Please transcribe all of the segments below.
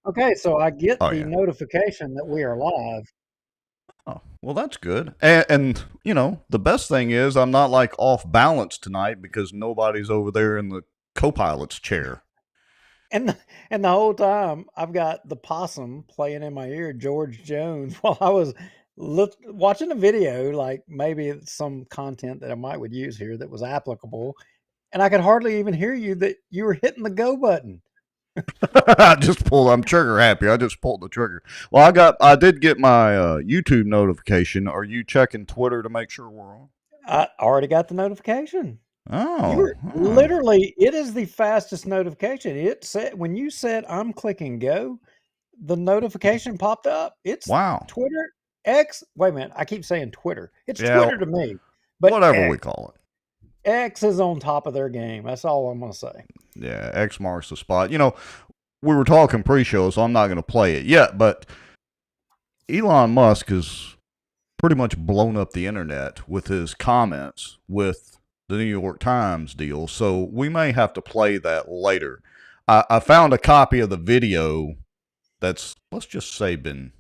Okay, so I get Oh the yeah. notification that we are live. Oh, well, that's good. And the best thing is I'm not like off balance tonight because nobody's over there in the co-pilot's chair. And and the whole time I've got the possum playing in my ear, George Jones, while I was watching a video, like maybe it's some content that I might would use here that was applicable, and I could hardly even hear you that you were hitting the go button. I'm trigger happy. I just pulled the trigger. Well, I did get my YouTube notification. Are you checking Twitter to make sure we're on? I already got the notification. You Oh, were oh. literally, it is the fastest notification. It said when you said I'm clicking go, the notification popped up. It's Wow. Twitter, X. Wait a minute, I keep saying Twitter. It's Yeah, Twitter to me, but whatever we X. call it. X is on top of their game. That's all I'm gonna say. Yeah, X marks the spot. We were talking pre-show, so I'm not going to play it yet, but Elon Musk has pretty much blown up the internet with his comments with the New York Times deal. So we may have to play that later. I found a copy of the video that's, let's just say, been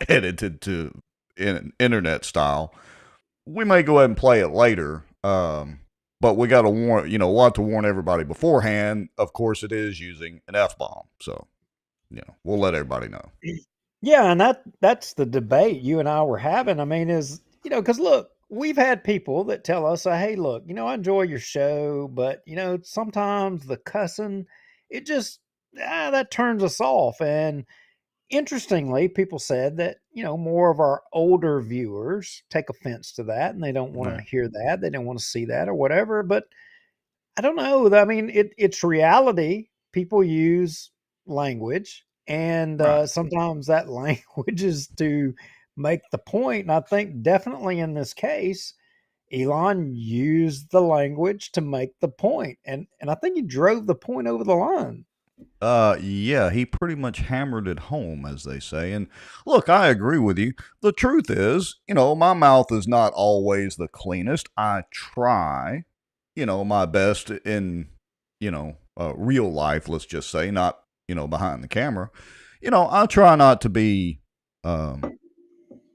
edited to internet style. We may go ahead and play it later. But we got to warn, we'll have to warn everybody beforehand. Of course, it is using an F bomb. So, we'll let everybody know. Yeah, and that's the debate you and I were having. I mean, is because look, we've had people that tell us, "Hey, look, I enjoy your show, but sometimes the cussing, it just that turns us off." And interestingly, people said that more of our older viewers take offense to that, and they don't want Yeah. to hear that, they don't want to see that, or whatever. But I don't know. I mean, it's reality. People use language, and Right. sometimes that language is to make the point. And I think definitely in this case, Elon used the language to make the point, and I think he drove the point over the line. Yeah, he pretty much hammered it home, as they say. And look, I agree with you. The truth is, my mouth is not always the cleanest. I try, my best in, real life, let's just say, not, behind the camera. I try not to be um,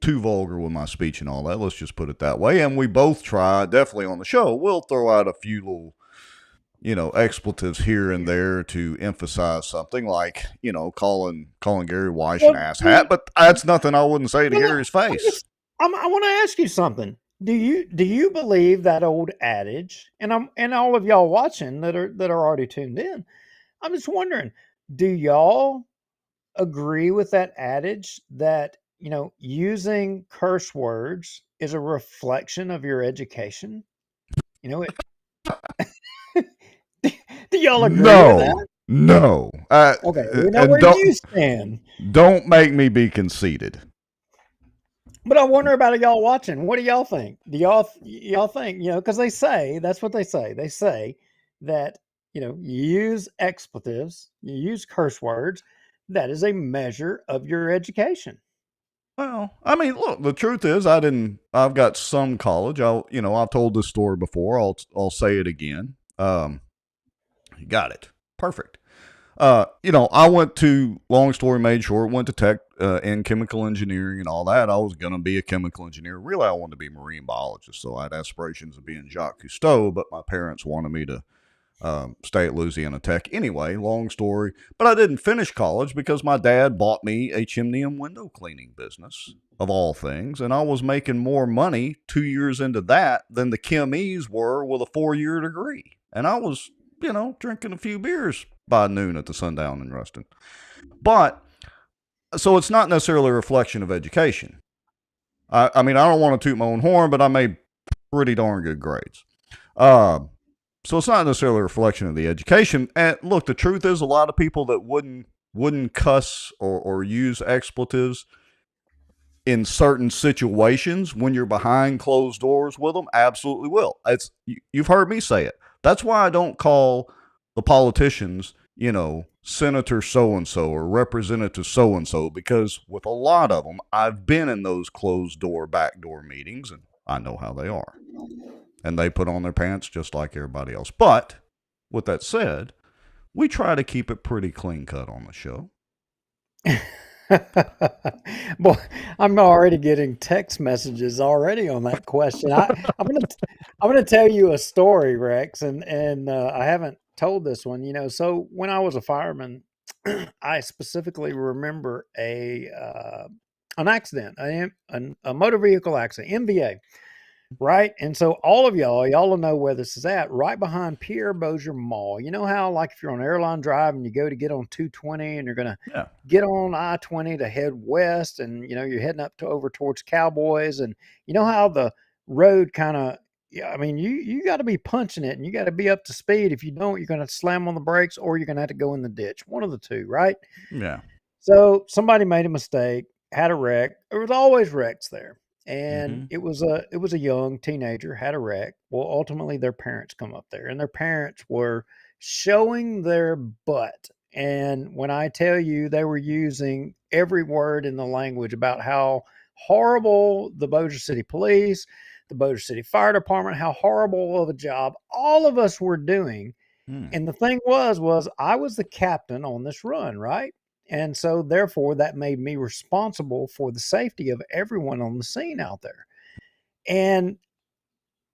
too vulgar with my speech and all that. Let's just put it that way. And we both try, definitely on the show, we'll throw out a few little expletives here and there to emphasize something like, calling Gary Weiss an Well, ass hat, but that's nothing I wouldn't say to well, Gary's face. I want to ask you something. Do you believe that old adage? And all of y'all watching that are already tuned in. I'm just wondering, do y'all agree with that adage that using curse words is a reflection of your education? It. Do y'all agree with No, that? no, Okay, we know and where you stand. don't make me be conceited. But I wonder about y'all watching. What do y'all think? Do y'all think, because they say that's what they say. They say that, you use expletives, you use curse words, that is a measure of your education. Well, I mean, look, the truth is, I didn't. I've got some college. I've told this story before. I'll say it again. You got it. Perfect. I went to, long story made short, went to tech in chemical engineering and all that. I was going to be a chemical engineer. Really, I wanted to be a marine biologist. So I had aspirations of being Jacques Cousteau, but my parents wanted me to stay at Louisiana Tech anyway. Long story. But I didn't finish college because my dad bought me a chimney and window cleaning business, of all things. And I was making more money 2 years into that than the chemies were with a 4 year degree. And I was, drinking a few beers by noon at the Sundown in Ruston. But so it's not necessarily a reflection of education. I mean, I don't want to toot my own horn, but I made pretty darn good grades. Uh, so it's not necessarily a reflection of the education. And look, the truth is, a lot of people that wouldn't cuss or use expletives in certain situations when you're behind closed doors with them absolutely will. You've heard me say it. That's why I don't call the politicians, Senator so and so or Representative so and so, because with a lot of them, I've been in those closed door, backdoor meetings, and I know how they are. And they put on their pants just like everybody else. But with that said, we try to keep it pretty clean cut on the show. Boy, I'm already getting text messages already on that question. I'm gonna tell you a story, Rex, and I haven't told this one. So when I was a fireman, I specifically remember a an accident, a motor vehicle accident, MVA. Right? And so all of y'all will know where this is at, right behind Pierre Bossier Mall. You know how, like, if you're on Airline Drive and you go to get on 220 and you're going to Yeah. get on I-20 to head west, and, you're heading up to over towards Cowboys, and you know how the road kind of, yeah, I mean, you got to be punching it and you got to be up to speed. If you don't, you're going to slam on the brakes or you're going to have to go in the ditch. One of the two, right? Yeah. So somebody made a mistake, had a wreck. There was always wrecks there. And Hmm. it was a young teenager had a wreck. Well, ultimately their parents come up there and their parents were showing their butt. And when I tell you they were using every word in the language about how horrible the Bossier City Police, the Bossier City Fire Department, how horrible of a job all of us were doing. Hmm. And the thing was I was the captain on this run, right? And so therefore that made me responsible for the safety of everyone on the scene out there. And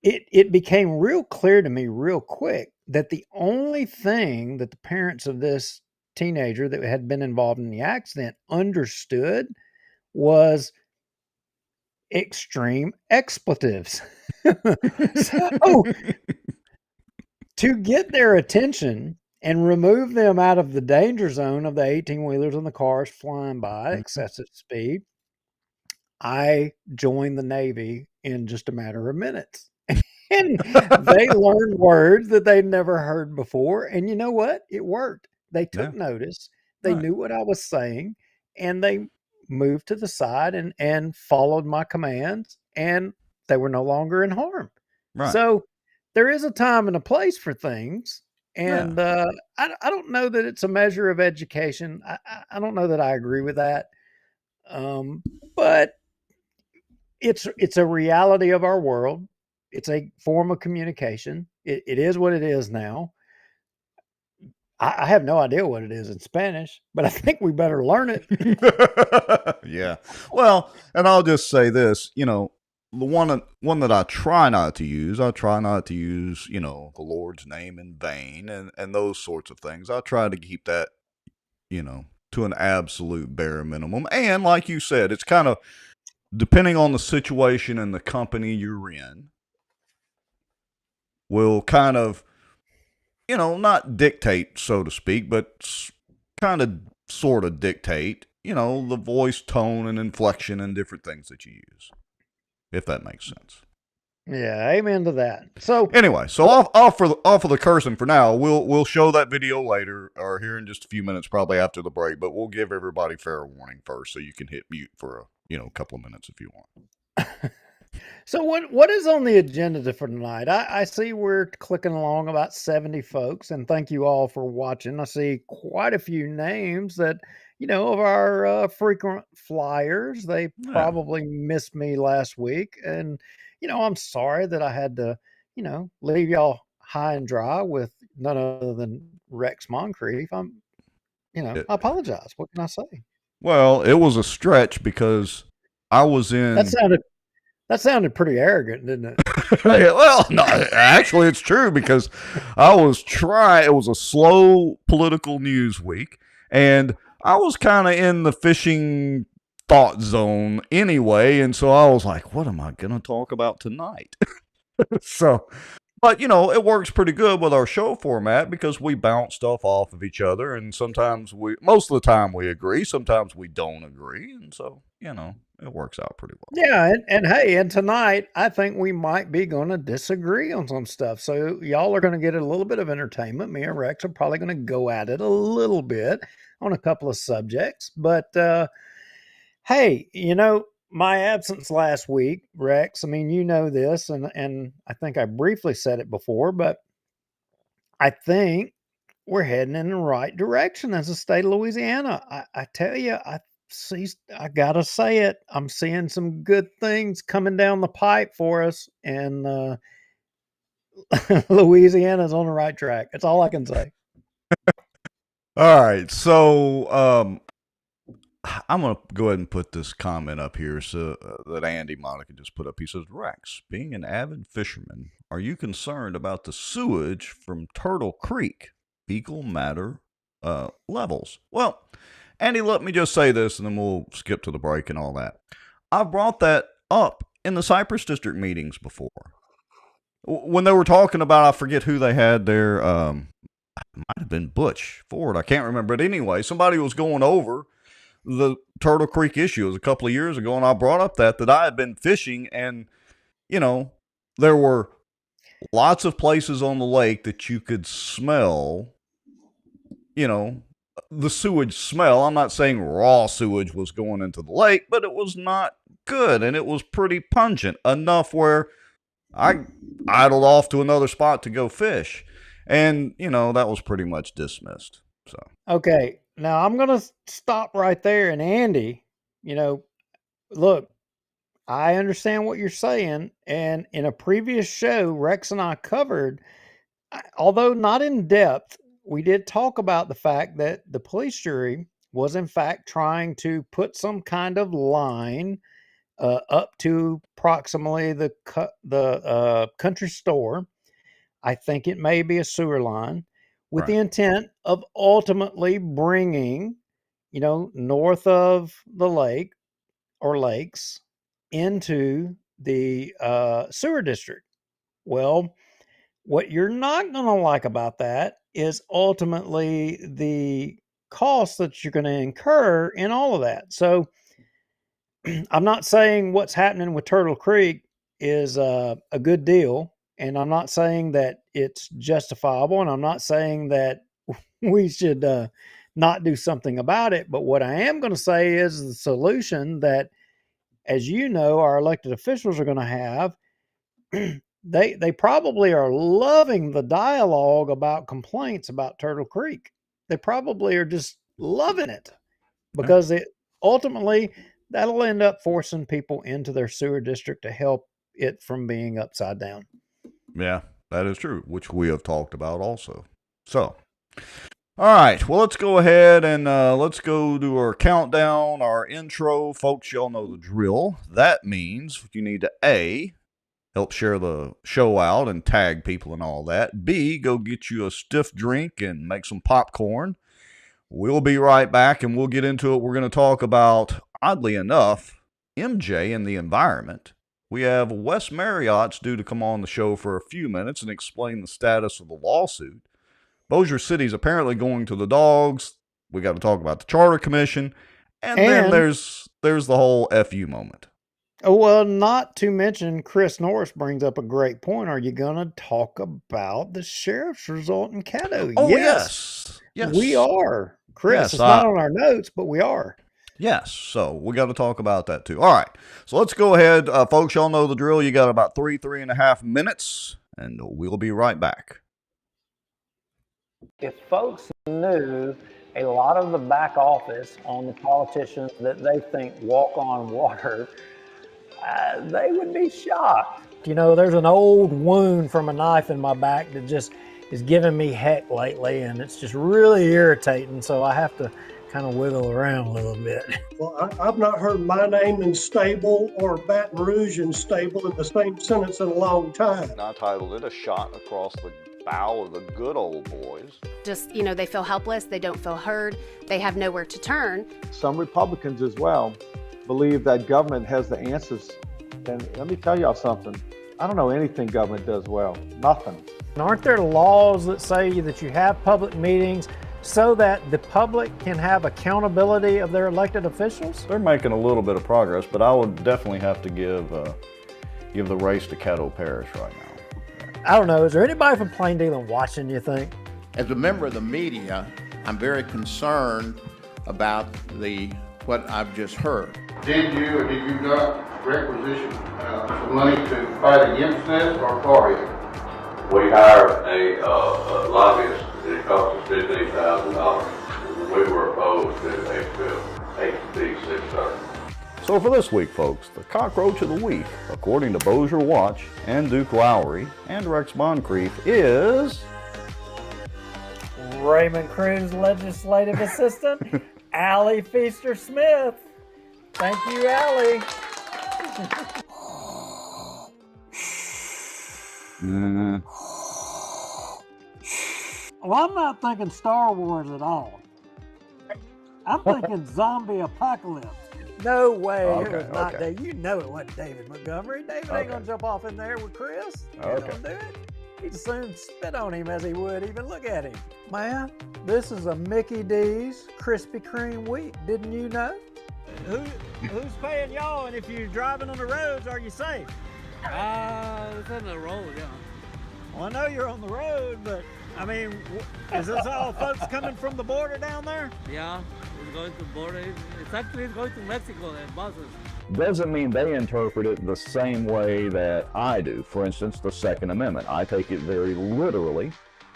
it became real clear to me real quick that the only thing that the parents of this teenager that had been involved in the accident understood was extreme expletives. So to get their attention and remove them out of the danger zone of the 18 wheelers and the cars flying by at excessive speed, I joined the Navy in just a matter of minutes. And they learned words that they'd never heard before. And you know what? It worked. They took Yeah. notice. They Right. knew what I was saying, and they moved to the side and followed my commands, and they were no longer in harm. Right. So there is a time and a place for things. Yeah. And I don't know that it's a measure of education. I don't know that I agree with that. Um, but it's a reality of our world. It's a form of communication. It is what it is now. I have no idea what it is in Spanish, but I think we better learn it. Yeah. Well, and I'll just say this, the one that I try not to use, the Lord's name in vain and those sorts of things. I try to keep that, to an absolute bare minimum. And like you said, it's kind of depending on the situation and the company you're in, will kind of, not dictate, so to speak, but kind of sort of dictate, the voice tone and inflection and different things that you use, if that makes sense. Yeah, amen to that. So, Anyway, so what? off of the cursing for now. We'll show that video later or here in just a few minutes, probably after the break. But we'll give everybody fair warning first, so you can hit mute for a couple of minutes if you want. So what is on the agenda for tonight? I see we're clicking along about 70 folks, and thank you all for watching. I see quite a few names that of our frequent flyers. They Yeah. probably missed me last week, and I'm sorry that I had to leave y'all high and dry with none other than Rex Moncrief. I It, apologize. What can I say? well, it was a stretch because I was That in. sounded that sounded pretty arrogant, didn't it? Well, no, actually, it's true because I was trying. It was a slow political news week, and I was kind of in the fishing thought zone anyway, and so I was like, "What am I going to talk about tonight?" So, but it works pretty good with our show format because we bounce stuff off of each other, and most of the time, we agree. Sometimes we don't agree, and so it works out pretty well. Yeah, and hey, and tonight I think we might be going to disagree on some stuff. So y'all are going to get a little bit of entertainment. Me and Rex are probably going to go at it a little bit on a couple of subjects. But hey, my absence last week, Rex. I mean, you know this, and I think I briefly said it before, but I think we're heading in the right direction as a state of Louisiana. I tell you, see, I gotta say it. I'm seeing some good things coming down the pipe for us, and Louisiana's on the right track. That's all I can say. All right, so I'm going to go ahead and put this comment up here so that Andy Monica just put up. He says, Rex, being an avid fisherman, are you concerned about the sewage from Turtle Creek fecal matter levels? Well, Andy, let me just say this and then we'll skip to the break and all that. I've brought that up in the Cypress District meetings before. When they were talking about, I forget who they had there, might have been Butch Ford, I can't remember. But anyway, somebody was going over the Turtle Creek issue. It was a couple of years ago, and I brought up that I had been fishing, and, you know, there were lots of places on the lake that you could smell, you know, the sewage smell. I'm not saying raw sewage was going into the lake, but it was not good, and it was pretty pungent, enough where I idled off to another spot to go fish. And, you know, that was pretty much dismissed. So, Okay, now I'm going to stop right there. And Andy, you know, look, I understand what you're saying. And in a previous show, Rex and I covered, although not in depth, we did talk about the fact that the police jury was in fact trying to put some kind of line up to approximately the country store. I think it may be a sewer line, with the right. intent of ultimately bringing, you know, north of the lake or lakes into the sewer district. Well, what you're not going to like about that is ultimately the cost that you're going to incur in all of that. So I'm not saying what's happening with Turtle Creek is a good deal, and I'm not saying that it's justifiable, and I'm not saying that we should not do something about it. But what I am going to say is the solution that, as you know, our elected officials are going to have. They probably are loving the dialogue about complaints about Turtle Creek. They probably are just loving it, Yeah. because it ultimately that'll end up forcing people into their sewer district to help it from being upside down. Yeah, that is true, which we have talked about also. So, all right, well, let's go ahead and let's go to our countdown, our intro. Folks, y'all know the drill. That means you need to A, help share the show out and tag people and all that. B, go get you a stiff drink and make some popcorn. We'll be right back and we'll get into it. We're going to talk about, oddly enough, MJ and the environment. We have Wes Marriott's due to come on the show for a few minutes and explain the status of the lawsuit. Bossier City's apparently going to the dogs. We got to talk about the Charter Commission. And then there's the whole FU moment. Oh, well, not to mention, Chris Norris brings up a great point. Are you going to talk about the sheriff's result in Caddo? Oh, yes. We are. Chris, yes, it's not on our notes, but we are. Yes, so we got to talk about that too. All right, so let's go ahead. Folks, y'all know the drill. You got about 3.5 minutes, and we'll be right back. If folks knew a lot of the back office on the politicians that they think walk on water, they would be shocked. You know, there's an old wound from a knife in my back that just is giving me heck lately, and it's just really irritating, so I have to kind of wiggle around a little bit. Well, I've not heard my name in stable or Baton Rouge in stable in the same sentence in a long time. And I titled it A Shot Across the Bow of the Good Old Boys. Just, you know, they feel helpless, they don't feel heard, they have nowhere to turn. Some Republicans as well believe that government has the answers. And let me tell y'all something. I don't know anything government does well. Nothing. Aren't there laws that say that you have public meetings so that the public can have accountability of their elected officials? They're making a little bit of progress, but I would definitely have to give the race to Caddo Parish right now. I don't know. Is there anybody from Plain Dealing watching, you think? As a member of the media, I'm very concerned about what I've just heard. Did you or did you not requisition some money to fight against this or for it? We hired a lobbyist, and it cost us $15,000. We were opposed to HB 630. So for this week, folks, the cockroach of the week, according to Bossier Watch and Duke Lowry and Rex Moncrief, is Raymond Cruz legislative assistant, Allie Feaster Smith. Thank you, Allie. Well, I'm not thinking Star Wars at all. I'm thinking zombie apocalypse. No way it was not David. You know it wasn't David Montgomery. David ain't gonna jump off in there with Chris. He ain't gonna do it. He'd soon spit on him as he would even look at him. Man, this is a Mickey D's Krispy Kreme week. Didn't you know? Who's paying y'all? And if you're driving on the roads, are you safe? It's on the road, yeah. Well, I know you're on the road, but I mean, is this all folks coming from the border down there? Yeah, it's going to border. It's actually going to Mexico and buses. Doesn't mean they interpret it the same way that I do. For instance, the Second Amendment. I take it very literally.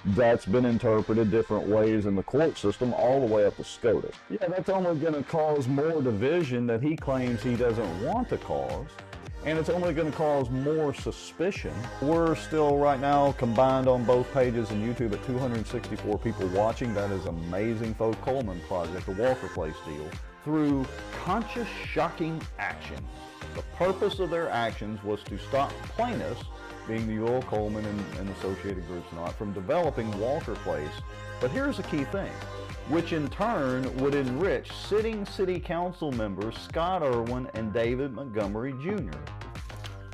That's been interpreted different ways in the court system all the way up to SCOTUS. Yeah, that's only going to cause more division that he claims he doesn't want to cause. And it's only going to cause more suspicion. We're still right now combined on both pages and YouTube at 264 people watching. That is amazing, folks. Coleman Project, the Walker Place deal, through conscious, shocking action. The purpose of their actions was to stop plaintiffs, being the Earl Coleman and associated groups and all, from developing Walker Place. But here's the key thing, which in turn would enrich sitting city council members Scott Irwin and David Montgomery Jr.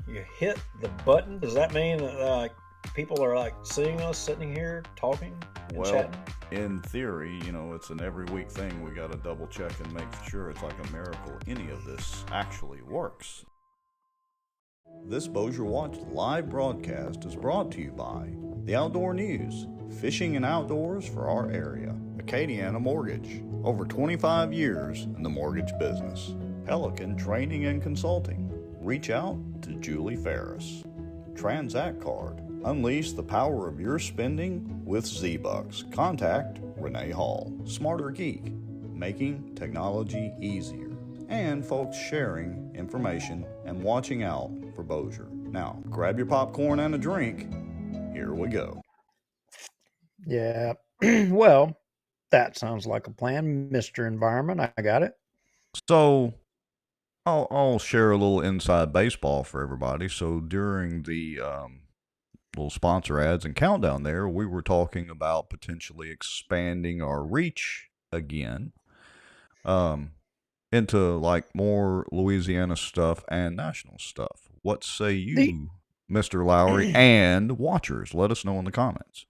You hit the button. Does that mean that people are seeing us sitting here talking and chatting? In theory, it's an every week thing. We got to double check and make sure it's like a miracle any of this actually works. This Bossier Watch live broadcast is brought to you by the Outdoor News, fishing and outdoors for our area. Acadiana Mortgage, over 25 years in the mortgage business. Pelican Training and Consulting. Reach out to Julie Ferris. Transact Card. Unleash the power of your spending with Z-Bucks. Contact Renee Hall. Smarter Geek. Making technology easier. And folks sharing information and watching out for Bossier. Now, grab your popcorn and a drink. Here we go. Yeah. Well, that sounds like a plan, Mr. Environment. I got it. So I'll share a little inside baseball for everybody. So during the little sponsor ads and countdown there, we were talking about potentially expanding our reach again into more Louisiana stuff and national stuff. What say you, Mr. Lowry and watchers? Let us know in the comments.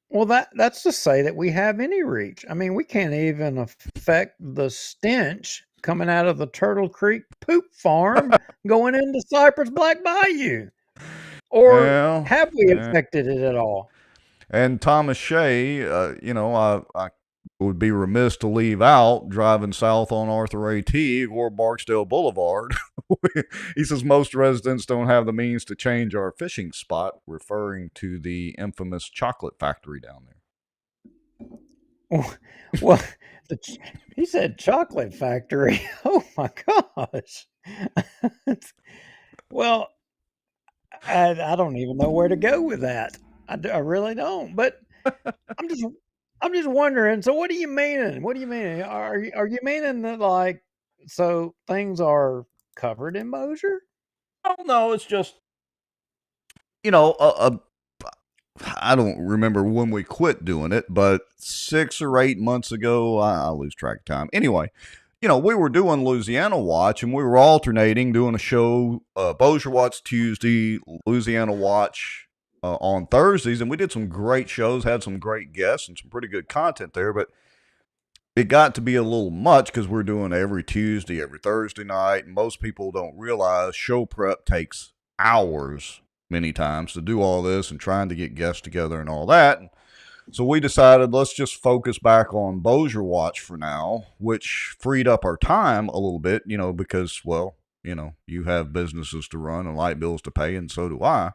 Well, that's to say that we have any reach. I mean, we can't even affect the stench coming out of the Turtle Creek poop farm going into Cypress Black Bayou. Or have we affected it at all? And Thomas Shea, I would be remiss to leave out driving south on Arthur A.T. or Barksdale Boulevard. He says most residents don't have the means to change our fishing spot, referring to the infamous chocolate factory down there. Well, he said chocolate factory. Oh my gosh. Well, I don't even know where to go with that. I really don't. But I'm just wondering. So, what do you mean? What do you mean? Are you meaning that so things are covered in Bossier? Oh no, it's just I don't remember when we quit doing it, but 6 or 8 months ago, I lose track of time. Anyway, we were doing Louisiana Watch, and we were alternating doing a show, Bossier Watch Tuesday, Louisiana Watch on Thursdays, and we did some great shows, had some great guests, and some pretty good content there, but it got to be a little much because we're doing every Tuesday, every Thursday night, and most people don't realize show prep takes hours many times to do all this and trying to get guests together and all that. And so we decided let's just focus back on Bossier Watch for now, which freed up our time a little bit, because, you have businesses to run and light bills to pay, and so do I.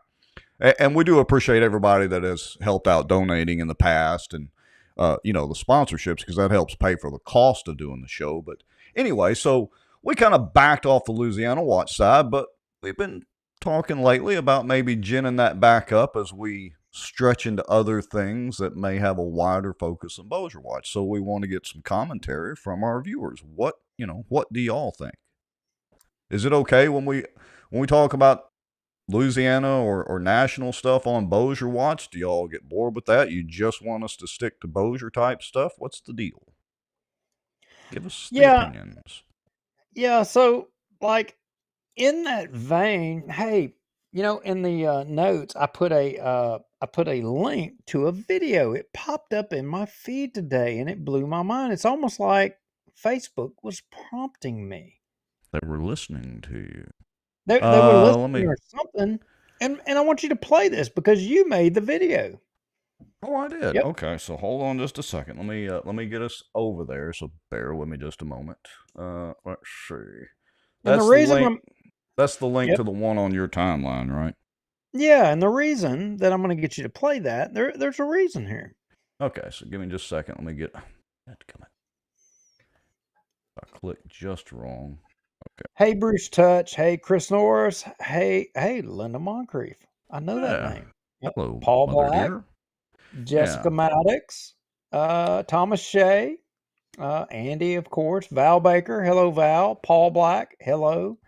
And we do appreciate everybody that has helped out donating in the past and, the sponsorships, because that helps pay for the cost of doing the show. But anyway, so we kind of backed off the Louisiana Watch side, but we've been talking lately about maybe ginning that back up as we stretch into other things that may have a wider focus than Bossier Watch. So we want to get some commentary from our viewers. What do y'all think? Is it okay when we talk about Louisiana or national stuff on Bossier Watch? Do y'all get bored with that? You just want us to stick to Bossier type stuff? What's the deal? Give us the opinions. Yeah. So, like, in that vein, hey, in the notes, I put a link to a video. It popped up in my feed today, and it blew my mind. It's almost like Facebook was prompting me. They were listening to you. They were listening or something. And I want you to play this because you made the video. Oh, I did. Yep. Okay, so hold on just a second. Let me get us over there. So bear with me just a moment. Let's see. And the reason link. That's the link Yep. to the one on your timeline, right? Yeah, and the reason that I'm going to get you to play that, there's a reason here. Okay, so give me just a second. Let me get. I clicked just wrong. Okay. Hey, Bruce Touch. Hey, Chris Norris. Hey, Linda Moncrief. I know that name. Yep. Hello, Paul Mother Black, dear. Jessica Maddox, Thomas Shea, Andy, of course, Val Baker. Hello, Val. Paul Black. Hello.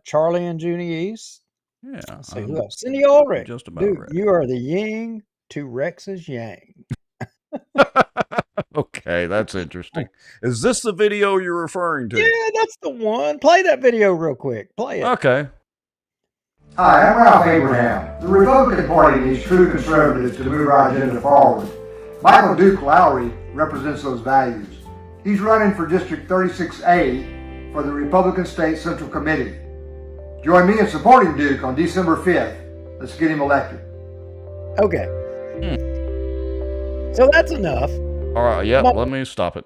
Charlie and Junie East. Yeah. Let's see who else. Cindy Ulrich. Just about Dude, ready. you are the yin to Rex's yang. Okay, that's interesting. Is this the video you're referring to? Yeah, that's the one. Play that video real quick. Play it. Okay. Hi, I'm Ralph Abraham. The Republican Party needs true conservatives to move our agenda forward. Michael Duke Lowry represents those values. He's running for District 36A for the Republican State Central Committee. Join me in supporting Duke on December 5th. Let's get him elected. Okay. So that's enough. All right, yeah, let me stop it.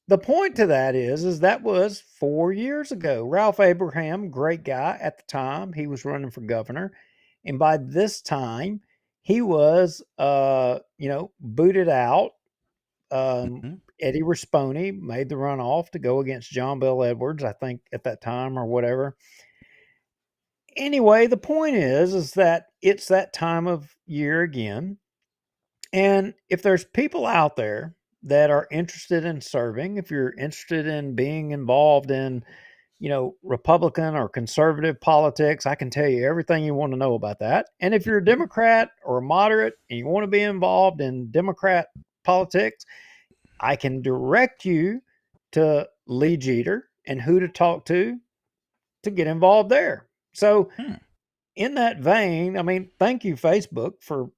The point to that is that was 4 years ago. Ralph Abraham, great guy at the time. He was running for governor. And by this time, he was, booted out. Eddie Risponi made the runoff to go against John Bel Edwards, I think, at that time or whatever. Anyway, the point is that it's that time of year again. And if there's people out there that are interested in serving, if you're interested in being involved in, Republican or conservative politics, I can tell you everything you want to know about that. And if you're a Democrat or a moderate and you want to be involved in Democrat politics, I can direct you to Lee Jeter and who to talk to get involved there. So in that vein, I mean, thank you, Facebook, for,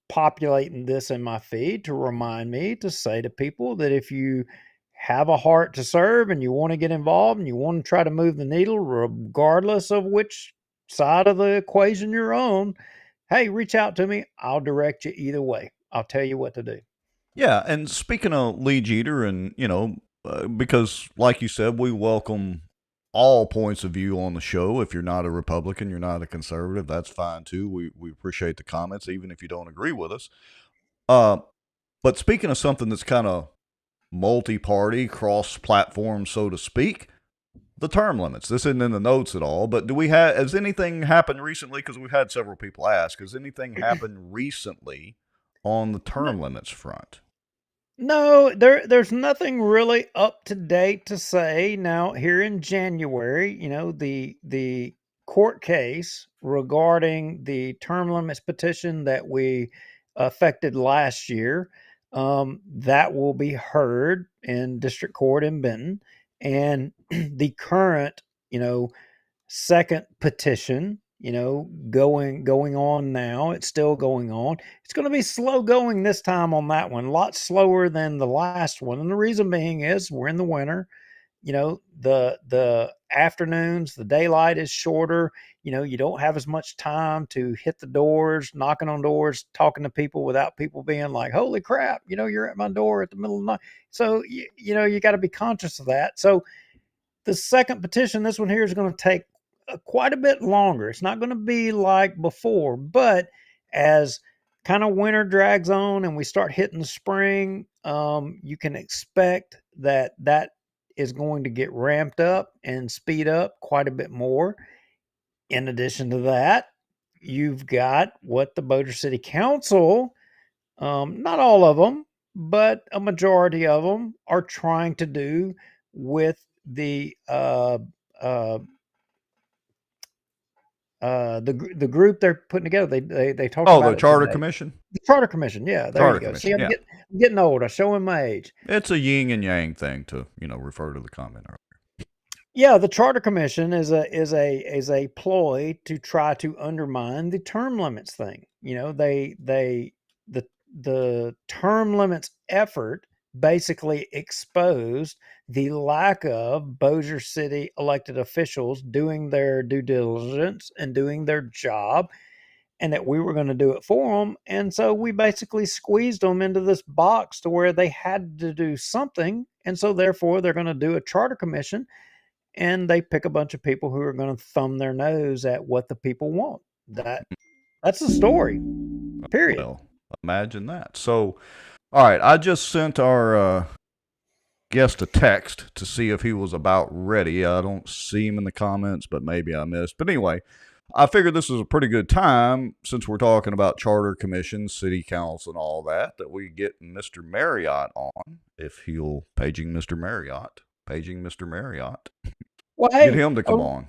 populating this in my feed to remind me to say to people that if you have a heart to serve and you want to get involved and you want to try to move the needle, regardless of which side of the equation you're on, hey, reach out to me. I'll direct you either way. I'll tell you what to do. Yeah, and speaking of Lee Jeter, and because like you said, we welcome all points of view on the show. If you're not a Republican, you're not a conservative, that's fine too. We appreciate the comments, even if you don't agree with us. But speaking of something that's kind of multi-party, cross-platform, so to speak, the term limits. This isn't in the notes at all, but has anything happened recently? Because we've had several people ask, has anything happened recently on the term limits front? No, there's nothing really up to date to say. Now, here in January, the court case regarding the term limits petition that we affected last year, that will be heard in district court in Benton. And the current, second petition, going on now. It's still going on. It's going to be slow going this time on that one, a lot slower than the last one. And the reason being is we're in the winter. The afternoons, the daylight is shorter. You don't have as much time to hit the doors, knocking on doors, talking to people without people being like, holy crap, you're at my door at the middle of the night. So, you got to be conscious of that. So the second petition, this one here, is going to take quite a bit longer. It's not going to be like before, but as kind of winter drags on and we start hitting the spring, you can expect that is going to get ramped up and speed up quite a bit more. In addition to that, you've got what the Bossier City Council, not all of them, but a majority of them are trying to do with uh, the group they're putting together. They talked Oh, about the it Charter today. Commission? The Charter Commission, yeah, there you Charter go. See, Commission, I'm yeah. getting old. I'm showing my age. It's a yin and yang thing to, refer to the comment earlier. Yeah, the Charter Commission is a ploy to try to undermine the term limits thing. The term limits effort basically exposed the lack of Bossier City elected officials doing their due diligence and doing their job, and that we were going to do it for them. And so we basically squeezed them into this box to where they had to do something. And so therefore they're going to do a charter commission, and they pick a bunch of people who are going to thumb their nose at what the people want. That's the story. Period. Well, imagine that. So, all right, I just sent our guest a text to see if he was about ready. I don't see him in the comments, but maybe I missed. But anyway, I figured this was a pretty good time, since we're talking about charter commission, city council, and all that we get Mr. Marriott on. If he'll paging Mr. Marriott. Well, Get hey, him to come on.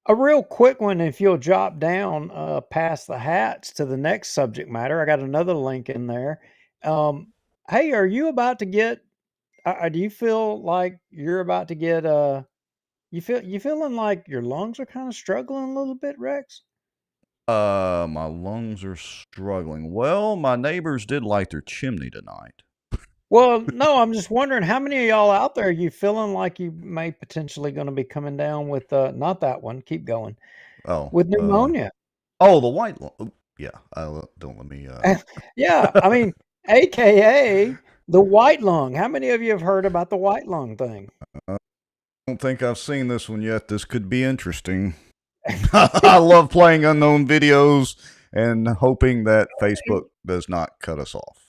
a real quick one, if you'll drop down past the hats to the next subject matter. I got another link in there. Hey, are you about to get? Do you feel like you're about to get? You feeling like your lungs are kind of struggling a little bit, Rex? My lungs are struggling. Well, my neighbors did light their chimney tonight. Well, no, I'm just wondering how many of y'all out there are you feeling like you may potentially going to be coming down with not that one. Keep going. Oh, With pneumonia. Oh, the white lung. Yeah, don't let me. Yeah, I mean, AKA the white lung. How many of you have heard about the white lung thing? I don't think I've seen this one yet. This could be interesting. I love playing unknown videos and hoping that Facebook does not cut us off.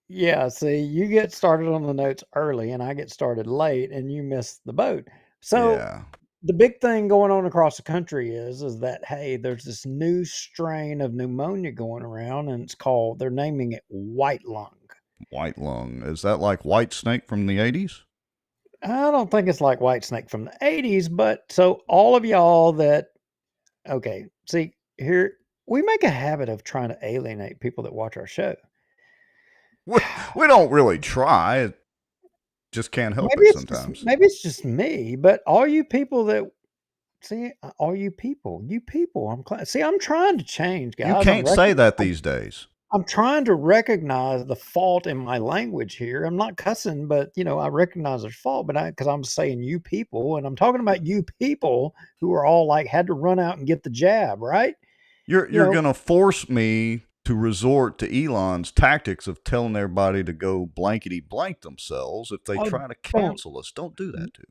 Yeah, see, you get started on the notes early and I get started late and you miss the boat. So Yeah. the big thing going on across the country is that, hey, there's this new strain of pneumonia going around, and they're naming it white lung. White lung. Is that like White Snake from the 80s? I don't think it's like White Snake from the 80s, but so all of y'all okay, see, here, we make a habit of trying to alienate people that watch our show. We don't really try. It just can't help it sometimes. Maybe it's just me, but all you people that see, all you people, I'm trying to change, guys. You can't say that these days. I'm trying to recognize the fault in my language here. I'm not cussing, but I recognize there's fault, but because I'm saying you people, and I'm talking about you people who are all like had to run out and get the jab, right? You're going to force me to resort to Elon's tactics of telling everybody to go blankety blank themselves if they try to cancel us. Don't do that, Duke.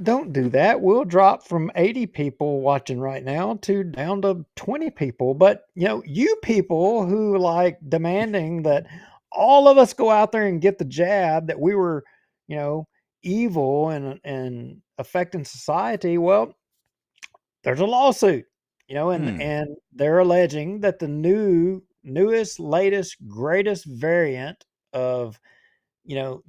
Don't do that. We'll drop from 80 people watching right now down to 20 people. But you people who like demanding that all of us go out there and get the jab, that we were, evil and affecting society. Well, there's a lawsuit, and they're alleging that the newest, latest, greatest variant of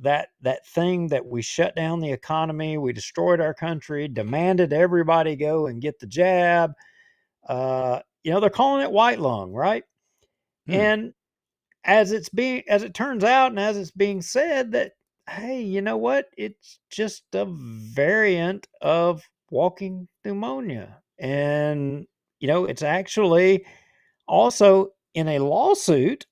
that thing that we shut down the economy, we destroyed our country, demanded everybody go and get the jab. They're calling it white lung, right? And as it turns out, and as it's being said, that, hey, you know what? It's just a variant of walking pneumonia. And, it's actually also in a lawsuit,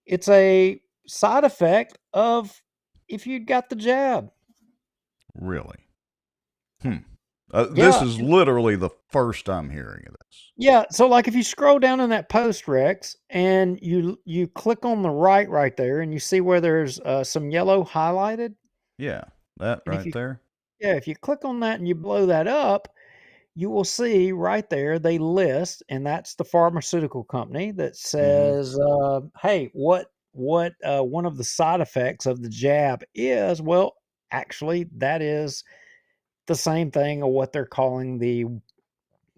it's a side effect of if you got the jab. Really? This is literally the first I'm hearing of this. Yeah, so like if you scroll down in that post, Rex, and you click on the right there, and you see where there's some yellow highlighted. Yeah, that right there. Yeah, if you click on that and you blow that up, you will see right there they list, and that's the pharmaceutical company that says, hey, what one of the side effects of the jab is. Well, actually, that is the same thing of what they're calling the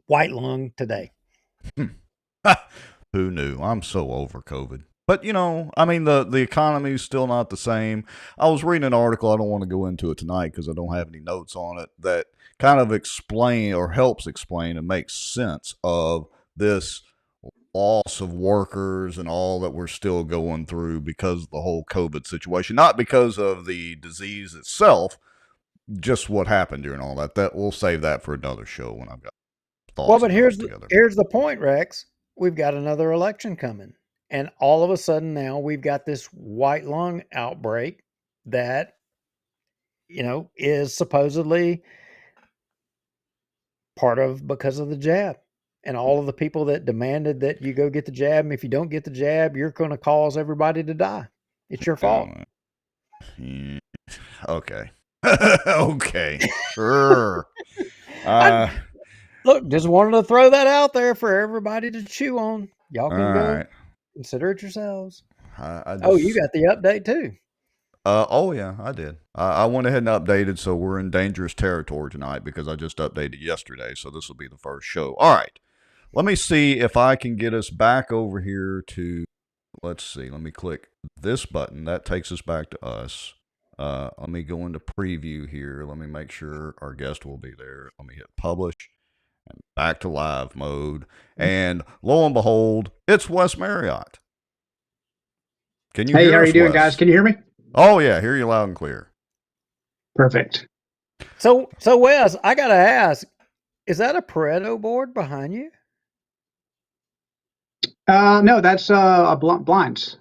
white lung today. Who knew? I'm so over COVID. But I mean, the economy is still not the same. I was reading an article. I don't want to go into it tonight because I don't have any notes on it. That kind of explain or helps explain and makes sense of this loss of workers and all that we're still going through because of the whole COVID situation. Not because of the disease itself, just what happened during all that. That we'll save that for another show when I've got thoughts. Well, but here's together. here's the point, Rex. We've got another election coming, and all of a sudden now we've got this white lung outbreak that is supposedly part of because of the jab. And all of the people that demanded that you go get the jab, and if you don't get the jab, you're going to cause everybody to die. It's your fault. Okay. Okay. Sure. Look, just wanted to throw that out there for everybody to chew on. Y'all can go consider it yourselves. You got the update too. Oh yeah, I did. I went ahead and updated, so we're in dangerous territory tonight because I just updated yesterday, so this will be the first show. All right. Let me see if I can get us back over here to, let's see, let me click this button. That takes us back to us. Let me go into preview here. Let me make sure our guest will be there. Let me hit publish and back to live mode. And lo and behold, it's Wes Marriott. Can you hear us, how are you doing, Wes? guys? Can you hear me? Oh, yeah. Hear you loud and clear. Perfect. So Wes, I got to ask, is that a Pareto board behind you? No, that's blinds.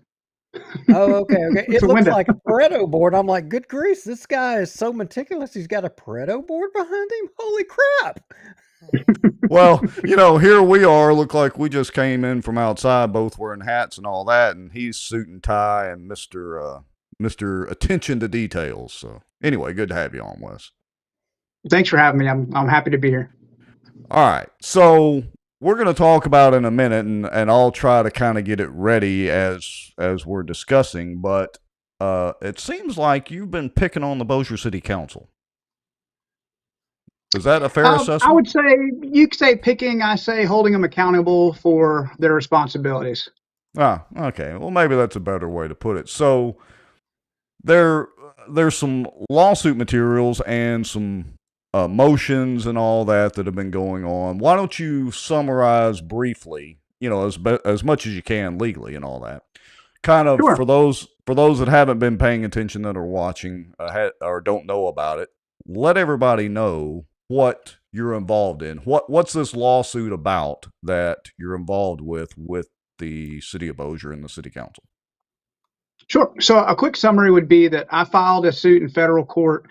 Oh, okay. It looks like a Pareto board. I'm like, good grief, this guy is so meticulous. He's got a Pareto board behind him. Holy crap. Well, here we are. Look like we just came in from outside, both wearing hats and all that, and he's suit and tie and Mr. Attention to Details. So anyway, good to have you on, Wes. Thanks for having me. I'm happy to be here. All right. So we're going to talk about in a minute, and I'll try to kind of get it ready as we're discussing, but it seems like you've been picking on the Bossier City Council. Is that a fair assessment? I would say, you could say picking, I say holding them accountable for their responsibilities. Okay. Well, maybe that's a better way to put it. So there's some lawsuit materials and some motions and all that have been going on. Why don't you summarize briefly, as much as you can legally and all that, kind of Sure. for those that haven't been paying attention, that are watching or don't know about it, let everybody know what you're involved in. What's this lawsuit about that you're involved with the city of Bossier and the city council? Sure. So a quick summary would be that I filed a suit in federal court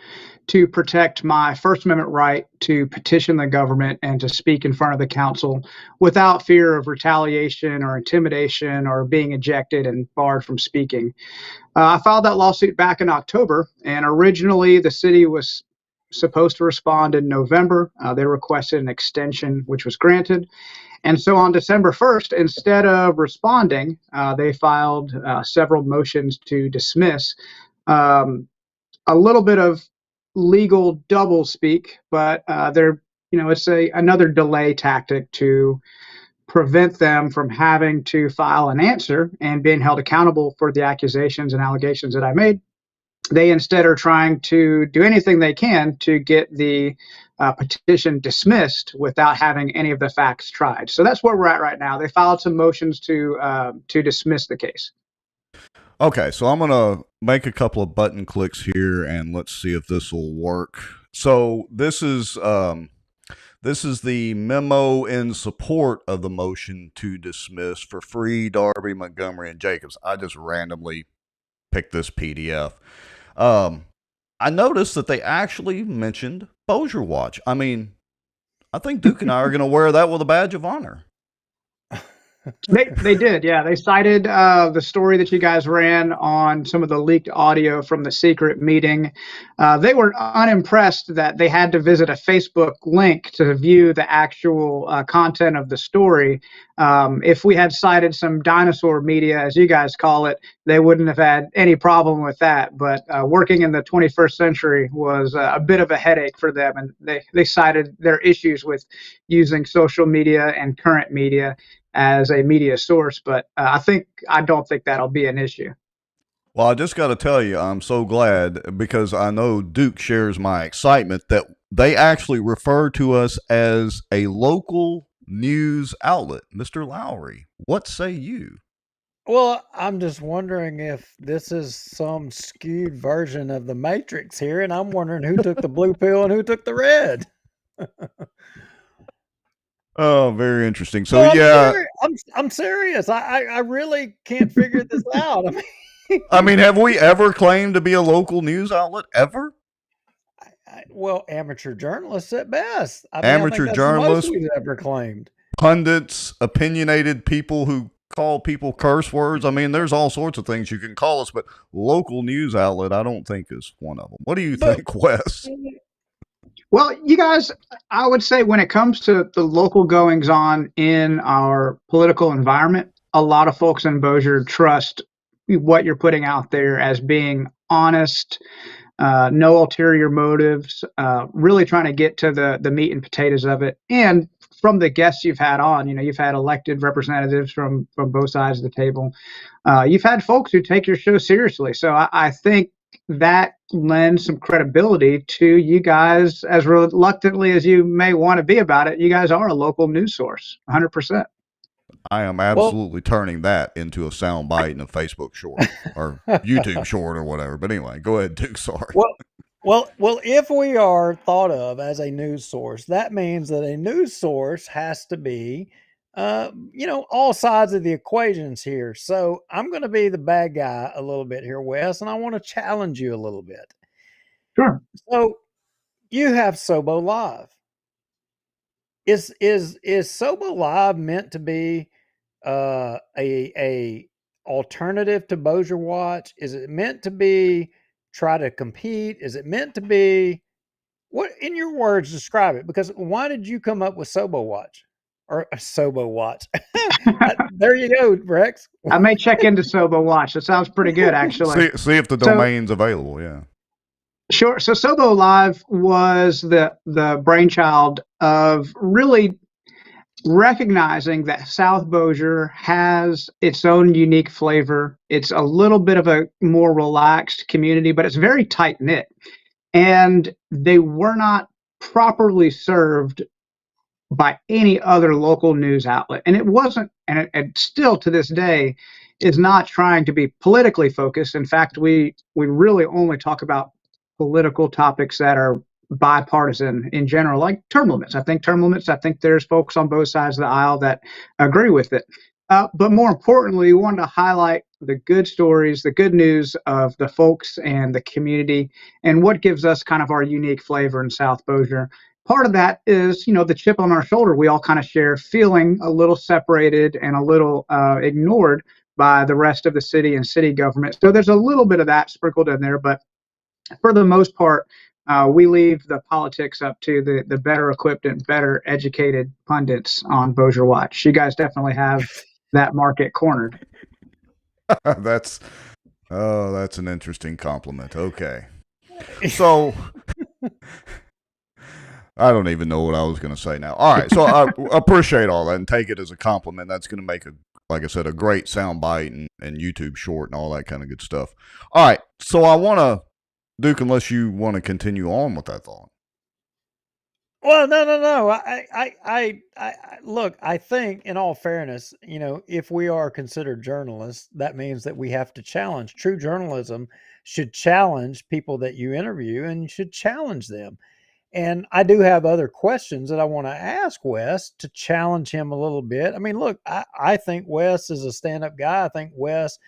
to protect my First Amendment right to petition the government and to speak in front of the council without fear of retaliation or intimidation or being ejected and barred from speaking. I filed that lawsuit back in October, and originally the city was supposed to respond in November. They requested an extension, which was granted. And so on December 1st, instead of responding, they filed several motions to dismiss. A little bit of legal double speak, but it's another delay tactic to prevent them from having to file an answer and being held accountable for the accusations and allegations that I made. They instead are trying to do anything they can to get the petition dismissed without having any of the facts tried. So that's where we're at right now. They filed some motions to dismiss the case. Okay, so I'm going to make a couple of button clicks here, and let's see if this will work. So this is the memo in support of the motion to dismiss for Free, Darby, Montgomery, and Jacobs. I just randomly picked this PDF. I noticed that they actually mentioned Bossier Watch. I mean, I think Duke and I are going to wear that with a badge of honor. They did, yeah. They cited the story that you guys ran on some of the leaked audio from the secret meeting. They were unimpressed that they had to visit a Facebook link to view the actual content of the story. If we had cited some dinosaur media, as you guys call it, they wouldn't have had any problem with that. But working in the 21st century was a bit of a headache for them, and they cited their issues with using social media and current media. as a media source. But I don't think that'll be an issue. Well, I just got to tell you, I'm so glad because I know Duke shares my excitement that they actually refer to us as a local news outlet. Mr. Lowry, what say you? Well, I'm just wondering if this is some skewed version of the Matrix here, and I'm wondering who took the blue pill and who took the red. Oh, very interesting. So, No, yeah, I'm serious. I really can't figure this out. I mean, have we ever claimed to be a local news outlet ever? Well, amateur journalists at best. I mean, I think Amateur that's the most journalists, we've ever claimed. pundits, opinionated people who call people curse words. I mean, there's all sorts of things you can call us, but local news outlet, I don't think is one of them. What do you think, Wes? Well, you guys, I would say when it comes to the local goings on in our political environment, a lot of folks in Bossier trust what you're putting out there as being honest, no ulterior motives, really trying to get to the meat and potatoes of it. And from the guests you've had on, you've had elected representatives from both sides of the table. You've had folks who take your show seriously. So I think that lends some credibility to you guys, as reluctantly as you may want to be about it. You guys are a local news source, 100%. I am absolutely turning that into a sound bite in a Facebook short or YouTube short or whatever. But anyway, go ahead, Duke. Sorry. Well, if we are thought of as a news source, that means that a news source has to be, all sides of the equations here. So I'm going to be the bad guy a little bit here, Wes, and I want to challenge you a little bit. Sure. So you have Sobo Live. Is Sobo Live meant to be a alternative to Bossier Watch? Is it meant to be try to compete? Is it meant to be what, in your words, describe it? Because why did you come up with Sobo Watch or Sobo Watch? There you go, Rex. I may check into Sobo Watch. It sounds pretty good, actually. See if the domain's available. Yeah. Sure. So Sobo Live was the brainchild of really recognizing that South Bossier has its own unique flavor. It's a little bit of a more relaxed community, but it's very tight knit. And they were not properly served by any other local news outlet. And it wasn't, and it still to this day is not trying to be politically focused. In fact, we really only talk about political topics that are bipartisan in general, like term limits. I think there's folks on both sides of the aisle that agree with it. But more importantly, we wanted to highlight the good stories, the good news of the folks and the community, and what gives us kind of our unique flavor in South Bossier. Part of that is, the chip on our shoulder. We all kind of share feeling a little separated and a little ignored by the rest of the city and city government. So there's a little bit of that sprinkled in there, but for the most part, we leave the politics up to the better equipped and better educated pundits on Bossier Watch. You guys definitely have that market cornered. That's an interesting compliment. Okay. So I don't even know what I was going to say now. All right. So I appreciate all that and take it as a compliment. That's going to make like I said, a great sound bite and YouTube short and all that kind of good stuff. All right. So I want to, Duke, unless you want to continue on with that thought. Well, no. I look, I think in all fairness, if we are considered journalists, that means that we have to challenge. True journalism should challenge people that you interview and should challenge them. And I do have other questions that I want to ask Wes to challenge him a little bit. I mean, look, I think Wes is a stand-up guy. I think Wes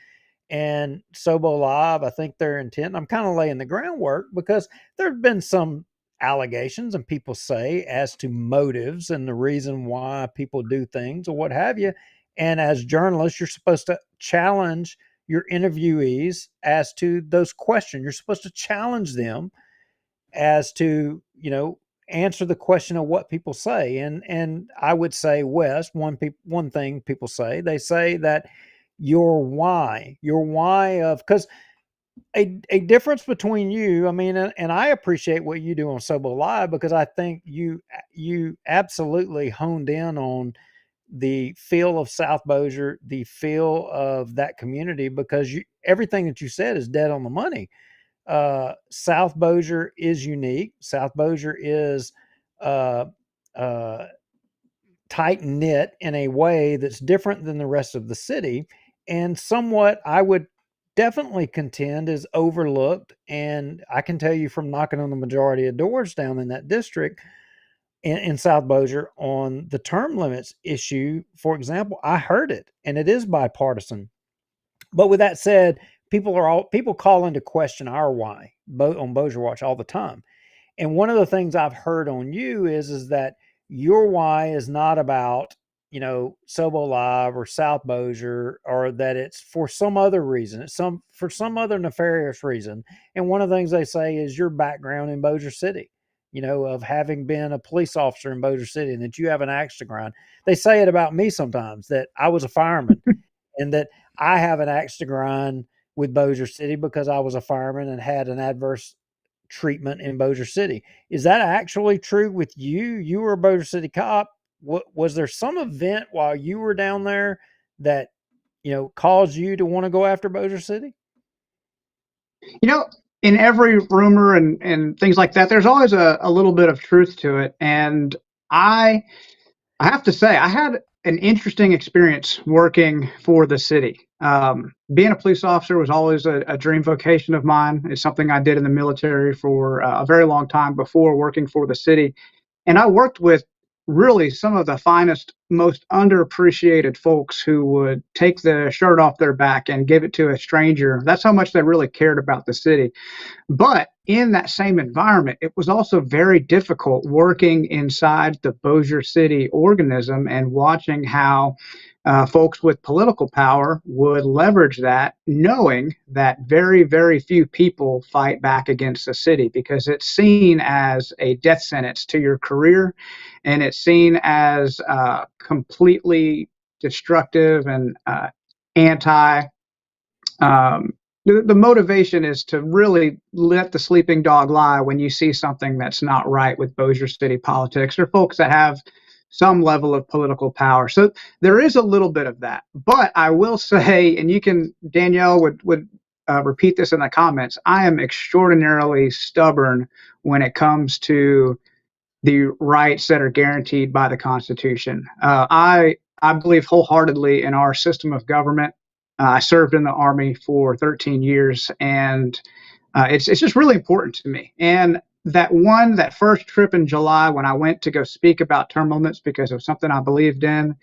and Sobo Live, I think they're intent. I'm kind of laying the groundwork because there have been some allegations and people say as to motives and the reason why people do things or what have you. And as journalists, you're supposed to challenge your interviewees as to those questions. You're supposed to challenge them as to, answer the question of what people say. And I would say, Wes, one thing people say, they say that your why of, because a difference between you, I mean, and I appreciate what you do on Sobo Live because I think you absolutely honed in on the feel of South Bossier, the feel of that community, because everything that you said is dead on the money. South Bossier is unique. South Bossier is uh, uh, tight knit in a way that's different than the rest of the city, and somewhat, I would definitely contend, is overlooked. And I can tell you from knocking on the majority of doors down in that district in South Bossier on the term limits issue, for example, I heard it, and it is bipartisan. But with that said, people call into question our why on Bossier Watch all the time. And one of the things I've heard on you is that your why is not about, Sobo Live or South Bossier, or that it's for some other reason. It's for some other nefarious reason. And one of the things they say is your background in Bossier City, of having been a police officer in Bossier City, and that you have an axe to grind. They say it about me sometimes, that I was a fireman and that I have an axe to grind with Bossier City because I was a fireman and had an adverse treatment in Bossier City. Is that actually true with you? You were a Bossier City cop. Was there some event while you were down there that, caused you to want to go after Bossier City? In every rumor and things like that, there's always a little bit of truth to it. And I have to say, I had an interesting experience working for the city. Being a police officer was always a dream vocation of mine. It's something I did in the military for a very long time before working for the city. And I worked with really some of the finest, most underappreciated folks who would take the shirt off their back and give it to a stranger. That's how much they really cared about the city. But in that same environment, it was also very difficult working inside the Bossier City organism and watching how folks with political power would leverage that, knowing that very, very few people fight back against the city because it's seen as a death sentence to your career, and it's seen as completely destructive and anti. The motivation is to really let the sleeping dog lie when you see something that's not right with Bossier City politics or folks that have some level of political power. So there is a little bit of that. But I will say, and Danielle would repeat this in the comments, I am extraordinarily stubborn when it comes to the rights that are guaranteed by the Constitution. I believe wholeheartedly in our system of government. I served in the Army for 13 years, and it's just really important to me. And that first trip in July when I went to go speak about term limits because of something I believed in,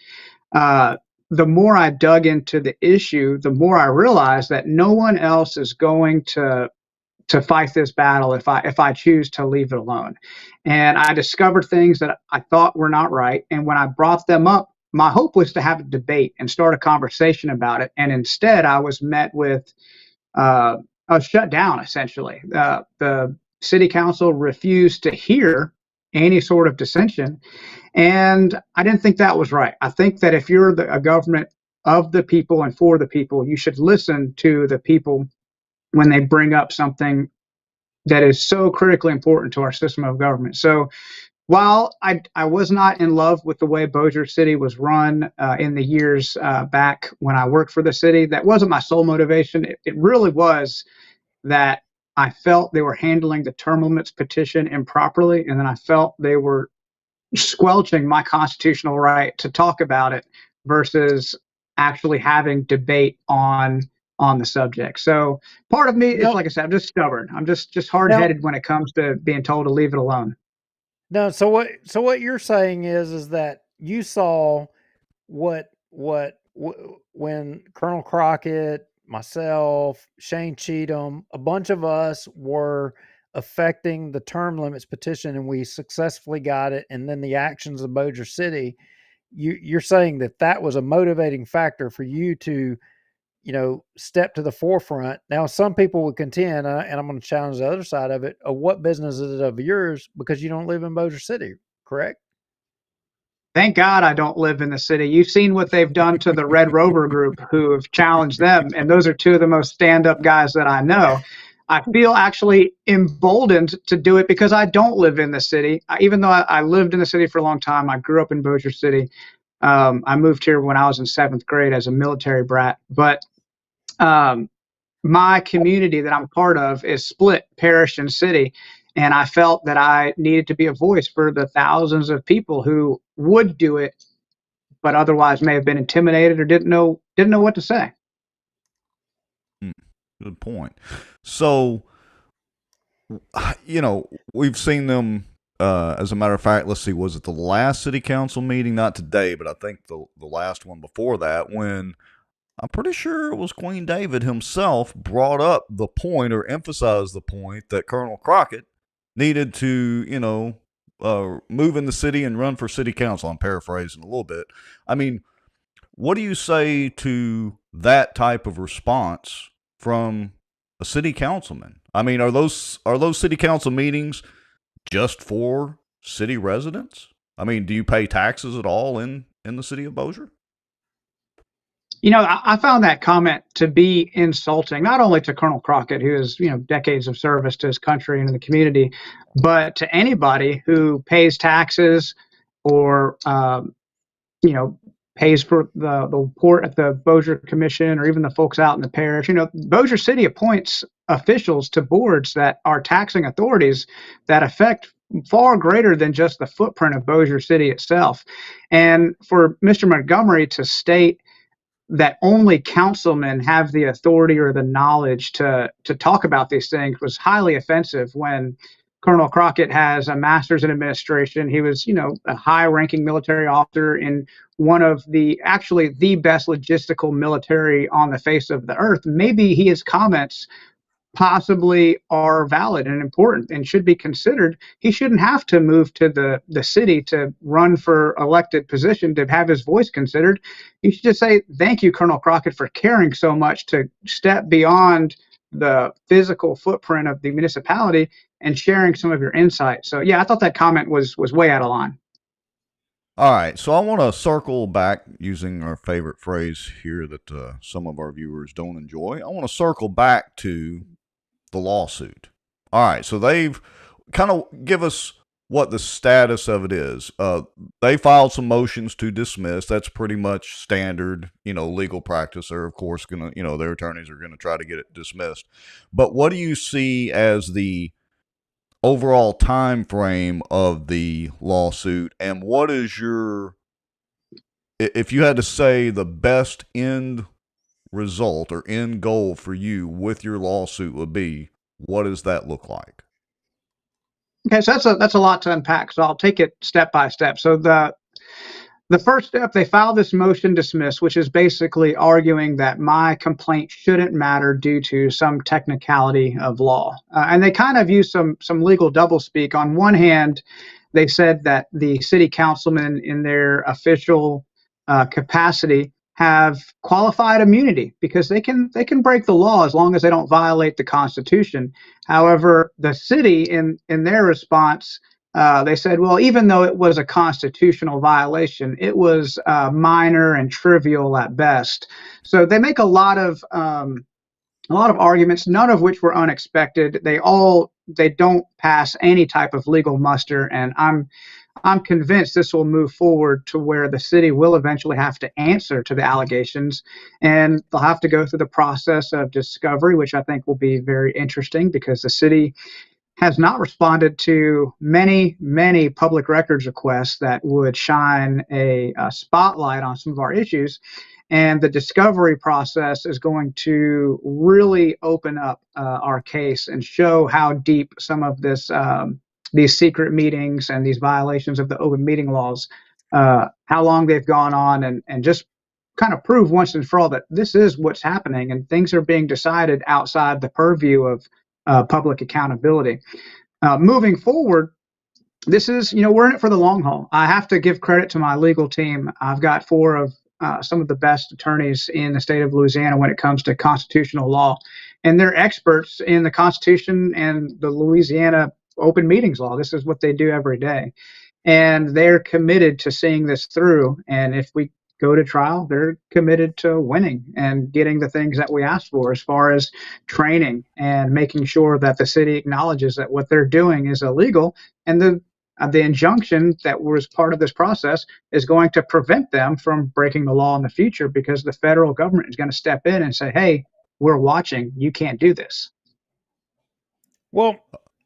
the more I dug into the issue, the more I realized that no one else is going to fight this battle if I choose to leave it alone. And I discovered things that I thought were not right. And when I brought them up, my hope was to have a debate and start a conversation about it. And instead, I was met with, I was shut down, essentially. The city council refused to hear any sort of dissension. And I didn't think that was right. I think that if you're a government of the people and for the people, you should listen to the people when they bring up something that is so critically important to our system of government. So while I was not in love with the way Bossier City was run in the years back when I worked for the city, that wasn't my sole motivation. It really was that I felt they were handling the term limits petition improperly, and then I felt they were squelching my constitutional right to talk about it versus actually having debate on the subject. So part of me is, like I said, I'm just stubborn. I'm just hard-headed when it comes to being told to leave it alone. No, so what you're saying is that you saw when Colonel Crockett, myself, Shane Cheatham, a bunch of us were affecting the term limits petition, and we successfully got it, and then the actions of Bossier City, you're saying that was a motivating factor for you to, step to the forefront. Now, some people would contend, and I'm going to challenge the other side of it, what business is it of yours because you don't live in Bossier City, correct? Thank God I don't live in the city. You've seen what they've done to the Red Rover group who have challenged them, and those are two of the most stand-up guys that I know. I feel actually emboldened to do it because I don't live in the city. Even though I lived in the city for a long time, I grew up in Bossier City. I moved here when I was in 7th grade as a military brat, but my community that I'm a part of is split parish and city. And I felt that I needed to be a voice for the thousands of people who would do it, but otherwise may have been intimidated or didn't know what to say. Good point. So, we've seen them. As a matter of fact, let's see, was it the last city council meeting? Not today, but I think the last one before that, when I'm pretty sure it was Queen David himself brought up the point or emphasized the point that Colonel Crockett needed to, move in the city and run for city council. I'm paraphrasing a little bit. I mean, what do you say to that type of response from a city councilman? I mean, are those city council meetings just for city residents? I mean, do you pay taxes at all in the city of Bossier? I found that comment to be insulting, not only to Colonel Crockett, who has, decades of service to his country and to the community, but to anybody who pays taxes or, pays for the report at the Bossier Commission or even the folks out in the parish. Bossier City appoints officials to boards that are taxing authorities that affect far greater than just the footprint of Bossier City itself. And for Mr. Montgomery to state that only councilmen have the authority or the knowledge to talk about these things was highly offensive when Colonel Crockett has a master's in administration. He was, a high-ranking military officer in one of the best logistical military on the face of the earth. Maybe his comments possibly are valid and important and should be considered. He shouldn't have to move to the city to run for elected position to have his voice considered. You should just say, thank you, Colonel Crockett, for caring so much to step beyond the physical footprint of the municipality and sharing some of your insight. So yeah, I thought that comment was way out of line. All right, so I want to circle back using our favorite phrase here that some of our viewers don't enjoy. I want to circle back to the lawsuit. All right, so they've kind of give us what the status of it is. They filed some motions to dismiss. That's pretty much standard, legal practice. They're of course gonna, their attorneys are gonna try to get it dismissed. But what do you see as the overall time frame of the lawsuit, and what is if you had to say the best end result or end goal for you with your lawsuit would be, what does that look like? Okay, so that's a lot to unpack. So I'll take it step by step. So the first step, they filed this motion dismiss, which is basically arguing that my complaint shouldn't matter due to some technicality of law. And they kind of use some legal doublespeak. On one hand, they said that the city councilmen in their official capacity have qualified immunity because they can break the law as long as they don't violate the Constitution. However, the city in their response, they said, well, even though it was a constitutional violation, it was minor and trivial at best. So they make a lot of arguments, none of which were unexpected. They don't pass any type of legal muster, and I'm convinced this will move forward to where the city will eventually have to answer to the allegations, and they'll have to go through the process of discovery, which I think will be very interesting because the city has not responded to many, many public records requests that would shine a spotlight on some of our issues. And the discovery process is going to really open up our case and show how deep some of these secret meetings and these violations of the open meeting laws, how long they've gone on, and just kind of prove once and for all that this is what's happening and things are being decided outside the purview of public accountability. Moving forward, this is, we're in it for the long haul. I have to give credit to my legal team. I've got 4 of some of the best attorneys in the state of Louisiana when it comes to constitutional law, and they're experts in the Constitution and the Louisiana open meetings law. This is what they do every day, and they're committed to seeing this through. And if we go to trial, they're committed to winning and getting the things that we asked for as far as training and making sure that the city acknowledges that what they're doing is illegal. And the the injunction that was part of this process is going to prevent them from breaking the law in the future, because the federal government is going to step in and say, hey, we're watching. You can't do this. Well,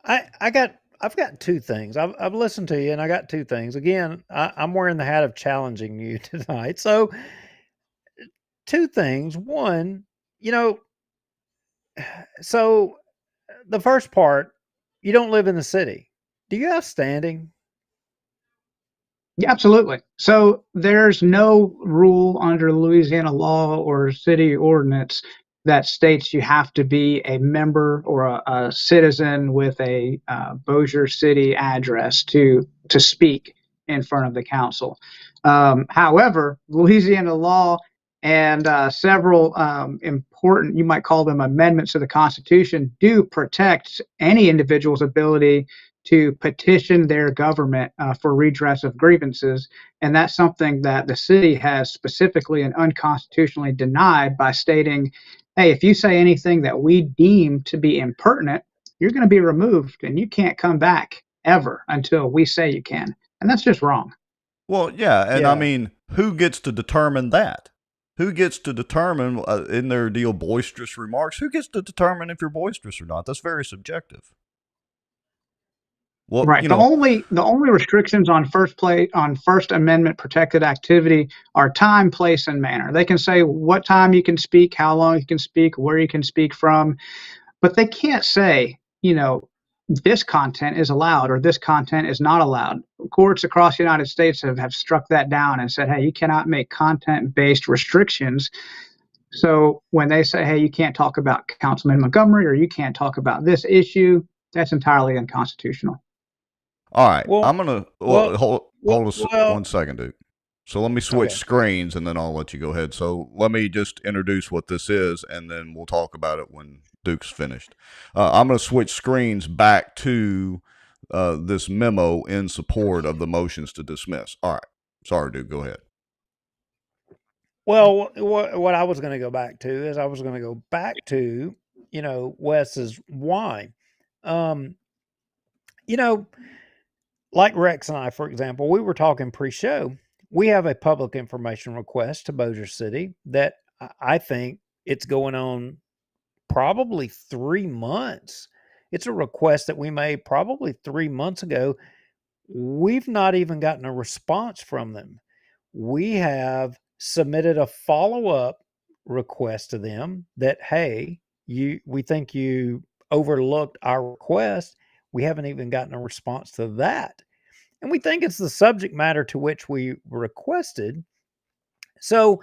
I've got two things. I've listened to you, and I got two things. Again, I'm wearing the hat of challenging you tonight. So, two things. One, you know, so the first part, you don't live in the city. Do you have standing? Yeah, absolutely. So there's no rule under Louisiana law or city ordinance that states you have to be a member or a citizen with a Bossier City address to speak in front of the council. However, Louisiana law and several important, you might call them amendments to the Constitution, do protect any individual's ability to petition their government for redress of grievances. And that's something that the city has specifically and unconstitutionally denied by stating, hey, if you say anything that we deem to be impertinent, you're going to be removed and you can't come back ever until we say you can. And that's just wrong. Well, yeah, and Yeah. I mean, who gets to determine that? Who gets to determine in their deal boisterous remarks? Who gets to determine if you're boisterous or not? That's very subjective. Well, Right. you The know, only restrictions on First Amendment protected activity are time, place, and manner. They can say what time you can speak, how long you can speak, where you can speak from, but they can't say, this content is allowed or this content is not allowed. Courts across the United States have struck that down and said, hey, you cannot make content-based restrictions. So when they say, hey, you can't talk about Councilman Montgomery or you can't talk about this issue, that's entirely unconstitutional. all right, Well, I'm gonna well, hold us well, 1 second, Duke. So let me switch okay. screens and then I'll let you go ahead. So let me just introduce what this is and then we'll talk about it when Duke's finished. I'm going to switch screens back to this memo in support of the motions to dismiss. All right. Sorry, Duke. Go ahead. Well, what I was going to go back to is I was going to go back to, Wes's why. Um, you know, like Rex and I, for example, we were talking pre-show. We have a public information request to Bossier City that I think it's going on probably 3 months. It's a request that we made probably 3 months ago. We've not even gotten a response from them. We have submitted a follow-up request to them that, hey, we think you overlooked our request. We haven't even gotten a response to that. And we think it's the subject matter to which we requested. So,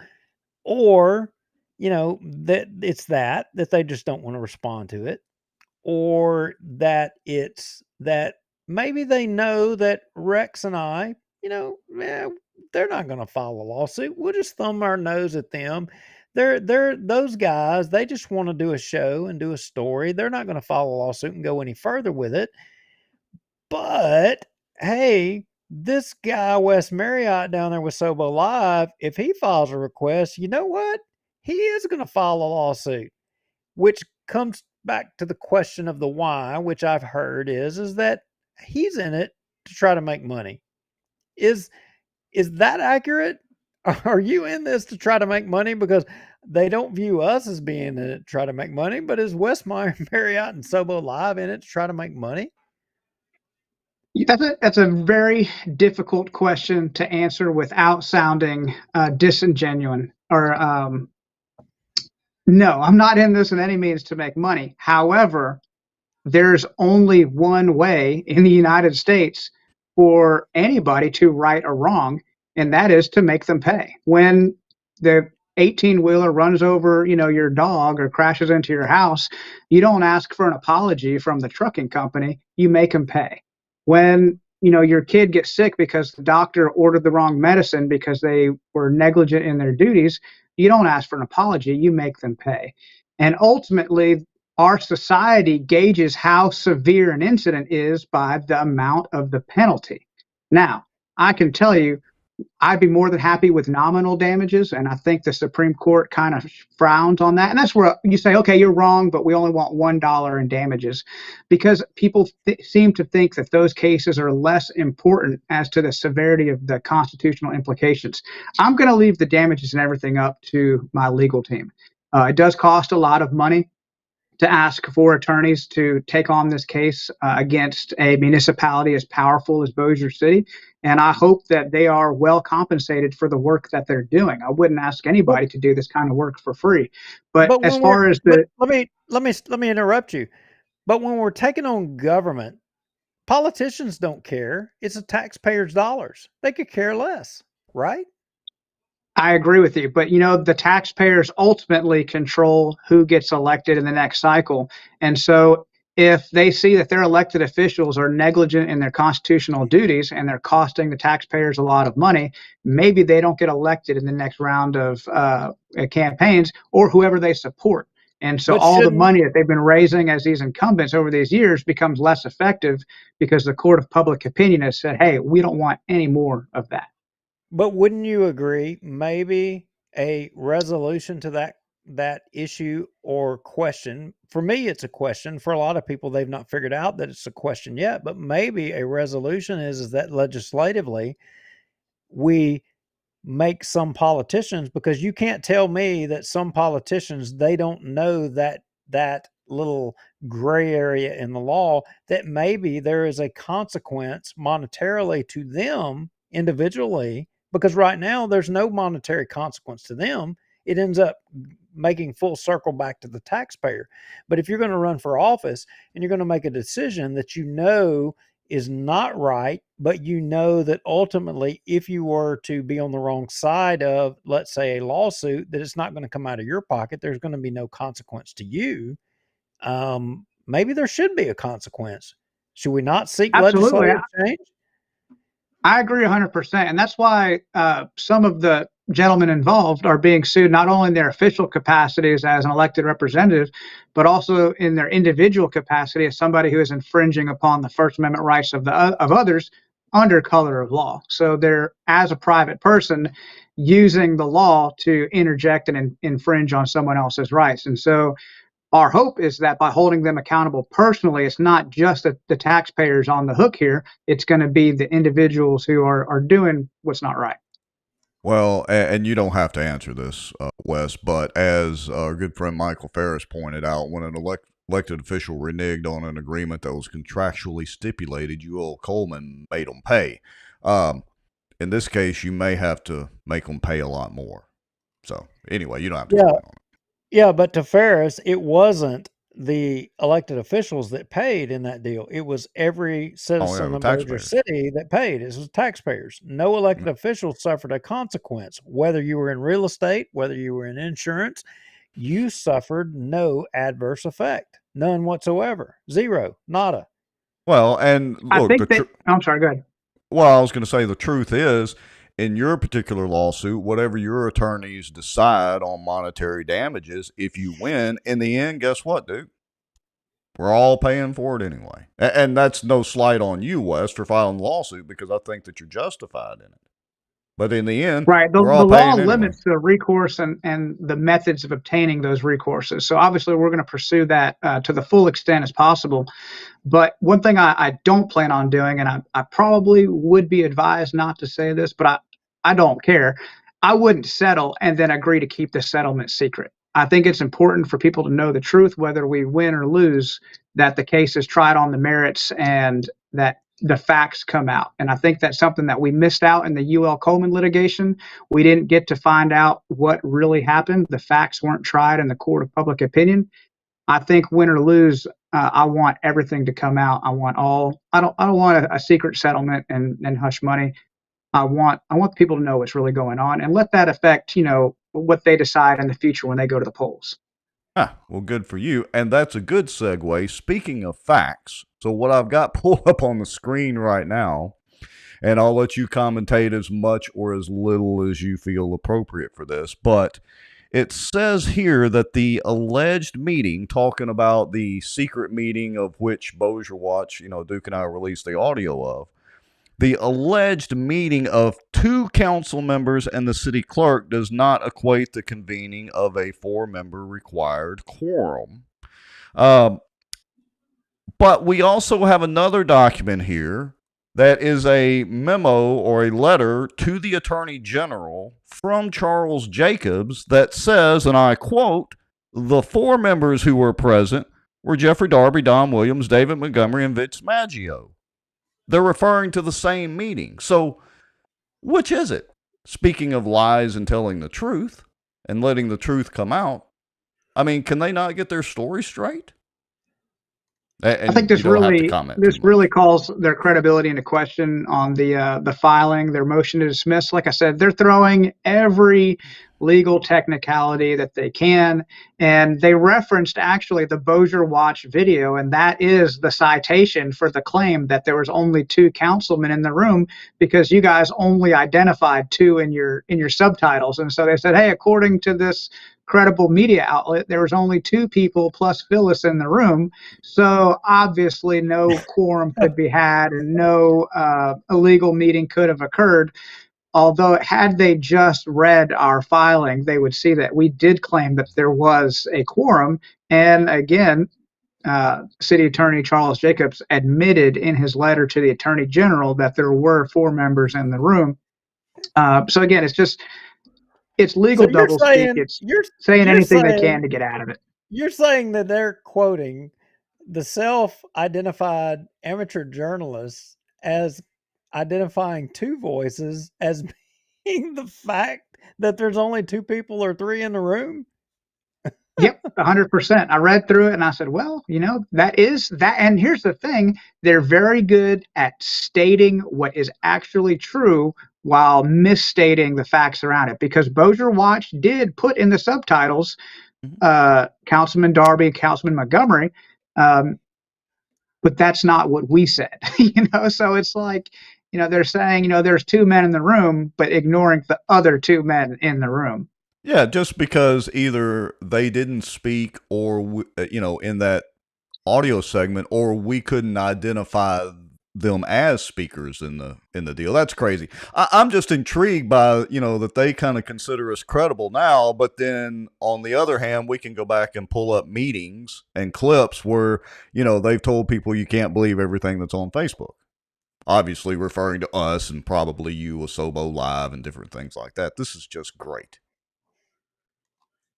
or, that it's that they just don't want to respond to it, or that it's that maybe they know that Rex and I, they're not going to file a lawsuit. We'll just thumb our nose at them. They're those guys. They just want to do a show and do a story. They're not going to file a lawsuit and go any further with it. But hey, this guy Wes Marriott down there with Sobo Live, if he files a request, you know what? He is going to file a lawsuit, which comes back to the question of the why, which I've heard is that he's in it to try to make money. Is that accurate? Are you in this to try to make money? Because they don't view us as being in it to try to make money, but is Wes Marriott and Sobo Live in it to try to make money? That's a very difficult question to answer without sounding disingenuous or no, I'm not in this in any means to make money. However, there's only one way in the United States for anybody to right a wrong, and that is to make them pay. When the 18-wheeler runs over, your dog or crashes into your house, you don't ask for an apology from the trucking company, you make them pay. When, your kid gets sick because the doctor ordered the wrong medicine because they were negligent in their duties, you don't ask for an apology, you make them pay. And ultimately, our society gauges how severe an incident is by the amount of the penalty. Now, I can tell you, I'd be more than happy with nominal damages, and I think the Supreme Court kind of frowns on that. And that's where you say, okay, you're wrong, but we only want $1 in damages, because people seem to think that those cases are less important as to the severity of the constitutional implications. I'm going to leave the damages and everything up to my legal team. It does cost a lot of money to ask for attorneys to take on this case against a municipality as powerful as Bossier City. And I hope that they are well compensated for the work that they're doing. I wouldn't ask anybody to do this kind of work for free. But as far as the let me interrupt you. But when we're taking on government, politicians don't care. It's the taxpayers' dollars. They could care less, right? I agree with you, but the taxpayers ultimately control who gets elected in the next cycle. And so if they see that their elected officials are negligent in their constitutional duties and they're costing the taxpayers a lot of money, maybe they don't get elected in the next round of campaigns, or whoever they support. And so all the money that they've been raising as these incumbents over these years becomes less effective because the court of public opinion has said, hey, we don't want any more of that. But wouldn't you agree maybe a resolution to that issue or question? For me, it's a question. For a lot of people, they've not figured out that it's a question yet. But maybe a resolution is that legislatively we make some politicians, because you can't tell me that some politicians, they don't know that little gray area in the law, that maybe there is a consequence monetarily to them individually, because right now there's no monetary consequence to them. It ends up making full circle back to the taxpayer. But if you're going to run for office and you're going to make a decision that is not right, but that ultimately, if you were to be on the wrong side of, let's say, a lawsuit, that it's not going to come out of your pocket, there's going to be no consequence to you. Maybe there should be a consequence. Should we not seek legislative change? I agree 100%. And that's why some of the gentlemen involved are being sued, not only in their official capacities as an elected representative, but also in their individual capacity as somebody who is infringing upon the First Amendment rights of others under color of law. So they're, as a private person, using the law to interject and infringe on someone else's rights. And so our hope is that by holding them accountable personally, it's not just the taxpayers on the hook here. It's going to be the individuals who are doing what's not right. Well, and you don't have to answer this, Wes, but as our good friend Michael Ferris pointed out, when an elected official reneged on an agreement that was contractually stipulated, UL Coleman made them pay. In this case, you may have to make them pay a lot more. So anyway, you don't have to comment on it. Yeah, but to Ferris, it wasn't the elected officials that paid in that deal. It was every citizen of Bossier City that paid. It was taxpayers. No elected official suffered a consequence. Whether you were in real estate, whether you were in insurance, you suffered no adverse effect. None whatsoever. Zero. Nada. Well, and look, I think I'm sorry, go ahead. Well, I was going to say the truth is, in your particular lawsuit, whatever your attorneys decide on monetary damages, if you win, in the end, guess what, dude? We're all paying for it anyway. And that's no slight on you, Wes, for filing the lawsuit, because I think that you're justified in it. But in the end, right, we're all the law paying limits the recourse and the methods of obtaining those recourses. So obviously, we're going to pursue that to the full extent as possible. But one thing I don't plan on doing, and I probably would be advised not to say this, but I don't care. I wouldn't settle and then agree to keep the settlement secret. I think it's important for people to know the truth, whether we win or lose, that the case is tried on the merits and that the facts come out. And I think that's something that we missed out in the UL Coleman litigation. We didn't get to find out what really happened. The facts weren't tried in the court of public opinion. I think win or lose, I want everything to come out. I don't want a secret settlement and hush money. I want people to know what's really going on and let that affect, what they decide in the future when they go to the polls. Well, good for you. And that's a good segue. Speaking of facts, so what I've got pulled up on the screen right now, and I'll let you commentate as much or as little as you feel appropriate for this, but it says here that the alleged meeting, talking about the secret meeting of which Bossier Watch, Duke and I released the audio of, the alleged meeting of 2 council members and the city clerk does not equate the convening of a 4-member required quorum. But we also have another document here that is a memo or a letter to the Attorney General from Charles Jacobs that says, and I quote, "The 4 members who were present were Jeffrey Darby, Don Williams, David Montgomery, and Vince Maggio." They're referring to the same meeting. So which is it? Speaking of lies and telling the truth and letting the truth come out, I mean, can they not get their story straight? And I think this really calls their credibility into question on the filing, their motion to dismiss. Like I said, they're throwing every legal technicality that they can, and they referenced actually the Bossier Watch video, and that is the citation for the claim that there was only 2 councilmen in the room because you guys only identified 2 in your subtitles, and so they said, hey, according to this credible media outlet, there was only 2 people plus Phyllis in the room. So obviously no quorum could be had and no illegal meeting could have occurred. Although had they just read our filing, they would see that we did claim that there was a quorum. And again, City Attorney Charles Jacobs admitted in his letter to the Attorney General that there were 4 members in the room. So again, it's legal doublespeak. It's saying anything they can to get out of it. You're saying that they're quoting the self-identified amateur journalists as identifying 2 voices as being the fact that there's only 2 people or 3 in the room? Yep, 100%. I read through it and I said, well, that is that. And here's the thing. They're very good at stating what is actually true while misstating the facts around it, because Bossier Watch did put in the subtitles Councilman Darby, Councilman Montgomery, but that's not what we said. So it's like, they're saying, there's 2 men in the room, but ignoring the other 2 men in the room. Yeah, just because either they didn't speak or, in that audio segment, or we couldn't identify them as speakers in the deal. That's crazy. I'm just intrigued by, that they kind of consider us credible now, but then on the other hand, we can go back and pull up meetings and clips where, they've told people you can't believe everything that's on Facebook. Obviously referring to us and probably you with Sobo Live and different things like that. This is just great.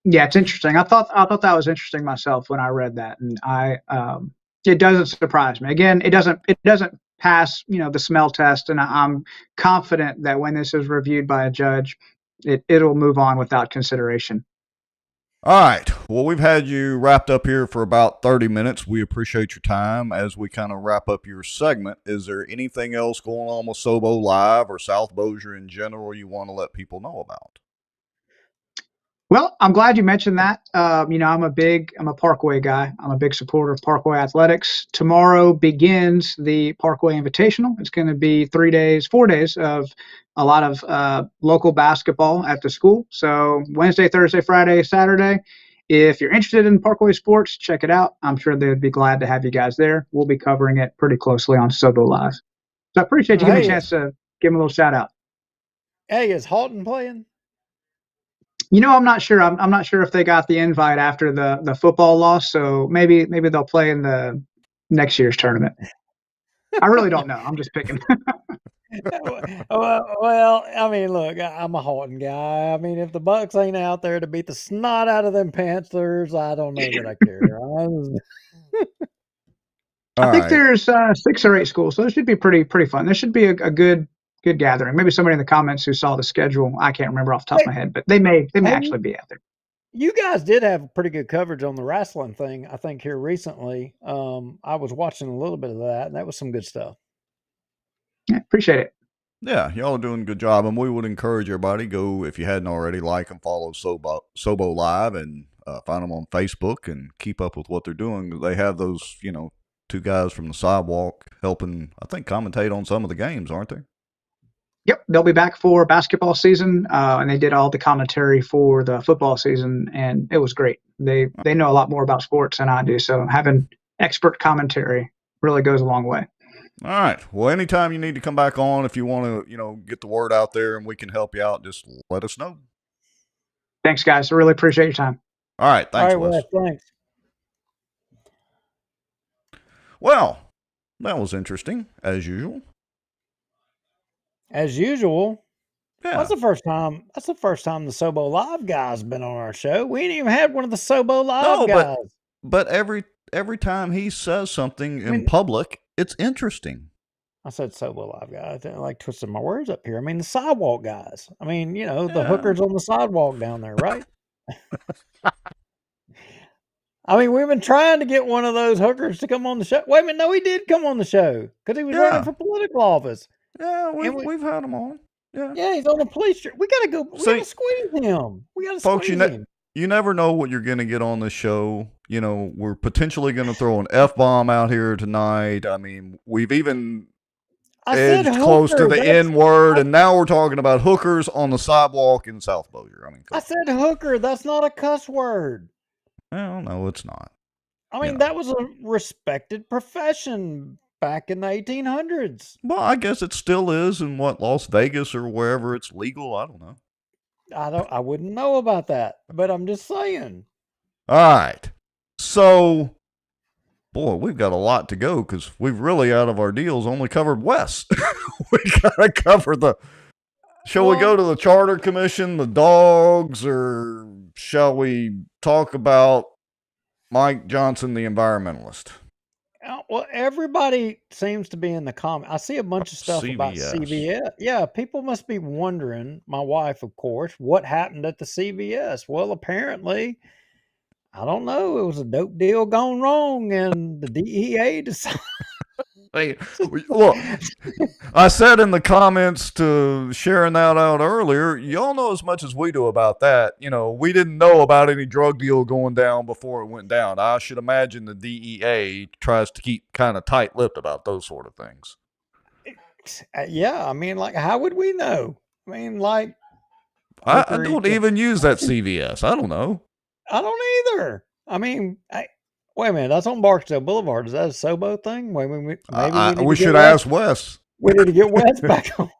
Yeah, it's interesting. I thought that was interesting myself when I read that, and it doesn't surprise me. Again, it doesn't pass, the smell test, and I'm confident that when this is reviewed by a judge, it'll move on without consideration. All right. Well, we've had you wrapped up here for about 30 minutes. We appreciate your time as we kind of wrap up your segment. Is there anything else going on with Sobo Live or South Bossier in general you want to let people know about? Well, I'm glad you mentioned that. I'm a Parkway guy. I'm a big supporter of Parkway athletics. Tomorrow begins the Parkway Invitational. It's going to be 4 days of a lot of local basketball at the school. So Wednesday, Thursday, Friday, Saturday. If you're interested in Parkway sports, check it out. I'm sure they'd be glad to have you guys there. We'll be covering it pretty closely on Sobo Live. So I appreciate you giving me a chance to give them a little shout out. Hey, is Halton playing? I'm not sure. I'm not sure if they got the invite after the football loss, so maybe they'll play in the next year's tournament. I really don't know. I'm just picking. Well, I mean, look, I'm a Halton guy. I mean, if the Bucks ain't out there to beat the snot out of them Panthers, I don't know that I care. I think there's 6 or 8 schools, so it should be pretty fun. There should be a good gathering. Maybe somebody in the comments who saw the schedule, I can't remember off the top of my head, but they may actually be out there. You guys did have pretty good coverage on the wrestling thing, I think, here recently. I was watching a little bit of that, and that was some good stuff. Yeah, appreciate it. Yeah, y'all are doing a good job, and we would encourage everybody, go, if you hadn't already, like and follow Sobo Live, and find them on Facebook and keep up with what they're doing. They have those, 2 guys from the sidewalk helping, I think, commentate on some of the games, aren't they? Yep, they'll be back for basketball season, and they did all the commentary for the football season, and it was great. They know a lot more about sports than I do, so having expert commentary really goes a long way. All right. Well, anytime you need to come back on, if you want to, get the word out there and we can help you out, just let us know. Thanks, guys. I really appreciate your time. All right. Thanks, All right, Wes. Wes, thanks. Well, that was interesting, as usual. As usual. Yeah. That's the first time. That's the first time the Sobo Live guy's been on our show. We ain't even had one of the Sobo Live guys. But every time he says something in public, it's interesting. I said Sobo Live guy. I like twisting my words up here. I mean the sidewalk guys. I mean, the hookers on the sidewalk down there, right? I mean, we've been trying to get one of those hookers to come on the show. Wait a minute, no, he did come on the show because he was running for political office. Yeah, we've had him on. Yeah, he's on the police street. We gotta go. We gotta squeeze him. We gotta folks, squeeze him. You never know what you're gonna get on this show. We're potentially gonna throw an F-bomb out here tonight. I mean, we've even edged close to the N word, and now we're talking about hookers on the sidewalk in South Bossier. I mean, I said hooker. That's not a cuss word. Well, no, it's not. I mean, that was a respected profession back in the 1800s. Well, I guess it still is in Las Vegas or wherever it's legal. I don't know. I wouldn't know about that, but I'm just saying. All right. So, boy, we've got a lot to go because we've really, out of our deals, only covered West. We got to cover shall we go to the Charter Commission, the dogs, or shall we talk about Mike Johnson, the environmentalist? Well, everybody seems to be in the comment. I see a bunch of stuff about CVS. Yeah, people must be wondering, my wife, of course, what happened at the CVS. Well, apparently, I don't know. It was a dope deal gone wrong, and the DEA decided. Hey, look, I said in the comments to sharing that out earlier, y'all know as much as we do about that. We didn't know about any drug deal going down before it went down. I should imagine the DEA tries to keep kind of tight-lipped about those sort of things. Yeah, I mean, how would we know? I mean, I don't even use that CVS. I don't know. I don't either. I mean, wait a minute, that's on Barksdale Boulevard. Is that a Sobo thing? Maybe we should ask Wes. We need to get Wes back on.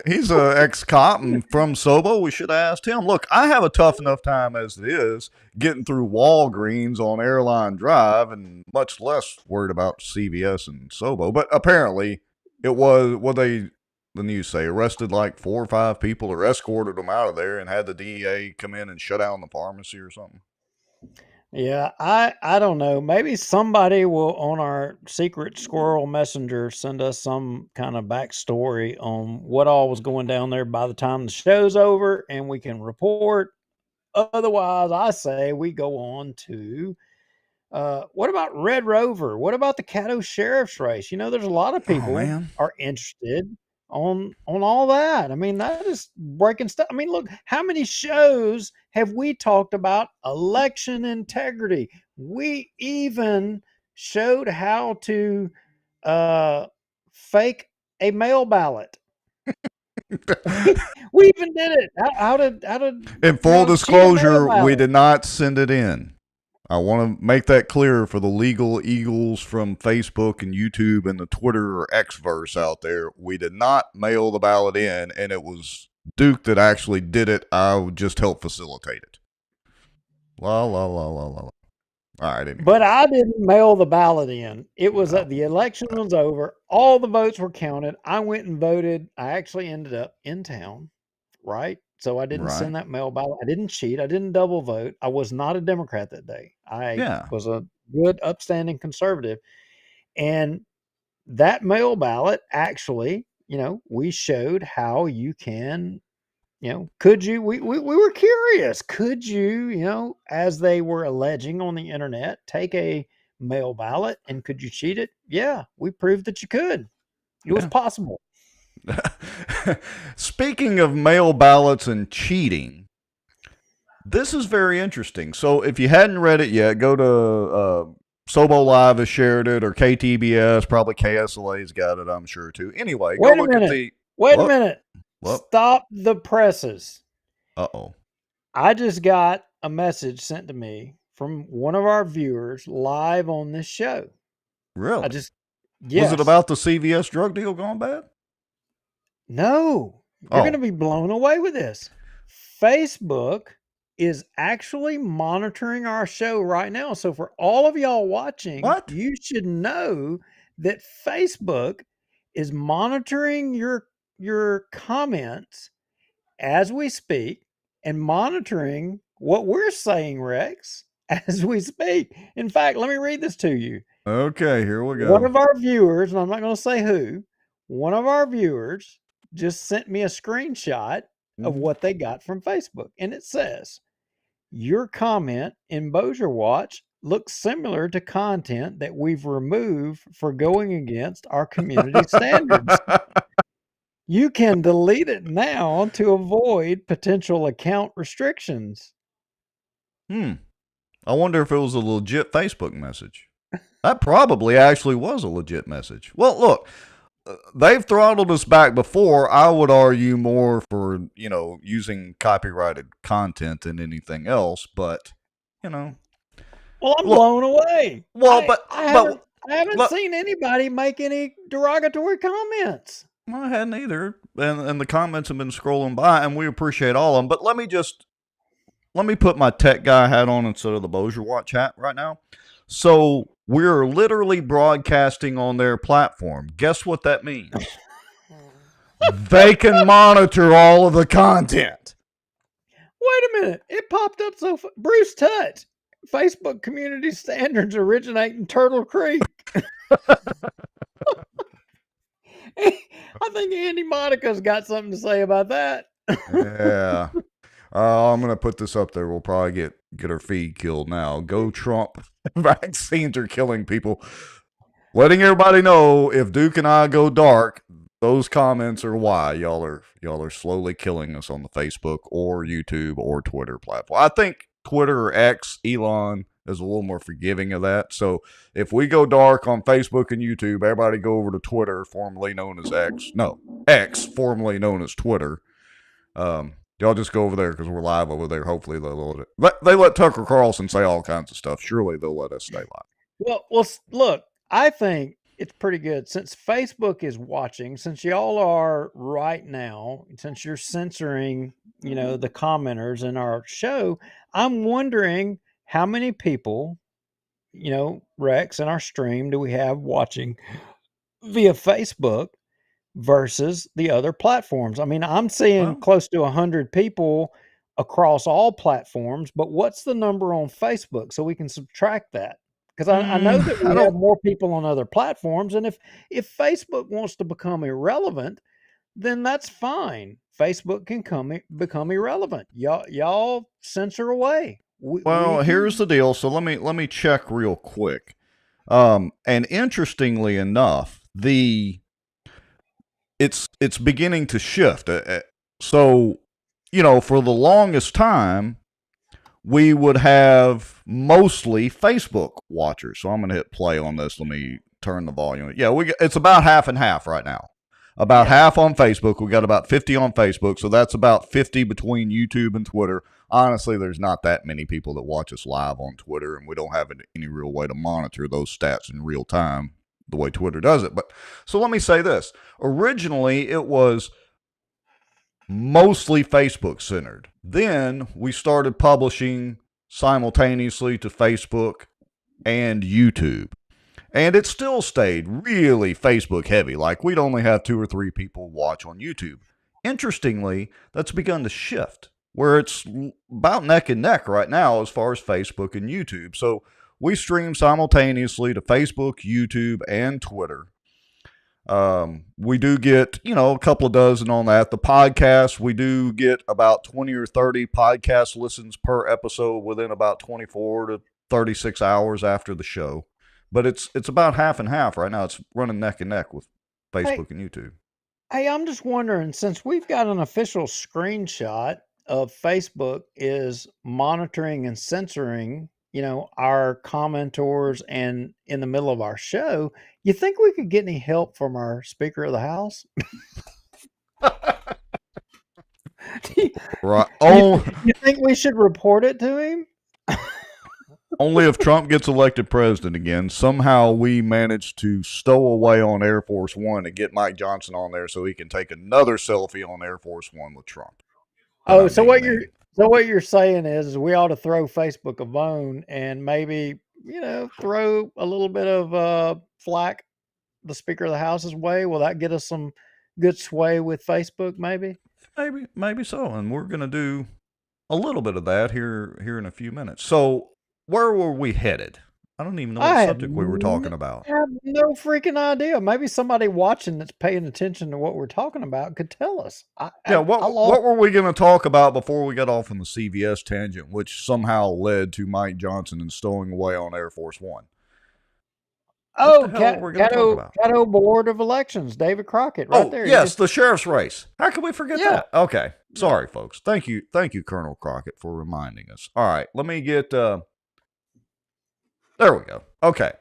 He's an ex-cop and from Sobo. We should have asked him. Look, I have a tough enough time as it is getting through Walgreens on Airline Drive, and much less worried about CVS and Sobo. But apparently, it was what the news say, arrested like 4 or 5 people or escorted them out of there and had the DEA come in and shut down the pharmacy or something. Yeah, I don't know. Maybe somebody will on our secret squirrel messenger send us some kind of backstory on what all was going down there by the time the show's over, and we can report. Otherwise, I say we go on to what about Red Rover? What about the Caddo Sheriff's race? There's a lot of people are interested on all that. I mean, that is breaking stuff. I mean, look, how many shows have we talked about election integrity? We even showed how to fake a mail ballot. We even did it. How to in full disclosure, we did not send it in. I want to make that clear for the legal eagles from Facebook and YouTube and the Twitter or Xverse out there. We did not mail the ballot in, and it was Duke that actually did it. I would just help facilitate it. La, la, la, la, la. All right. Anyway. But I didn't mail the ballot in. It was the election was over. All the votes were counted. I went and voted. I actually ended up in town, right? So I didn't send that mail ballot. I didn't cheat. I didn't double vote. I was not a Democrat that day. I was a good, upstanding conservative. And that mail ballot, actually, we showed how you can, could you, we were curious. Could you, as they were alleging on the internet, take a mail ballot and could you cheat it? Yeah, we proved that you could. It was possible. Speaking of mail ballots and cheating, this is very interesting. So if you hadn't read it yet, go to Sobo Live has shared it, or KTBS, probably KSLA's got it, I'm sure, too. Anyway, Wait a minute. Stop the presses. Uh-oh. I just got a message sent to me from one of our viewers live on this show. Really? Was it Yes. about the CVS drug deal gone bad? No, you're going to Oh, be blown away with this. Facebook is actually monitoring our show right now. So for all of y'all watching, what? you should know that Facebook is monitoring your comments as we speak and monitoring what we're saying, Rex, as we speak. In fact, let me read this to you. Okay, here we One go. of our viewers, and I'm not going to say who, one of our viewers just sent me a screenshot of Mhm. what they got from Facebook. And it says, your comment in Bossier Watch looks similar to content that we've removed for going against our community standards. You can delete it now to avoid potential account restrictions. I wonder if it was a legit Facebook message. That probably actually was a legit message. Well, look, they've throttled us back before. I would argue more for, using copyrighted content than anything else, but, Well, I'm look, blown away. well, I haven't look, seen anybody make any derogatory comments. I hadn't either. And the comments have been scrolling by, and we appreciate all of them. But let me put my tech guy hat on instead of the Bossier Watch hat right now. So we're literally broadcasting on their platform. Guess what that means? They can monitor all of the content. Wait a minute. It popped up Bruce Tutt. Facebook community standards originate in Turtle Creek. I think Andy Monica's got something to say about that. Yeah. I'm going to put this up there. We'll probably get our feed killed now. Go Trump. Vaccines are killing people. Letting everybody know, if Duke and I go dark, those comments are why y'all are slowly killing us on the Facebook or YouTube or Twitter platform. I think Twitter or X, Elon, is a little more forgiving of that. So if we go dark on Facebook and YouTube, everybody go over to Twitter, formerly known as X. No, X, formerly known as Twitter. Y'all just go over there because we're live over there. Hopefully they let Tucker Carlson say all kinds of stuff. Surely they'll let us stay live. Well, look, I think it's pretty good since Facebook is watching, since y'all are right now, since you're censoring, the commenters in our show. I'm wondering how many people, Rex, in our stream do we have watching via Facebook versus the other platforms? I mean, I'm seeing close to 100 people across all platforms, but what's the number on Facebook so we can subtract that? Because I know that we have more people on other platforms, and if Facebook wants to become irrelevant, then that's fine. Facebook can become irrelevant. Y'all censor away. Here's the deal. So let me check real quick. And interestingly enough, it's beginning to shift. So, for the longest time, we would have mostly Facebook watchers. So I'm going to hit play on this. Let me turn the volume. Yeah, it's about half and half right now. About half on Facebook. We got about 50 on Facebook. So that's about 50 between YouTube and Twitter. Honestly, there's not that many people that watch us live on Twitter, and we don't have any real way to monitor those stats in real time the way Twitter does it. But so let me say this. Originally, it was mostly Facebook centered. Then we started publishing simultaneously to Facebook and YouTube. And it still stayed really Facebook heavy. Like, we'd only have 2 or 3 people watch on YouTube. Interestingly, that's begun to shift, where it's about neck and neck right now as far as Facebook and YouTube. So we stream simultaneously to Facebook, YouTube, and Twitter. We do get, a couple of dozen on that. The podcast, we do get about 20 or 30 podcast listens per episode within about 24 to 36 hours after the show. But it's about half and half right now. It's running neck and neck with Facebook and YouTube. Hey, I'm just wondering, since we've got an official screenshot of Facebook is monitoring and censoring, our commenters and in the middle of our show, you think we could get any help from our Speaker of the House? Right. You think we should report it to him? only if Trump gets elected president again, somehow we manage to stow away on Air Force One and get Mike Johnson on there so he can take another selfie on Air Force One with Trump. Oh, so what you're saying is we ought to throw Facebook a bone and maybe, throw a little bit of flack the Speaker of the House's way. Will that get us some good sway with Facebook, maybe? Maybe so. And we're going to do a little bit of that here in a few minutes. So where were we headed? I don't even know what subject we were talking about. I have no freaking idea. Maybe somebody watching that's paying attention to what we're talking about could tell us. What were we going to talk about before we got off on the CVS tangent, which somehow led to Mike Johnson and stowing away on Air Force One? Oh, Caddo Board of Elections, David Crockett, right there. Yes, the sheriff's race. How could we forget that? Okay, sorry, folks. Thank you, Colonel Crockett, for reminding us. All right, let me get. There we go. Okay,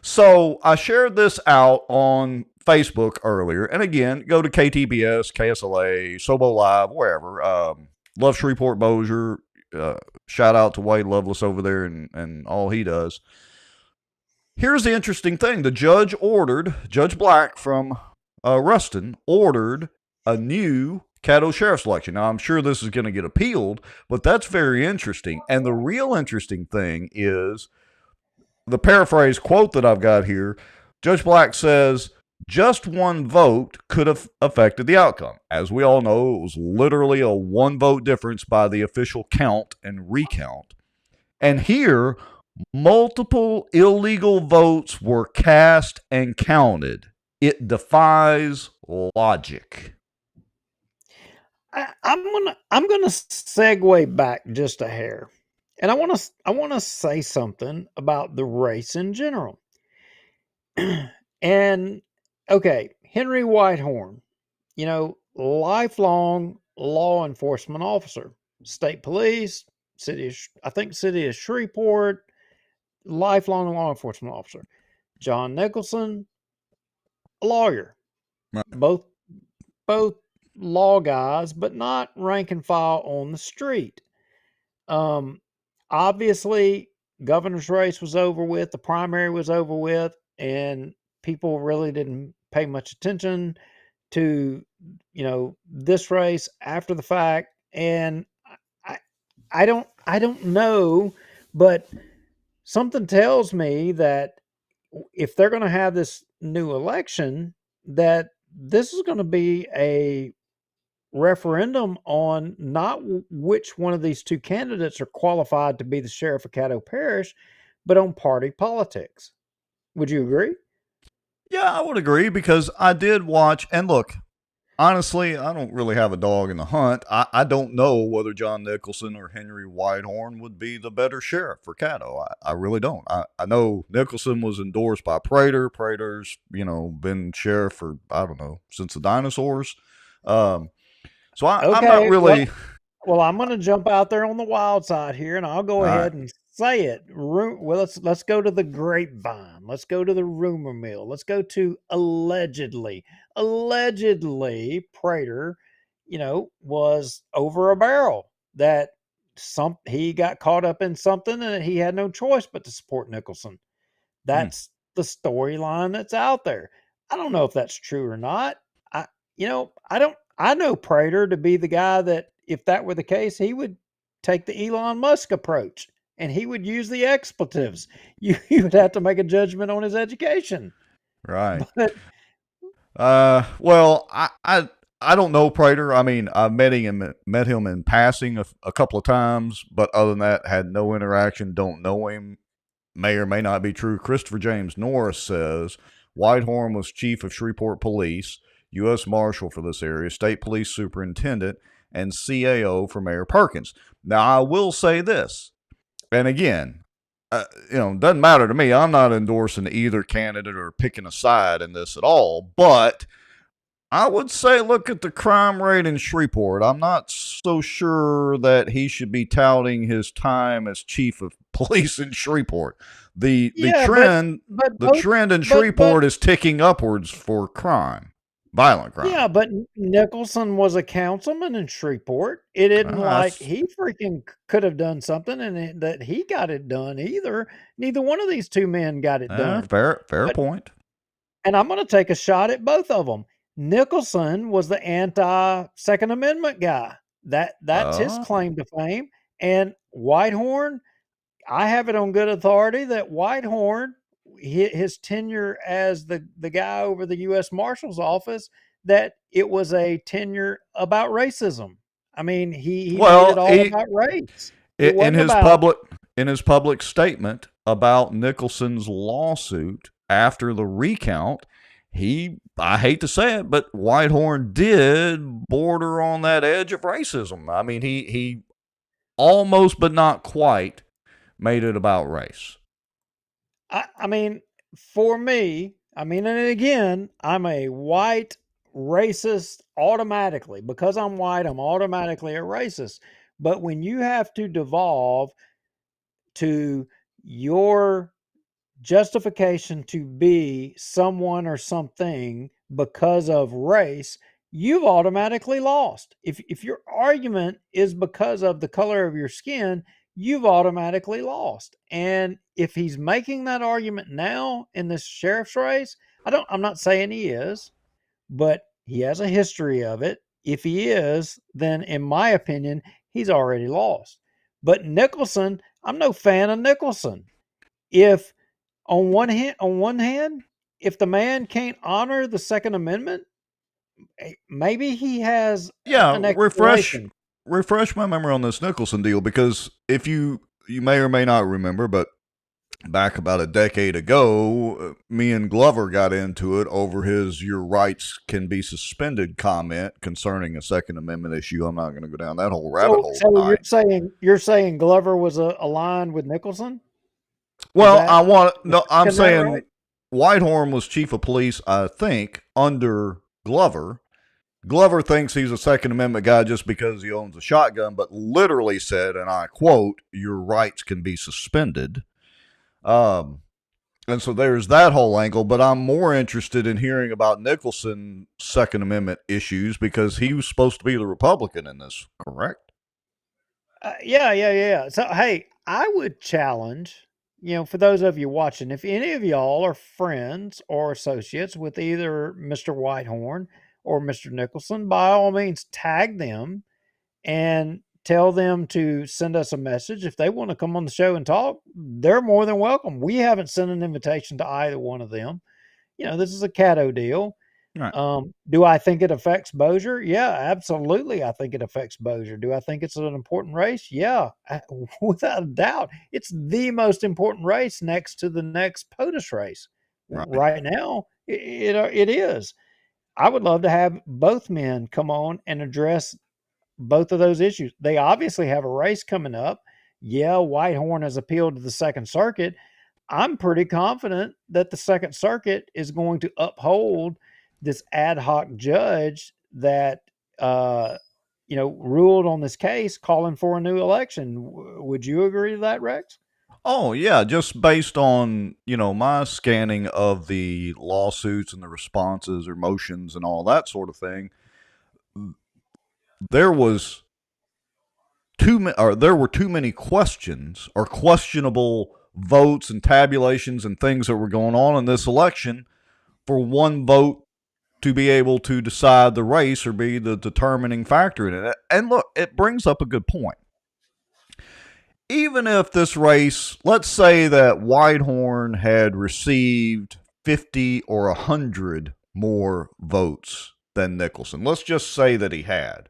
so I shared this out on Facebook earlier, and again, go to KTBS, KSLA, Sobo Live, wherever. Love Shreveport Bossier. Shout out to Wade Lovelace over there and all he does. Here's the interesting thing. The Judge Black from Ruston ordered a new Caddo sheriff's election. Now, I'm sure this is going to get appealed, but that's very interesting. And the real interesting thing is the paraphrase quote that I've got here. Judge Black says, just one vote could have affected the outcome. As we all know, it was literally a one vote difference by the official count and recount. And here, multiple illegal votes were cast and counted. It defies logic. I'm gonna segue back just a hair, and I want to say something about the race in general. And okay, Henry Whitehorn, lifelong law enforcement officer, state police, city of Shreveport. Lifelong law enforcement officer. John Nicholson, a lawyer. Right. Both law guys, but not rank and file on the street. Obviously, governor's race was over with, the primary was over with, and people really didn't pay much attention to, this race after the fact. And I don't know, but something tells me that if they're going to have this new election, that this is going to be a referendum on not which one of these two candidates are qualified to be the sheriff of Caddo Parish, but on party politics. Would you agree? Yeah, I would agree, because I did watch, and look, honestly, I don't really have a dog in the hunt. I don't know whether John Nicholson or Henry Whitehorn would be the better sheriff for Caddo. I really don't. I know Nicholson was endorsed by Prater. Prater's, been sheriff for, I don't know, since the dinosaurs. So I'm not really... Well, I'm going to jump out there on the wild side here, and I'll go ahead and say it. Well, let's go to the grapevine. Let's go to the rumor mill. Let's go to allegedly Prater, was over a barrel, that he got caught up in something and he had no choice but to support Nicholson. That's the storyline that's out there. I don't know if that's true or not. I know Prater to be the guy that, if that were the case, he would take the Elon Musk approach and he would use the expletives. You would have to make a judgment on his education. Right. But, well, I don't know Prater. I mean, I met him in passing a couple of times, but other than that, had no interaction, don't know him. May or may not be true. Christopher James Norris says Whitehorn was chief of Shreveport Police, U.S. Marshal for this area, State Police Superintendent, and CAO for Mayor Perkins. Now, I will say this, and again, doesn't matter to me. I'm not endorsing either candidate or picking a side in this at all, but I would say look at the crime rate in Shreveport. I'm not so sure that he should be touting his time as chief of police in Shreveport. The trend in Shreveport is ticking upwards for crime. Violent crime. Yeah, but Nicholson was a councilman in Shreveport. It isn't like he freaking could have done something and that he got it done either. Neither one of these two men got it done. Fair point. And I'm going to take a shot at both of them. Nicholson was the anti-Second Amendment guy. That's his claim to fame. And Whitehorn, I have it on good authority that Whitehorn, his tenure as the guy over the U.S. Marshal's office, that it was a tenure about racism. I mean, he made it all about race. In his public statement about Nicholson's lawsuit after the recount, I hate to say it, but Whitehorn did border on that edge of racism. I mean, he almost, but not quite, made it about race. I mean, for me, and again, I'm a white racist automatically. Because I'm white, I'm automatically a racist. But when you have to devolve to your justification to be someone or something because of race, you've automatically lost. If your argument is because of the color of your skin, you've automatically lost. And if he's making that argument now in this sheriff's race, I'm not saying he is, but he has a history of it. If he is, then in my opinion, he's already lost. But Nicholson, I'm no fan of Nicholson. If on one hand, if the man can't honor the Second Amendment, maybe he has an explanation. Refresh my memory on this Nicholson deal, because if you may or may not remember, but back about a decade ago, me and Glover got into it over his "your rights can be suspended" comment concerning a Second Amendment issue. I'm not going to go down that whole rabbit hole. So you're saying Glover was aligned with Nicholson? Well, I'm saying right? Whitehorn was chief of police, I think, under Glover. Glover thinks he's a Second Amendment guy just because he owns a shotgun, but literally said, and I quote, "your rights can be suspended." And so there's that whole angle, but I'm more interested in hearing about Nicholson's Second Amendment issues because he was supposed to be the Republican in this, correct? Yeah. So, hey, I would challenge, for those of you watching, if any of y'all are friends or associates with either Mr. Whitehorn or Mr. Nicholson, by all means, tag them and tell them to send us a message. If they want to come on the show and talk, they're more than welcome. We haven't sent an invitation to either one of them. This is a Caddo deal. Right. Do I think it affects Bossier? Yeah, absolutely. I think it affects Bossier. Do I think it's an important race? Yeah, without a doubt. It's the most important race next to the next POTUS race. Right now, it is. I would love to have both men come on and address both of those issues. They obviously have a race coming up. Yeah, Whitehorn has appealed to the Second Circuit. I'm pretty confident that the Second Circuit is going to uphold this ad hoc judge that ruled on this case, calling for a new election. Would you agree to that, Rex? Oh, yeah, just based on, my scanning of the lawsuits and the responses or motions and all that sort of thing, there were too many questions or questionable votes and tabulations and things that were going on in this election for one vote to be able to decide the race or be the determining factor in it. And look, it brings up a good point. Even if this race, let's say that Whitehorn had received 50 or 100 more votes than Nicholson. Let's just say that he had.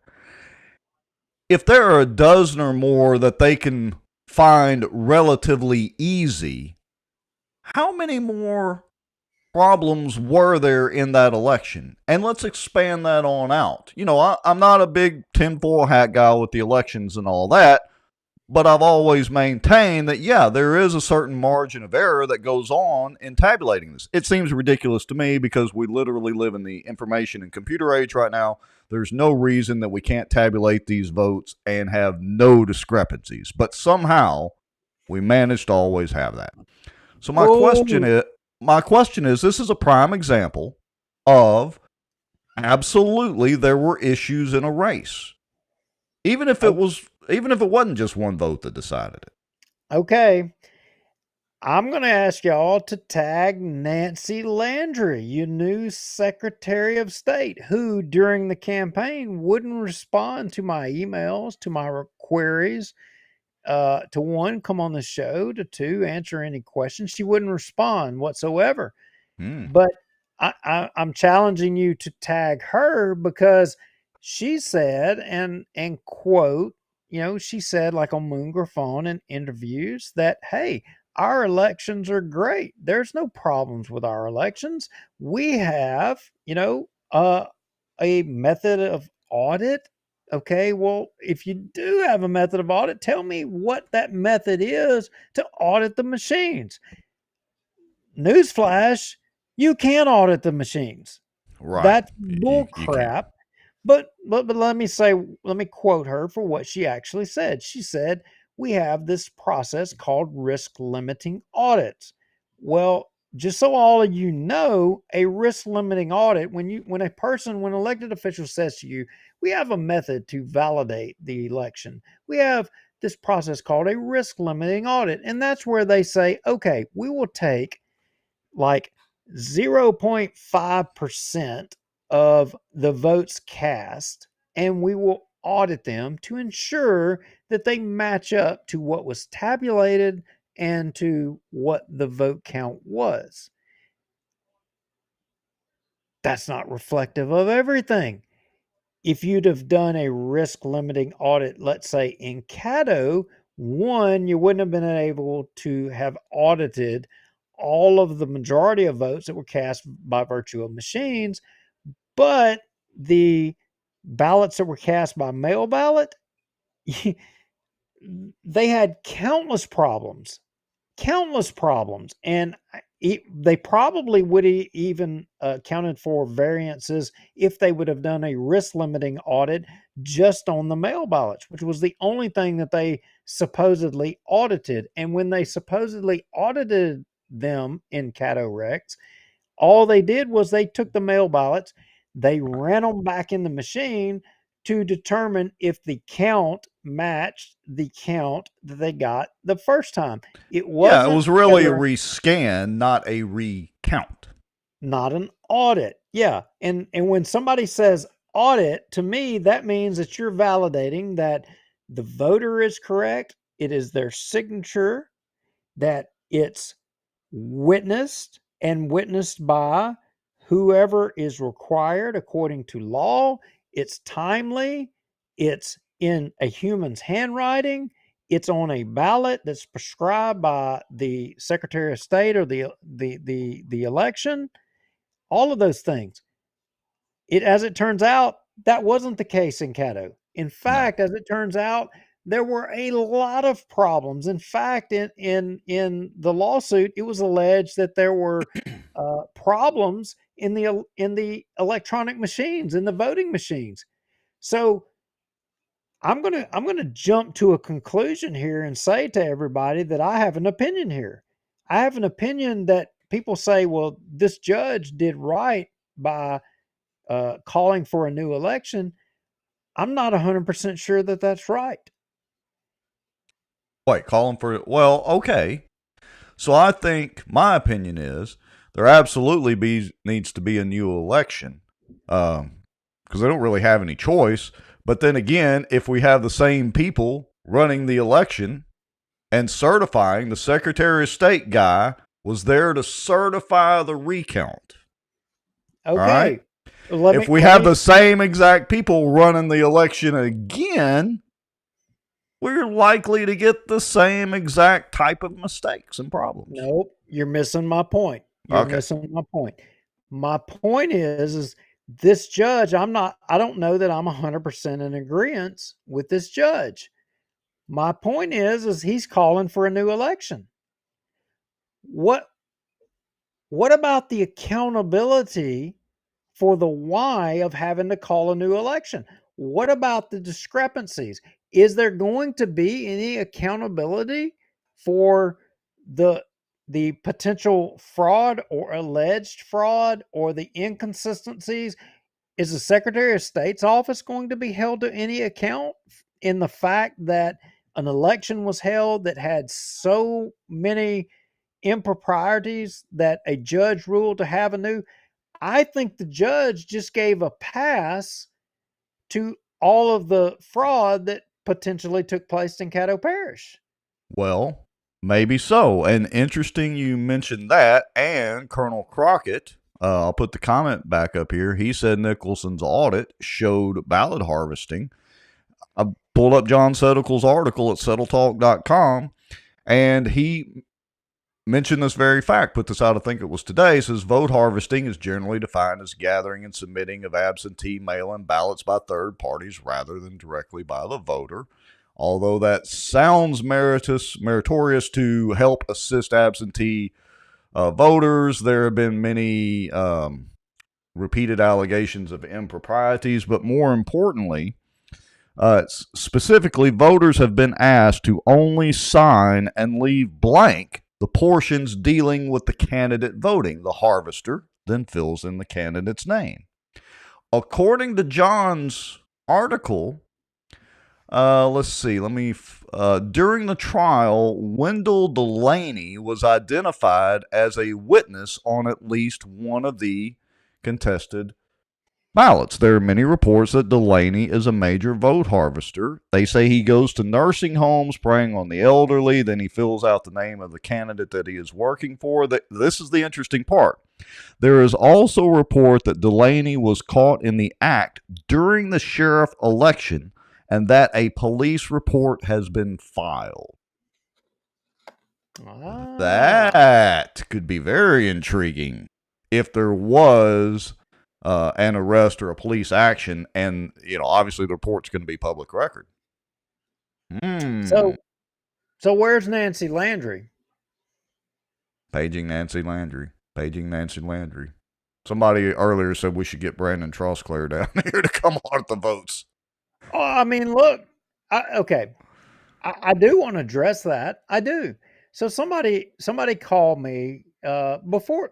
If there are a dozen or more that they can find relatively easy, how many more problems were there in that election? And let's expand that on out. I'm not a big tinfoil hat guy with the elections and all that, but I've always maintained that, yeah, there is a certain margin of error that goes on in tabulating this. It seems ridiculous to me because we literally live in the information and computer age right now. There's no reason that we can't tabulate these votes and have no discrepancies. But somehow we managed to always have that. So my question is, this is a prime example of absolutely there were issues in a race. Even if it wasn't just one vote that decided it. Okay. I'm going to ask y'all to tag Nancy Landry, your new Secretary of State, who during the campaign wouldn't respond to my emails, to my queries, to one, come on the show, to two, answer any questions. She wouldn't respond whatsoever. But I'm challenging you to tag her because she said, and quote, she said, like on Moon Griffon in interviews, that hey, our elections are great. There's no problems with our elections. We have, a method of audit. Okay, well, if you do have a method of audit, tell me what that method is to audit the machines. Newsflash, you can audit the machines. Right. That's bull You can. crap. But let me quote her for what she actually said. She said, "We have this process called risk limiting audits." Well, just so all of you know, a risk limiting audit, when an elected official says to you, "We have a method to validate the election. We have this process called a risk limiting audit." And that's where they say, "Okay, we will take like 0.5% of the votes cast, and we will audit them to ensure that they match up to what was tabulated and to what the vote count was." That's not reflective of everything. If you'd have done a risk limiting audit, let's say in Caddo, one, you wouldn't have been able to have audited all of the majority of votes that were cast by virtue of machines, but the ballots that were cast by mail ballot, they had countless problems, and they probably would have even accounted for variances if they would have done a risk limiting audit just on the mail ballots, which was the only thing that they supposedly audited. And when they supposedly audited them in Caddo Rex, all they did was they took the mail ballots, they ran them back in the machine to determine if the count matched the count that they got the first time. It Yeah, it wasn't was really a whether, rescan, not a recount. not an audit. Yeah. And when somebody says audit, to me, that means that you're validating that the voter is correct. It is their signature, that it's witnessed and witnessed by whoever is required according to law. It's timely. It's in a human's handwriting. It's on a ballot that's prescribed by the Secretary of State or the election. All of those things. As it turns out, that wasn't the case in Caddo. In fact, as it turns out, there were a lot of problems. In fact, in the lawsuit, it was alleged that there were problems in the electronic machines, in the voting machines. So I'm gonna jump to a conclusion here and say to everybody that I have an opinion here. I have an opinion that people say, well, this judge did right by calling for a new election. I'm not 100% sure that that's right. Wait, calling for it? Well, okay. So I think my opinion is there absolutely needs to be a new election because they don't really have any choice. But then again, if we have the same people running the election and certifying, the Secretary of State guy was there to certify the recount. Okay. All right? If we let have me- the same exact people running the election again, we're likely to get the same exact type of mistakes and problems. Nope, you're missing my point. You're Okay. missing my point. My point is this judge, I don't know that I'm 100% in agreement with this judge. My point is he's calling for a new election. What about the accountability for the why of having to call a new election? What about the discrepancies? Is there going to be any accountability for the potential fraud or alleged fraud or the inconsistencies is the Secretary of State's office going to be held to any account in the fact that an election was held that had so many improprieties that a judge ruled to have anew? I think the judge just gave a pass to all of the fraud that potentially took place in Caddo Parish. Well, maybe so. And interesting you mentioned that. And Colonel Crockett, I'll put the comment back up here. He said Nicholson's audit showed ballot harvesting. I pulled up John Settlec's article at settletalk.com, and he mentioned this very fact, put this out, I think it was today. It says vote harvesting is generally defined as gathering and submitting of absentee mail-in ballots by third parties rather than directly by the voter. Although that sounds meritorious to help assist absentee voters, there have been many repeated allegations of improprieties, but more importantly, specifically, voters have been asked to only sign and leave blank the portions dealing with the candidate voting. The harvester then fills in the candidate's name. According to John's article, let's see, during the trial, Wendell Delaney was identified as a witness on at least one of the contested ballots. There are many reports that Delaney is a major vote harvester. They say he goes to nursing homes preying on the elderly, then he fills out the name of the candidate that he is working for. This is the interesting part. There is also a report that Delaney was caught in the act during the sheriff election and that a police report has been filed. That could be very intriguing if there was an arrest or a police action, and obviously the report's going to be public record. So where's Nancy Landry? Paging Nancy Landry. Somebody earlier said we should get Brandon Trosclair down here to come on at the votes. Oh, I mean, look, I do want to address that. I do. So somebody called me before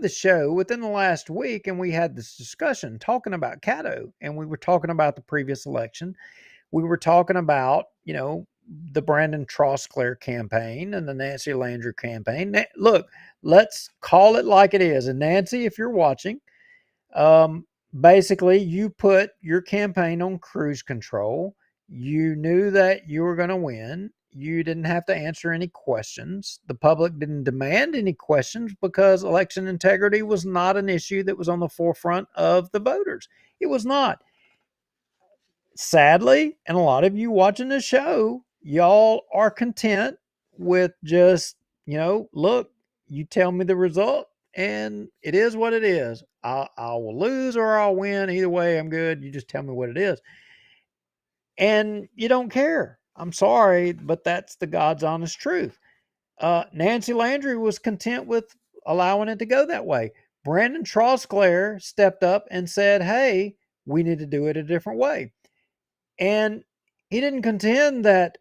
the show within the last week, and we had this discussion talking about Caddo, and we were talking about the previous election. We were talking about the Brandon Trosclair campaign and the Nancy Landry campaign. Look, let's call it like it is. And Nancy, if you're watching, basically you put your campaign on cruise control. You knew that you were going to win. You didn't have to answer any questions. The public didn't demand any questions because election integrity was not an issue that was on the forefront of the voters. It was not. Sadly, and a lot of you watching the show, y'all are content with just, look, you tell me the result and it is what it is. I will lose or I'll win. Either way, I'm good. You just tell me what it is. And you don't care. I'm sorry, but that's the God's honest truth. Nancy Landry was content with allowing it to go that way. Brandon Trosclair stepped up and said, hey, we need to do it a different way. And he didn't contend that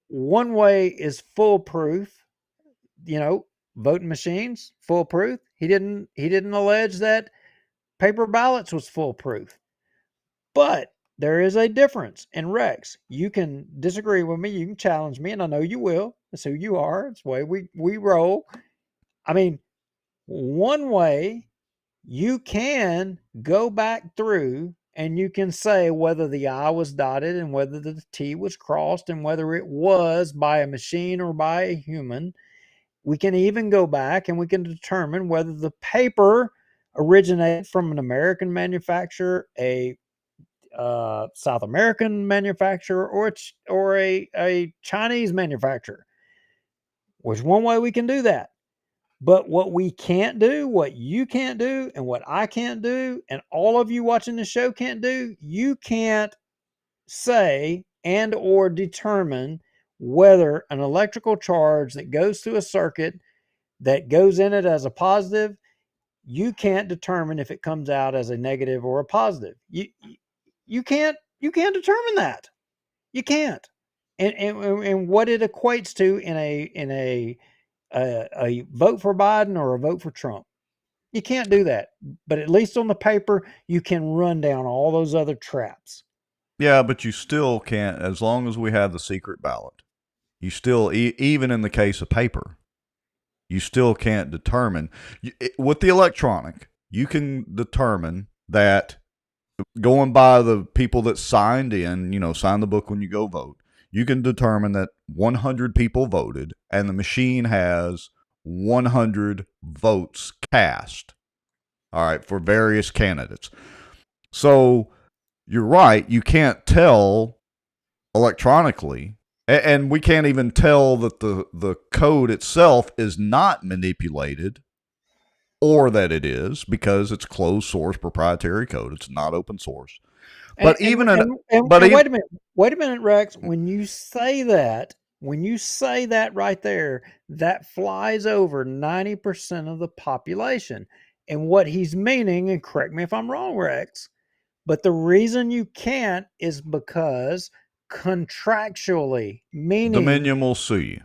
one way is foolproof, voting machines foolproof. He didn't allege that paper ballots was foolproof. But there is a difference. And Rex, you can disagree with me, you can challenge me, and I know you will. That's who you are. It's the way we roll. I mean, one way you can go back through and you can say whether the I was dotted and whether the T was crossed and whether it was by a machine or by a human. We can even go back and we can determine whether the paper originated from an American manufacturer, a South American manufacturer, or a Chinese manufacturer. There's one way we can do that. But what we can't do, what you can't do, and what I can't do, and all of you watching the show can't do, you can't say and or determine whether an electrical charge that goes through a circuit that goes in it as a positive, you can't determine if it comes out as a negative or a positive. You can't determine that. You can't. And what it equates to in a vote for Biden or a vote for Trump. You can't do that. But at least on the paper, you can run down all those other traps. Yeah, but you still can't, as long as we have the secret ballot, you still, even in the case of paper, you still can't determine. With the electronic, you can determine that going by the people that signed in, sign the book when you go vote, you can determine that 100 people voted and the machine has 100 votes cast, all right, for various candidates. So you're right, you can't tell electronically, and we can't even tell that the code itself is not manipulated or that it is, because it's closed source proprietary code. It's not open source. But wait a minute, Rex. When you say that right there, that flies over 90% of the population. And what he's meaning, and correct me if I'm wrong, Rex, but the reason you can't is because contractually, meaning Dominion will sue you.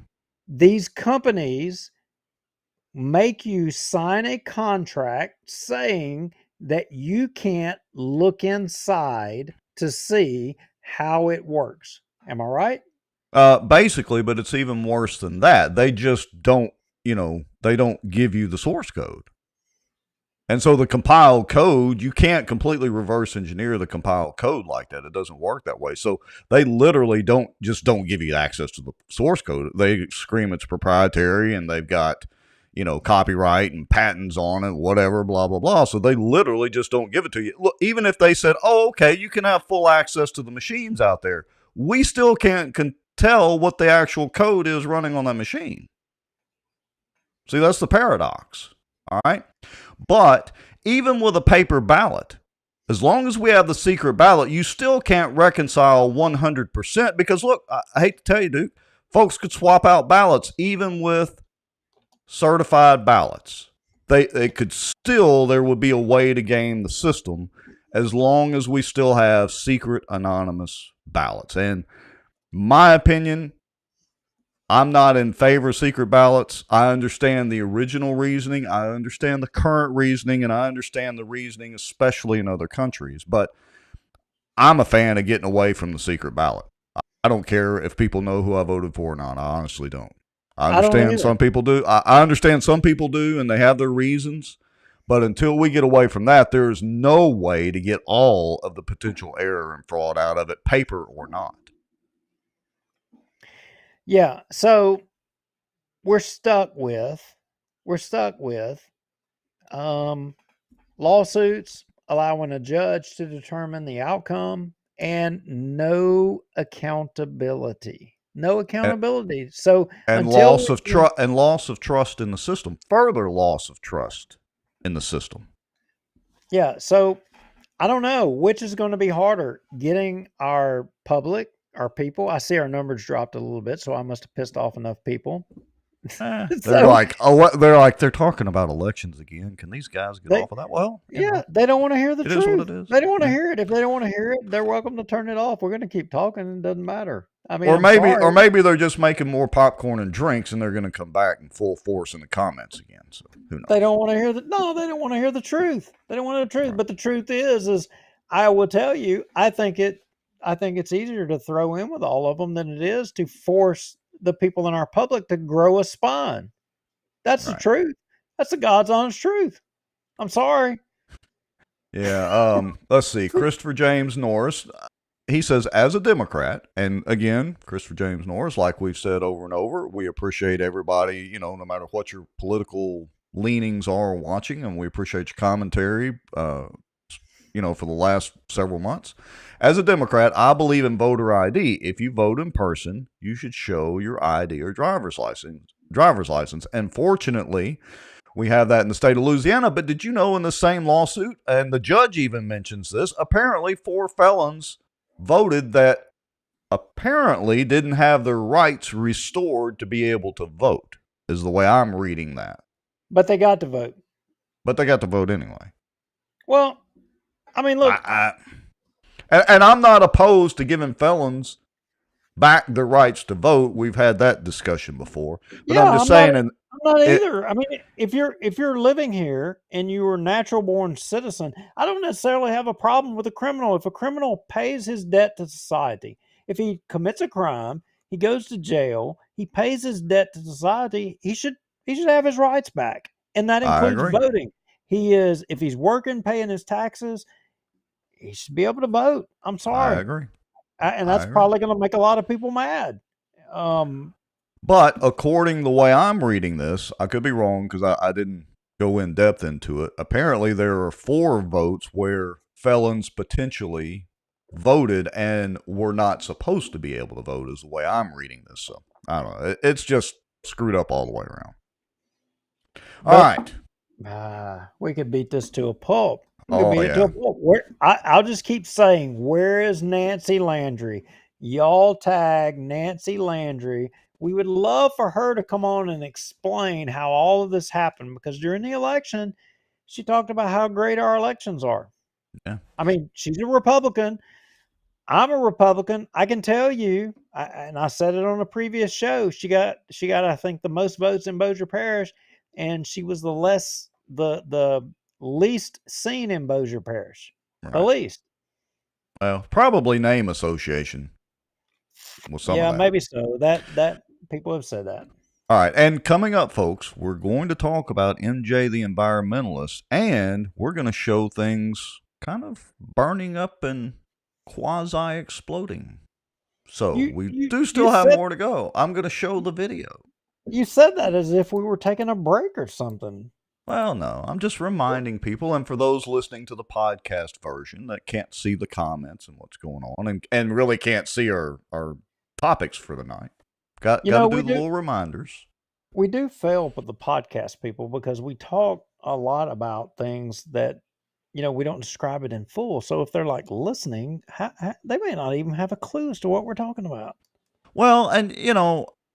These companies make you sign a contract saying that you can't look inside to see how it works. Am I right? Basically, but it's even worse than that. They just don't, they don't give you the source code. And so the compiled code, you can't completely reverse engineer the compiled code like that. It doesn't work that way. So they literally don't give you access to the source code. They scream it's proprietary and they've got, copyright and patents on it, whatever, blah, blah, blah. So they literally just don't give it to you. Look, even if they said, oh, okay, you can have full access to the machines out there, we still can't tell what the actual code is running on that machine. See, that's the paradox. All right. But even with a paper ballot, as long as we have the secret ballot, you still can't reconcile 100% because, look, I hate to tell you, Duke, folks could swap out ballots even with certified ballots. They could still, there would be a way to game the system as long as we still have secret anonymous ballots. And my opinion, I'm not in favor of secret ballots. I understand the original reasoning. I understand the current reasoning, and I understand the reasoning, especially in other countries. But I'm a fan of getting away from the secret ballot. I don't care if people know who I voted for or not. I honestly don't. I understand some people do. I understand some people do, and they have their reasons. But until we get away from that, there is no way to get all of the potential error and fraud out of it, paper or not. Yeah, so we're stuck with lawsuits allowing a judge to determine the outcome and no accountability. So loss of trust in the system. Further loss of trust in the system. Yeah, so I don't know which is going to be harder, getting our public, our people. I see our numbers dropped a little bit, so I must have pissed off enough people. They're talking about elections again. Can these guys get off of that? Well, they don't want to hear the truth. Is what it is. They don't want to hear it. If they don't want to hear it, they're welcome to turn it off. We're going to keep talking. It doesn't matter. I mean, or maybe they're just making more popcorn and drinks, and they're going to come back in full force in the comments again. So who knows? They don't want to hear they don't want to hear the truth. They don't want to hear the truth. Right. But the truth is I will tell you, I think it's easier to throw in with all of them than it is to force the people in our public to grow a spine. That's right. The truth. That's the God's honest truth. I'm sorry. Yeah. Let's see. Christopher James Norris. He says, as a Democrat, and again, Christopher James Norris, like we've said over and over, we appreciate everybody, no matter what your political leanings are watching, and we appreciate your commentary, for the last several months. As a Democrat, I believe in voter ID. If you vote in person, you should show your ID or driver's license. And fortunately, we have that in the state of Louisiana. But did you know in the same lawsuit, and the judge even mentions this, apparently 4 felons voted that apparently didn't have their rights restored to be able to vote, is the way I'm reading that. But they got to vote. But they got to vote anyway. Well, I mean, look. And I'm not opposed to giving felons back their rights to vote. We've had that discussion before. But I'm just saying, I'm not either. I mean, if you're living here and you are a natural born citizen, I don't necessarily have a problem with a criminal. If a criminal pays his debt to society, if he commits a crime, he goes to jail, he pays his debt to society, he should have his rights back. And that I includes agree. voting. If he's working, paying his taxes, he should be able to vote. I'm I sorry. agree. And I that's agree. probably going to make a lot of people mad. But according the way I'm reading this, I could be wrong because I didn't go in depth into it. Apparently, there are 4 votes where felons potentially voted and were not supposed to be able to vote, is the way I'm reading this. So I don't know. It's just screwed up all the way around. All right. We could beat this to a pulp. Oh, yeah. I'll just keep saying, where is Nancy Landry? Y'all tag Nancy Landry. We would love for her to come on and explain how all of this happened, because during the election, she talked about how great our elections are. Yeah. I mean, she's a Republican. I'm a Republican. I can tell you, and I said it on a previous show. She got, I think, the most votes in Bossier Parish, and she was the least seen in Bossier Parish. Right. The least. Well, probably name association with some of that. Maybe so. That people have said that. All right, and coming up, folks, we're going to talk about MJ the Environmentalist, and we're going to show things kind of burning up and quasi-exploding. So we do still have more to go. I'm going to show the video. You said that as if we were taking a break or something. Well, no, I'm just reminding people, and for those listening to the podcast version that can't see the comments and what's going on, and really can't see our topics for the night, got to do the little reminders. We do fail with the podcast people because we talk a lot about things that, we don't describe it in full. So if they're like listening, they may not even have a clue as to what we're talking about. Well, and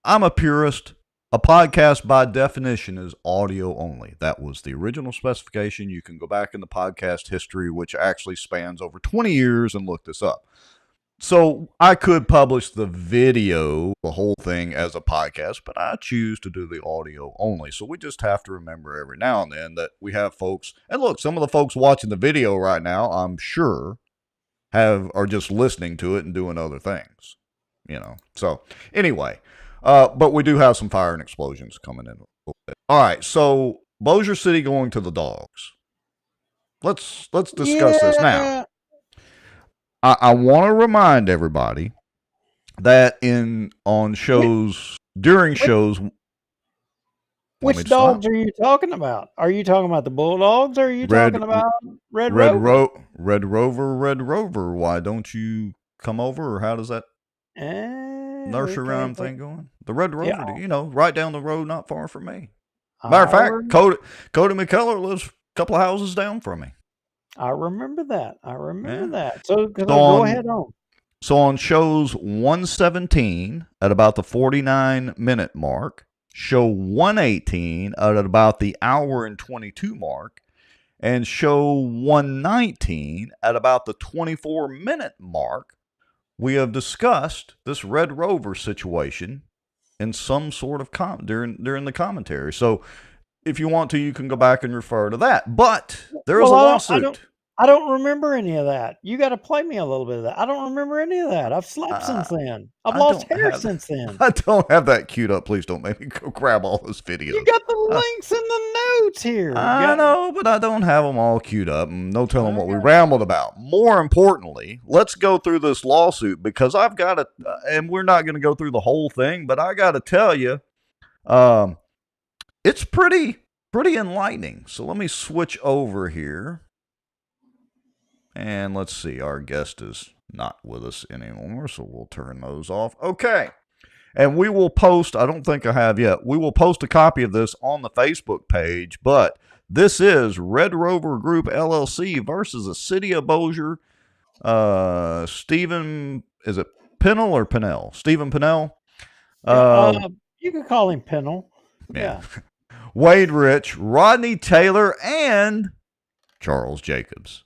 I'm a purist. A podcast, by definition, is audio only. That was the original specification. You can go back in the podcast history, which actually spans over 20 years, and look this up. So I could publish the video, the whole thing, as a podcast, but I choose to do the audio only. So we just have to remember every now and then that we have folks, and look, some of the folks watching the video right now, I'm sure, are just listening to it and doing other things. So anyway. But we do have some fire and explosions coming in a little bit. All right, so Bossier City going to the dogs. Let's discuss this now. I want to remind everybody that during shows. Which dogs are you talking about? Are you talking about the Bulldogs, or are you talking about Red Rover? Red Rover. Why don't you come over, or how does that nursery rhyme thing going? The Red Rover, right down the road, not far from me. Matter of fact, Cody McCullough lives a couple of houses down from me. I remember that. So go ahead on. So on shows 117 at about the 49-minute mark, show 118 at about the hour and 22 mark, and show 119 at about the 24-minute mark, we have discussed this Red Rover situation in some sort of during the commentary. So if you want to, you can go back and refer to that. But there is a lawsuit. I don't remember any of that. You got to play me a little bit of that. I don't remember any of that. I've slept since then. I've lost hair since then. I don't have that queued up. Please don't make me go grab all those videos. You got the links in the notes here. I know, but I don't have them all queued up, and no telling what we rambled about. More importantly, let's go through this lawsuit, because I've got to, and we're not going to go through the whole thing, but I got to tell you, it's pretty enlightening. So let me switch over here. And let's see, our guest is not with us anymore, so we'll turn those off. Okay. And we will post, I don't think I have yet, we will post a copy of this on the Facebook page, but this is Red Rover Group LLC versus the City of Bossier. Stephen, is it Pennell or Pennell? Stephen Pennell? You could call him Pennell. Yeah. Wade Rich, Rodney Taylor, and Charles Jacobs.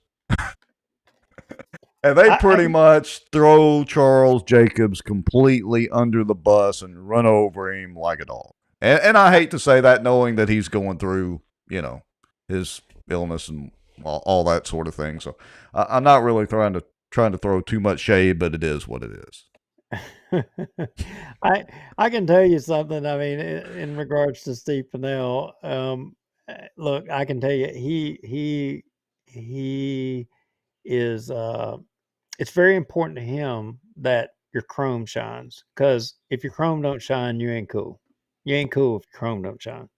And they pretty much throw Charles Jacobs completely under the bus and run over him like a dog. And I hate to say that, knowing that he's going through, his illness and all that sort of thing. So I'm not really trying to throw too much shade, but it is what it is. I can tell you something. I mean, in regards to Steve Pennell, look, I can tell you, he is. It's very important to him that your chrome shines, because if your chrome don't shine, you ain't cool. You ain't cool if your chrome don't shine.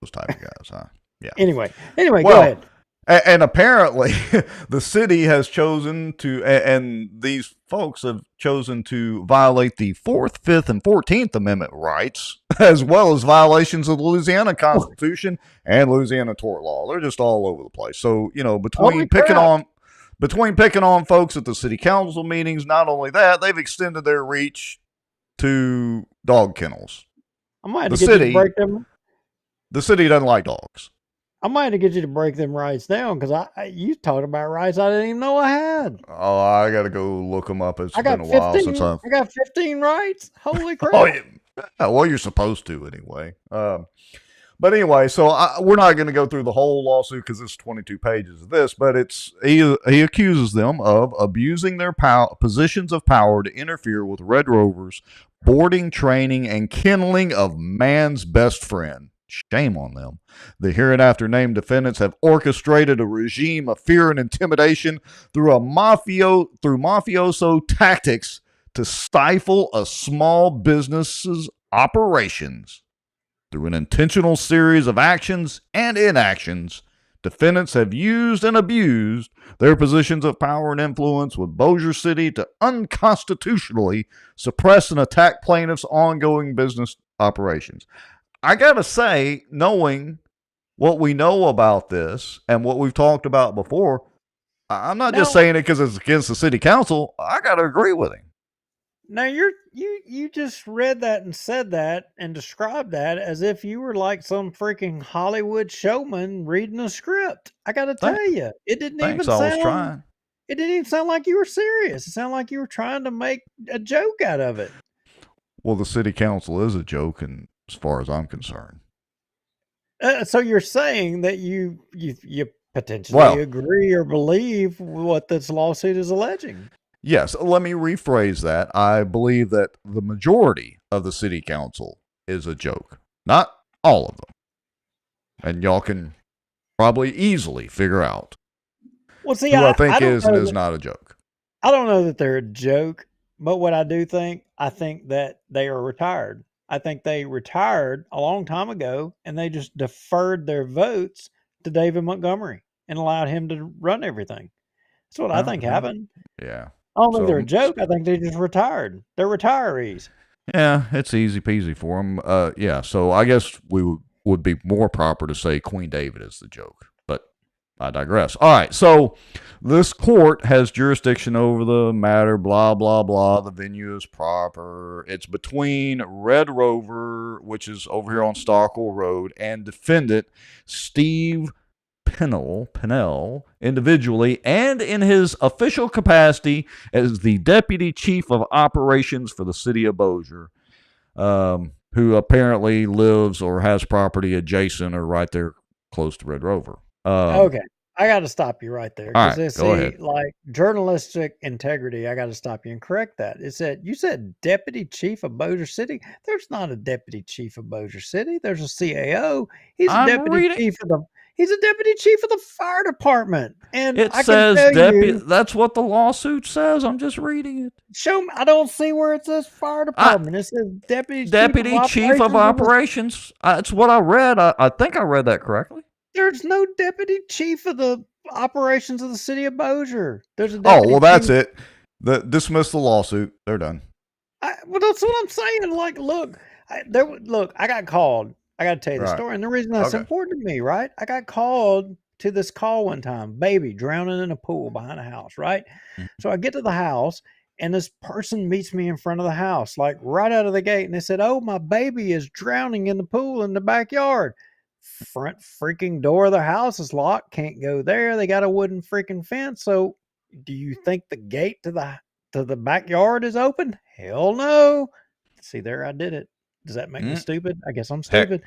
Those type of guys, huh? Yeah. Anyway, well, go ahead. And apparently, the city has chosen to, and these folks have chosen to violate the 4th, 5th, and 14th Amendment rights, as well as violations of the Louisiana Constitution and Louisiana tort law. They're just all over the place. So, between picking on folks at the city council meetings, not only that, they've extended their reach to dog kennels. I might have to get you to break them. The city doesn't like dogs. I might have to get you to break them rights down, because you talked about rights I didn't even know I had. Oh, I got to go look them up. It's been a 15, while since I got 15 rights. Holy crap! Oh, yeah. Well, you're supposed to anyway. But anyway, so we're not going to go through the whole lawsuit because it's 22 pages of this. But he accuses them of abusing their positions of power to interfere with Red Rover's boarding, training, and kenneling of man's best friend. Shame on them. The hereinafter named defendants have orchestrated a regime of fear and intimidation through mafioso tactics to stifle a small business's operations. Through an intentional series of actions and inactions, defendants have used and abused their positions of power and influence with Bossier City to unconstitutionally suppress and attack plaintiffs' ongoing business operations. I got to say, knowing what we know about this and what we've talked about before, I'm not just saying it because it's against the city council. I got to agree with him. Now you just read that and said that and described that as if you were like some freaking Hollywood showman reading a script. I got to tell you, it didn't even sound. It didn't even sound like you were serious. It sounded like you were trying to make a joke out of it. Well, the city council is a joke, and as far as I'm concerned. So you're saying that you potentially agree or believe what this lawsuit is alleging? Yes. Let me rephrase that. I believe that the majority of the city council is a joke. Not all of them. And y'all can probably easily figure out who I think is and is not a joke. I don't know that they're a joke, but what I do think, I think that they are retired. I think they retired a long time ago, and they just deferred their votes to David Montgomery and allowed him to run everything. That's what I think happened. Yeah. I don't think they're a joke. I think they just retired. They're retirees. Yeah, it's easy peasy for them. Yeah, so I guess we would be more proper to say Queen David is the joke, but I digress. All right, so this court has jurisdiction over the matter, blah, blah, blah. The venue is proper. It's between Red Rover, which is over here on Stockwell Road, and defendant Steve Pennell, individually and in his official capacity as the Deputy Chief of Operations for the City of Bossier, who apparently lives or has property adjacent or right there close to Red Rover. Okay. I got to stop you right there. All right, go ahead. Like journalistic integrity, I got to stop you and correct that. You said Deputy Chief of Bossier City. There's not a Deputy Chief of Bossier City. There's a CAO. He's a Deputy Chief of the Fire Department. And it says deputy. That's what the lawsuit says. I'm just reading it. Show me. I don't see where it says Fire Department. It says Deputy Chief of Operations. That's what I read. I think I read that correctly. There's no deputy chief of the operations of the city of Bossier. There's a deputy that's it. Dismiss the lawsuit. They're done. Well, that's what I'm saying. Like, look, I got called. I got to tell you the story. And the reason that's important to me, right? I got called to this call one time, baby drowning in a pool behind a house, right? Mm-hmm. So I get to the house, and this person meets me in front of the house, like right out of the gate. And they said, "Oh, my baby is drowning in the pool in the backyard. Front freaking door of the house is locked. Can't go there. They got a wooden freaking fence. So do you think the gate to the backyard is open? Hell no." See, there I did it. Does that make me stupid? I guess I'm Heck, stupid.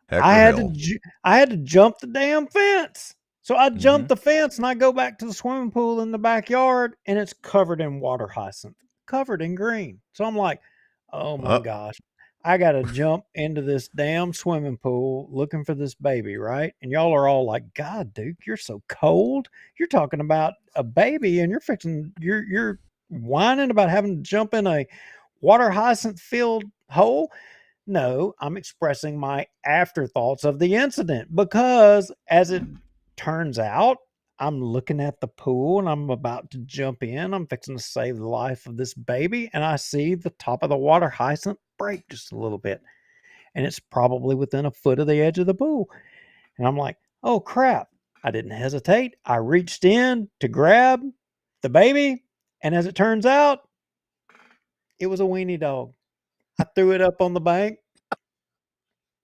heck I or had hell. I had to jump the damn fence. So I jumped Mhm. the fence and I go back to the swimming pool in the backyard and it's covered in water hyacinth, covered in green. So I'm like, oh my gosh, I got to jump into this damn swimming pool looking for this baby, right? And y'all are all like, God, Duke, you're so cold. You're talking about a baby and you're whining about having to jump in a water hyacinth filled hole. No, I'm expressing my afterthoughts of the incident because as it turns out, I'm looking at the pool and I'm about to jump in. I'm fixing to save the life of this baby, and I see the top of the water hyacinth break just a little bit. And it's probably within a foot of the edge of the pool. And I'm like, oh crap. I didn't hesitate. I reached in to grab the baby, and as it turns out, it was a weenie dog. I threw it up on the bank.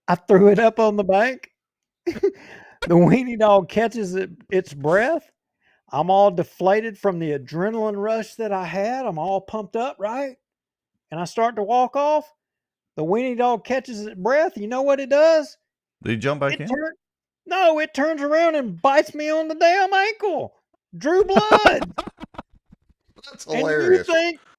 I threw it up on the bank. The weenie dog catches its breath. I'm all deflated from the adrenaline rush that I had. I'm all pumped up, right? And I start to walk off. The weenie dog catches its breath. You know what it does? Did he jump back It in? turns No, it turns around and bites me on the damn ankle. Drew blood. That's And hilarious.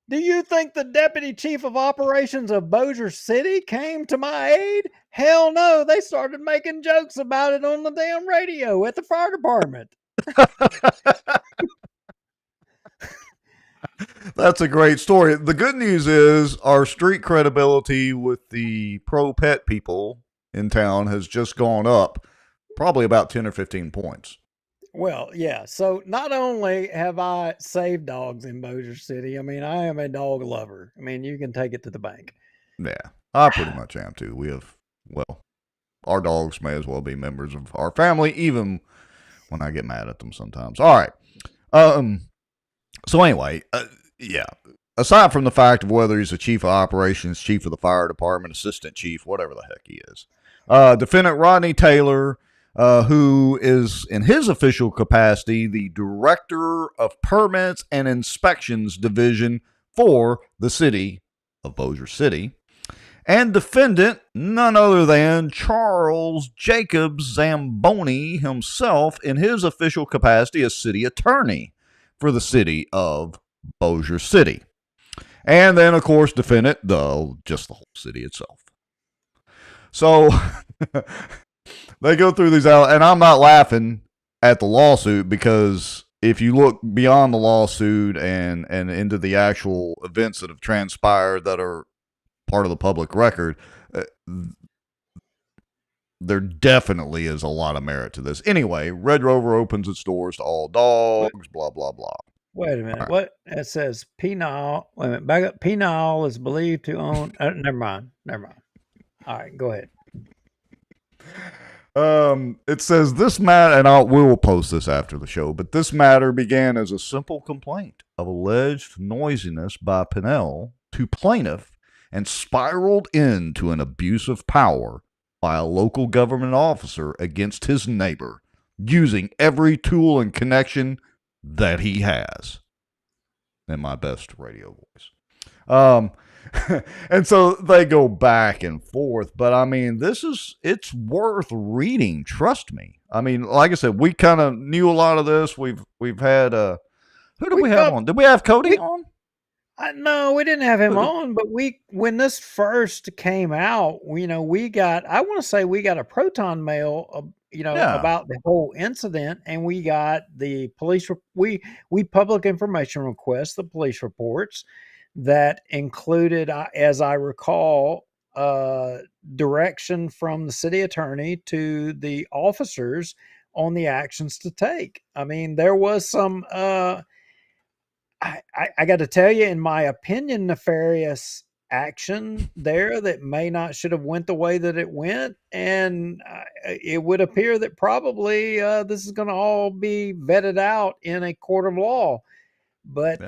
do you think the deputy chief of operations of Bossier City came to my aid? Hell no. They started making jokes about it on the damn radio at the fire department. That's a great story. The good news is our street credibility with the pro pet people in town has just gone up probably about 10 or 15 points. Well, yeah. So not only have I saved dogs in Bossier City, I mean, I am a dog lover. I mean, you can take it to the bank. Yeah, I pretty much am too. We have, well, our dogs may as well be members of our family, even when I get mad at them sometimes. All right. So anyway, yeah. Aside from the fact of whether he's a chief of operations, chief of the fire department, assistant chief, whatever the heck he is, Defendant Rodney Taylor, who is in his official capacity the director of permits and inspections division for the city of Bossier City, and defendant none other than Charles Jacob Zamboni himself in his official capacity as city attorney for the city of Bossier City. And then, of course, defendant just the whole city itself. So they go through these out, and I'm not laughing at the lawsuit because if you look beyond the lawsuit and into the actual events that have transpired that are part of the public record, there definitely is a lot of merit to this. Anyway, Red Rover opens its doors to all dogs, blah, blah, blah. Wait a minute. Right. What? It says Penal. Wait a minute. Back up. Penal is believed to own. Never mind. Never mind. All right. Go ahead. It says this matter, and we will post this after the show, but this matter began as a simple complaint of alleged noisiness by Pinnell to plaintiff and spiraled into an abuse of power by a local government officer against his neighbor, using every tool and connection that he has. In my best radio voice. And so they go back and forth, but I mean, it's worth reading. Trust me. I mean, like I said, we kind of knew a lot of this. We've had, who did we have on? Did we have Cody on? No, we didn't have him on, but when this first came out, we got, I want to say we got a proton mail, about the whole incident, and we got the police, we public information requests, the police reports that included, as I recall, direction from the city attorney to the officers on the actions to take. I mean, there was some, I got to tell you, in my opinion, nefarious action there that may not should have went the way that it went, and it would appear that probably this is going to all be vetted out in a court of law. But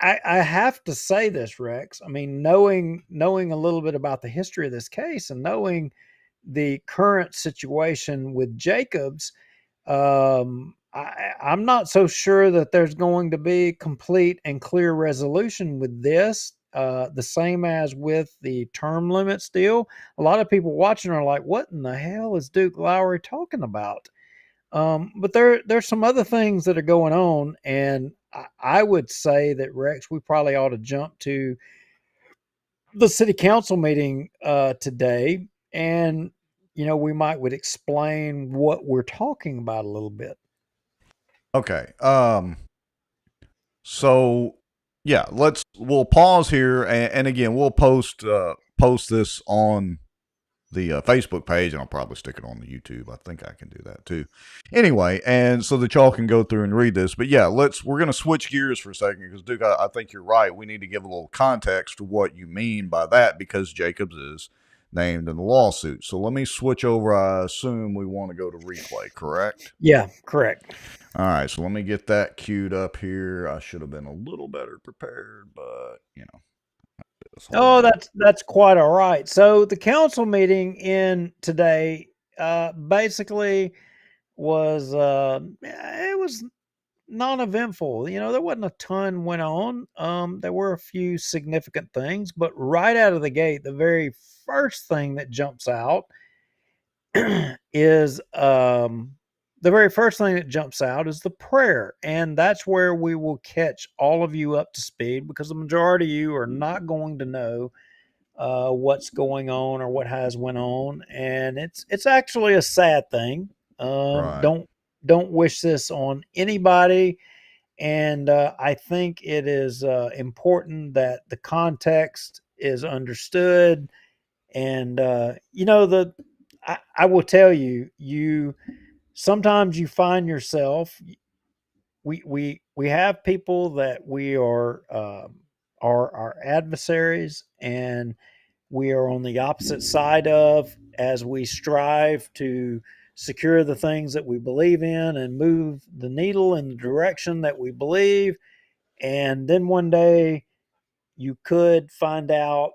I have to say this, Rex. I mean, knowing a little bit about the history of this case and knowing the current situation with Jacobs, I'm not so sure that there's going to be complete and clear resolution with this. the same as with the term limits deal. A lot of people watching are like, "What in the hell is Duke Lowry talking about?" But there's some other things that are going on, and I would say that Rex, we probably ought to jump to the city council meeting today, and we might would explain what we're talking about a little bit. Okay. So yeah, we'll pause here, and again, we'll post this on the Facebook page, and I'll probably stick it on the YouTube. I think I can do that too. Anyway, and so that y'all can go through and read this. But yeah, we're gonna switch gears for a second because Duke, I think you're right. We need to give a little context to what you mean by that because Jacobs is named in the lawsuit. So let me switch over. I assume we want to go to replay, correct? Yeah, correct. All right, so let me get that queued up here. I should have been a little better prepared, but Oh, that's quite all right. So the council meeting in today basically was it was non-eventful. There wasn't a ton went on. There were a few significant things, but right out of the gate, the very first thing that jumps out is the prayer, and that's where we will catch all of you up to speed because the majority of you are not going to know what's going on or what has went on, and it's actually a sad thing. Right. Don't wish this on anybody, and I think it is important that the context is understood, and I will tell you sometimes you find yourself we have people that we are our adversaries, and we are on the opposite side of as we strive to secure the things that we believe in and move the needle in the direction that we believe. And then one day you could find out,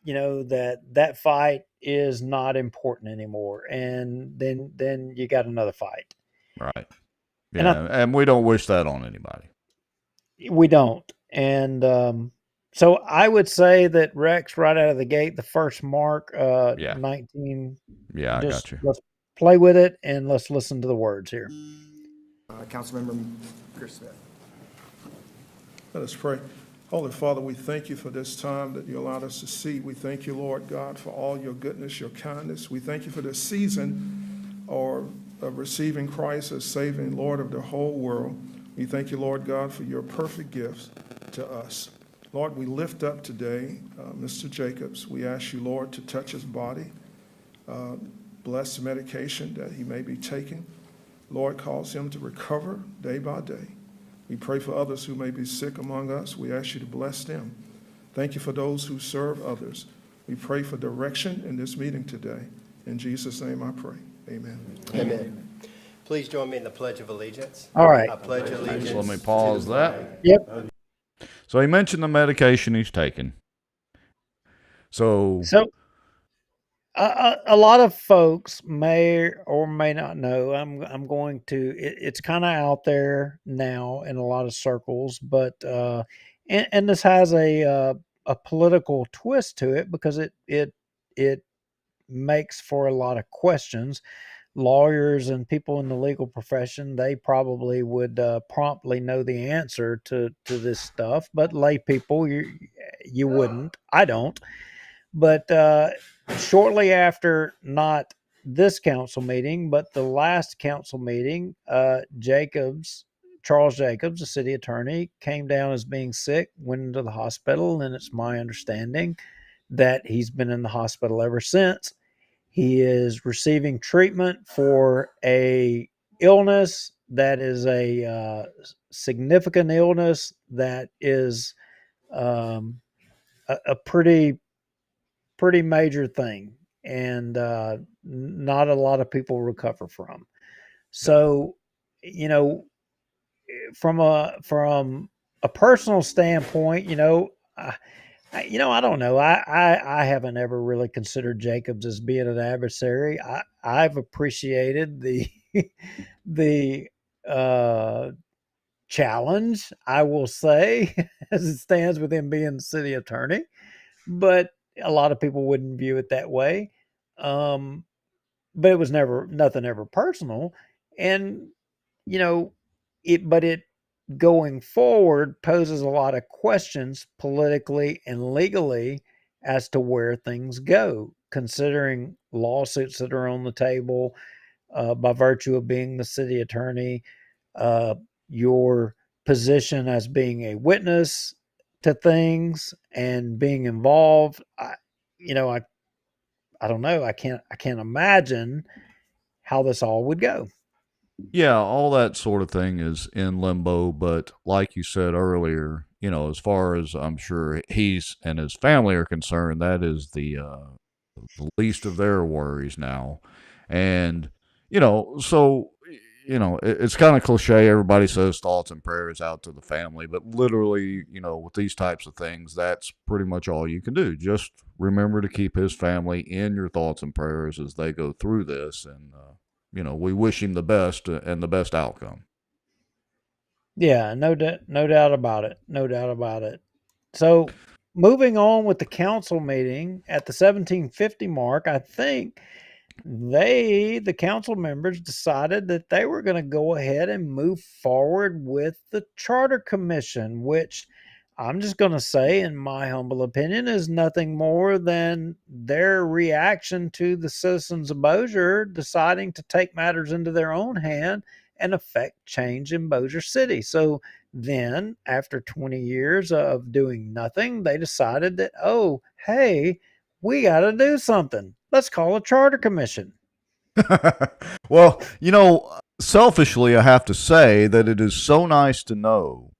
that fight is not important anymore. And then you got another fight. Right. Yeah. And we don't wish that on anybody. We don't. And so I would say that Rex, right out of the gate, the first mark, 19. Yeah, I got you. Let's play with it and let's listen to the words here. Councilmember Chris Smith. Let us pray. Holy Father, we thank you for this time that you allowed us to see. We thank you, Lord God, for all your goodness, your kindness. We thank you for this season of receiving Christ as saving Lord of the whole world. We thank you, Lord God, for your perfect gifts to us. Lord, we lift up today Mr. Jacobs. We ask you, Lord, to touch his body, bless the medication that he may be taking. Lord, cause him to recover day by day. We pray for others who may be sick among us. We ask you to bless them. Thank you for those who serve others. We pray for direction in this meeting today. In Jesus' name I pray. Amen. Amen. Please join me in the Pledge of Allegiance. All right. I pledge allegiance. So let me pause that. Yep. So he mentioned the medication he's taking. So a lot of folks may or may not know. I'm going to. It's kind of out there now in a lot of circles, but and this has a political twist to it because it makes for a lot of questions. Lawyers and people in the legal profession, they probably would promptly know the answer to this stuff, but lay people, you wouldn't. I don't. But shortly after, not this council meeting, but the last council meeting, Charles Jacobs, the city attorney, came down as being sick, went into the hospital, and it's my understanding that he's been in the hospital ever since. He is receiving treatment for a illness that is a significant illness that is a pretty major thing, and not a lot of people recover from. So, from a personal standpoint, I don't know. I haven't ever really considered Jacobs as being an adversary. I've appreciated the challenge, I will say, as it stands with him being the city attorney, but a lot of people wouldn't view it that way. Um, but it was never nothing ever personal, and you know it going forward poses a lot of questions politically and legally as to where things go, considering lawsuits that are on the table by virtue of being the city attorney, uh, your position as being a witness to things and being involved. You know, I don't know. I can't imagine how this all would go. Yeah, all that sort of thing is in limbo, but like you said earlier, as far as I'm sure he's and his family are concerned, that is the least of their worries now. And, so, it's kind of cliche. Everybody says thoughts and prayers out to the family, but literally, with these types of things, that's pretty much all you can do. Just remember to keep his family in your thoughts and prayers as they go through this. And, we wish him the best and the best outcome. Yeah, no doubt about it. No doubt about it. So, moving on with the council meeting at the 1750 mark, I think the council members decided that they were going to go ahead and move forward with the charter commission, which I'm just going to say, in my humble opinion, is nothing more than their reaction to the citizens of Bossier deciding to take matters into their own hand and affect change in Bossier City. So then, after 20 years of doing nothing, they decided that, oh, hey, we got to do something. Let's call a charter commission. Well, selfishly, I have to say that it is so nice to know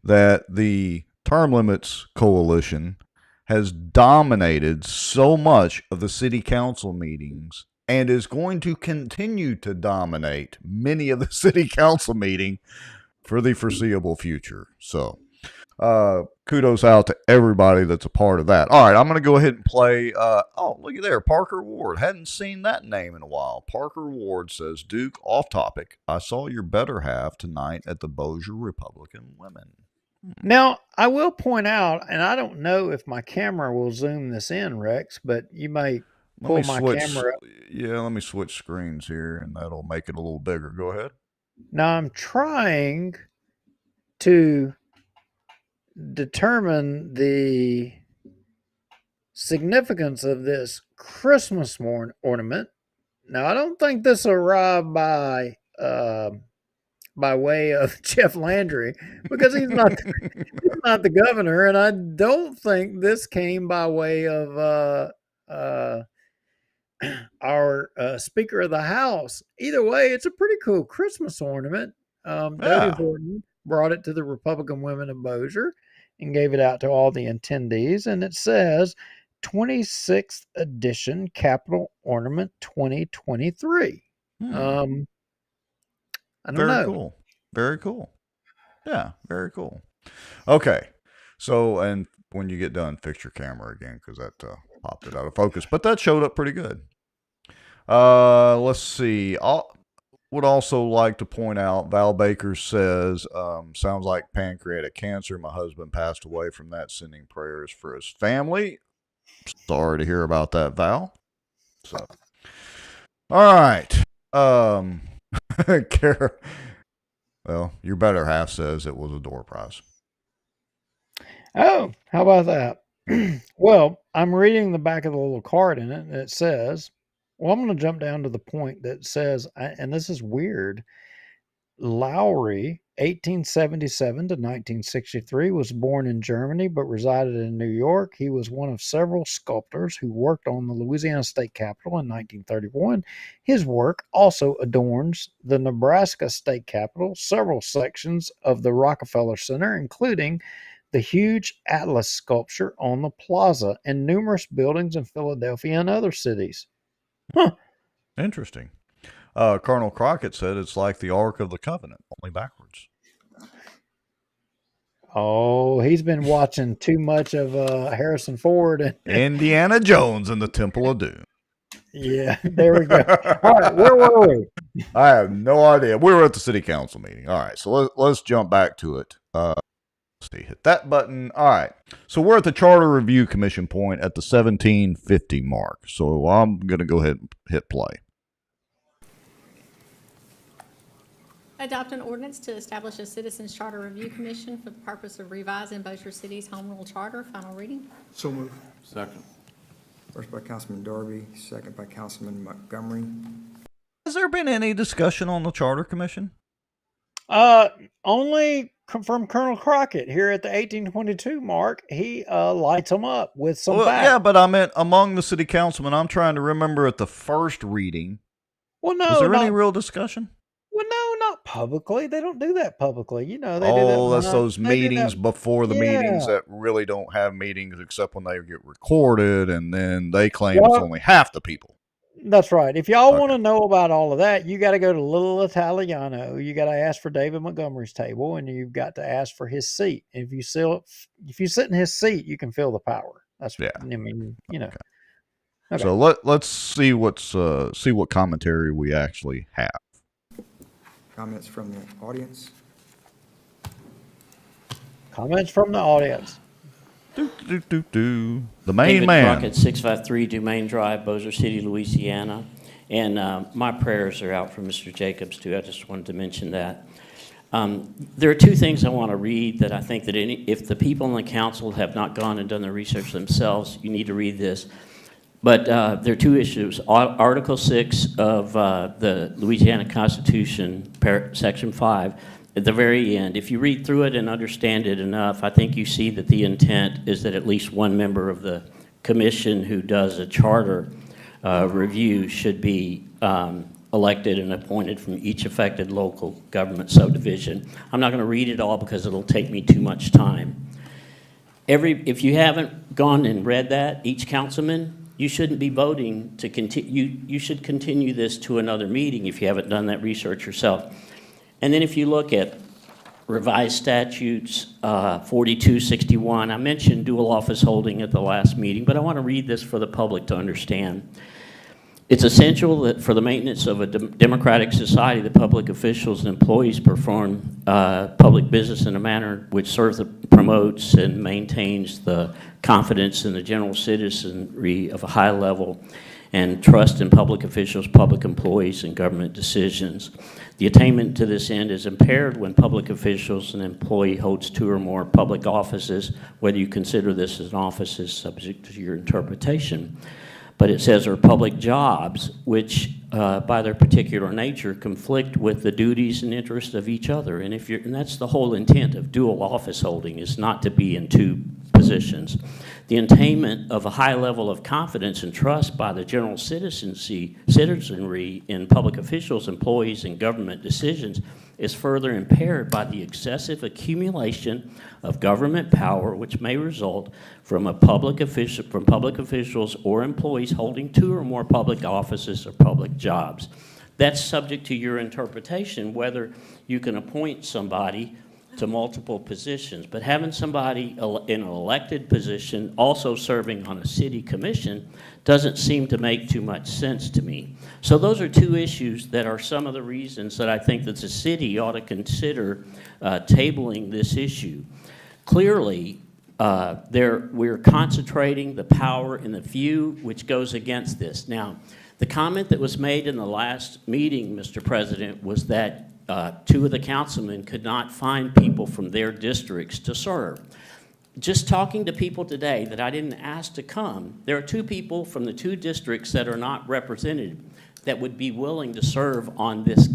that the Term Limits Coalition has dominated so much of the city council meetings and is going to continue to dominate many of the city council meeting for the foreseeable future. So, kudos out to everybody that's a part of that. All right, I'm going to go ahead and play. Oh, look at there. Parker Ward. Hadn't seen that name in a while. Parker Ward says, Duke, off topic. I saw your better half tonight at the Bossier Republican Women. Now, I will point out, and I don't know if my camera will zoom this in, Rex, but you may pull my camera up. Yeah, let me switch screens here, and that'll make it a little bigger. Go ahead. Now, I'm trying to determine the significance of this Christmas ornament. Now, I don't think this arrived by way of Jeff Landry, because he's not the governor, and I don't think this came by way of our Speaker of the House. Either way, it's a pretty cool Christmas ornament. Dodie Horton brought it to the Republican Women of Bossier and gave it out to all the attendees, and it says 26th edition Capitol Ornament 2023. I don't know. Cool. Very cool. Yeah, very cool. Okay. So, and when you get done, fix your camera again, because that popped it out of focus. But that showed up pretty good. Let's see. I would also like to point out, Val Baker says, sounds like pancreatic cancer. My husband passed away from that, sending prayers for his family. Sorry to hear about that, Val. So, all right. Kara, well, your better half says it was a door prize. Oh, how about that? Well, I'm reading the back of the little card in it, and it says, well, I'm going to jump down to the point that says, and this is weird, Lowry, 1877 to 1963, was born in Germany but resided in New York. He was one of several sculptors who worked on the Louisiana State Capitol in 1931. His work also adorns the Nebraska State Capitol, several sections of the Rockefeller Center, including the huge Atlas sculpture on the plaza, and numerous buildings in Philadelphia and other cities. Huh. Interesting. Colonel Crockett said it's like the Ark of the Covenant, only backwards. Oh, he's been watching too much of Harrison Ford and Indiana Jones and the Temple of Doom. Yeah, there we go. All right, where were we? I have no idea. We were at the city council meeting. All right, so let's jump back to it. See, hit that button. All right. So we're at the Charter Review Commission point at the 1750 mark. So I'm going to go ahead and hit play. Adopt an ordinance to establish a Citizens Charter Review Commission for the purpose of revising Bossier City's Home Rule Charter. Final reading. So moved. Second. First by Councilman Darby, second by Councilman Montgomery. Has there been any discussion on the Charter Commission? Only from Colonel Crockett here at the 1822 mark. He lights them up with some facts. Yeah, but I meant among the city councilmen. I'm trying to remember at the first reading. Well, no. Was there any real discussion? Well, no, not publicly. They don't do that publicly. You know, they do that. Oh, that's those meetings before the meetings that really don't have meetings except when they get recorded, and then they claim it's only half the people. That's right. If y'all want to know about all of that, you got to go to Little Italiano. You got to ask for David Montgomery's table, and you've got to ask for his seat. And if you sit in his seat, you can feel the power. That's I mean, you know. Okay. So let's see what commentary we actually have. Comments from the audience. Comments from the audience. The main David man. Crockett, 653 Dumaine Drive, Bossier City, Louisiana. And my prayers are out for Mr. Jacobs, too. I just wanted to mention that. There are two things I want to read that I think that if the people on the council have not gone and done the research themselves, you need to read this. But there are two issues. Article 6 of the Louisiana Constitution, Section 5, at the very end, if you read through it and understand it enough, I think you see that the intent is that at least one member of the commission who does a charter review should be elected and appointed from each affected local government subdivision. I'm not going to read it all because it'll take me too much time. If you haven't gone and read that, each councilman, you shouldn't be voting to continue. You should continue this to another meeting if you haven't done that research yourself. And then if you look at revised statutes 4261, I mentioned dual office holding at the last meeting, but I want to read this for the public to understand. It's essential that for the maintenance of a democratic society, the public officials and employees perform public business in a manner which promotes and maintains the confidence in the general citizenry of a high level and trust in public officials, public employees, and government decisions. The attainment to this end is impaired when public officials and employee holds two or more public offices. Whether you consider this as an office is subject to your interpretation. But it says are public jobs, which by their particular nature conflict with the duties and interests of each other. And that's the whole intent of dual office holding, is not to be in two positions. The attainment of a high level of confidence and trust by the general citizenry in public officials, employees, and government decisions is further impaired by the excessive accumulation of government power, which may result from public officials or employees holding two or more public offices or public jobs. That's subject to your interpretation, whether you can appoint somebody to multiple positions. But having somebody in an elected position also serving on a city commission doesn't seem to make too much sense to me. So those are two issues that are some of the reasons that I think that the city ought to consider tabling this issue. Clearly, we're concentrating the power in the few, which goes against this. Now, the comment that was made in the last meeting, Mr. President, was that two of the councilmen could not find people from their districts to serve. Just talking to people today that I didn't ask to come, there are two people from the two districts that are not represented that would be willing to serve on this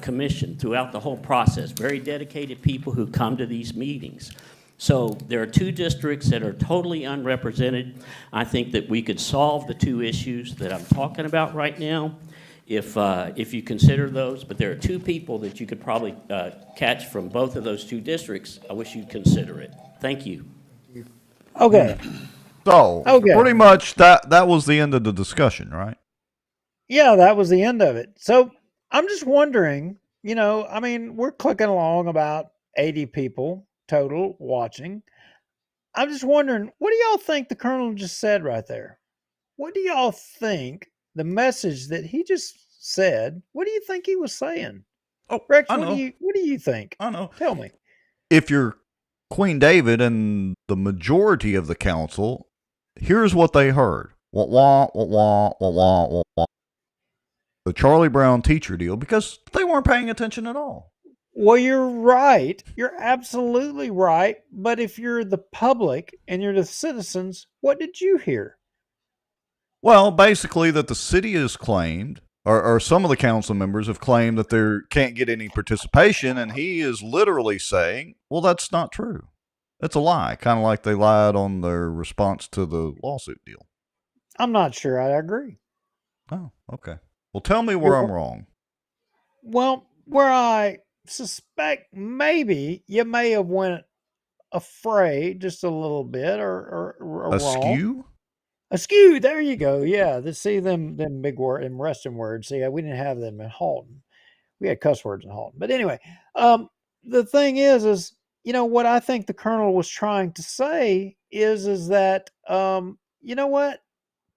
commission throughout the whole process. Very dedicated people who come to these meetings. So there are two districts that are totally unrepresented. I think that we could solve the two issues that I'm talking about right now if you consider those, but there are two people that you could probably catch from both of those two districts. I wish you'd consider it. Thank you. Okay. So pretty much that was the end of the discussion, right? Yeah, that was the end of it. So I'm just wondering, I mean, we're clicking along about 80 people total watching. I'm just wondering, what do y'all think the Colonel just said right there? What do y'all think the message that he just said, what do you think he was saying? Oh, Rex, I what know. do you think? I know. Tell me. If you're Queen David and the majority of the council, here's what they heard. Wah, wah, wah, wah, wah, wah, wah, wah. The Charlie Brown teacher deal, because they weren't paying attention at all. Well, you're right. You're absolutely right. But if you're the public and you're the citizens, what did you hear? Well, basically that the city has claimed, or some of the council members have claimed that they can't get any participation, and he is literally saying, well, that's not true. That's a lie, kind of like they lied on their response to the lawsuit deal. I'm not sure I agree. Oh, okay. Well, tell me where I'm wrong. Well, where I suspect maybe you may have went afraid just a little bit or wrong. Askew? Askew, there you go. Yeah, see them big word and resting words. See, we didn't have them in Halton. We had cuss words in Halton. But anyway, the thing is what I think the colonel was trying to say is that you know what?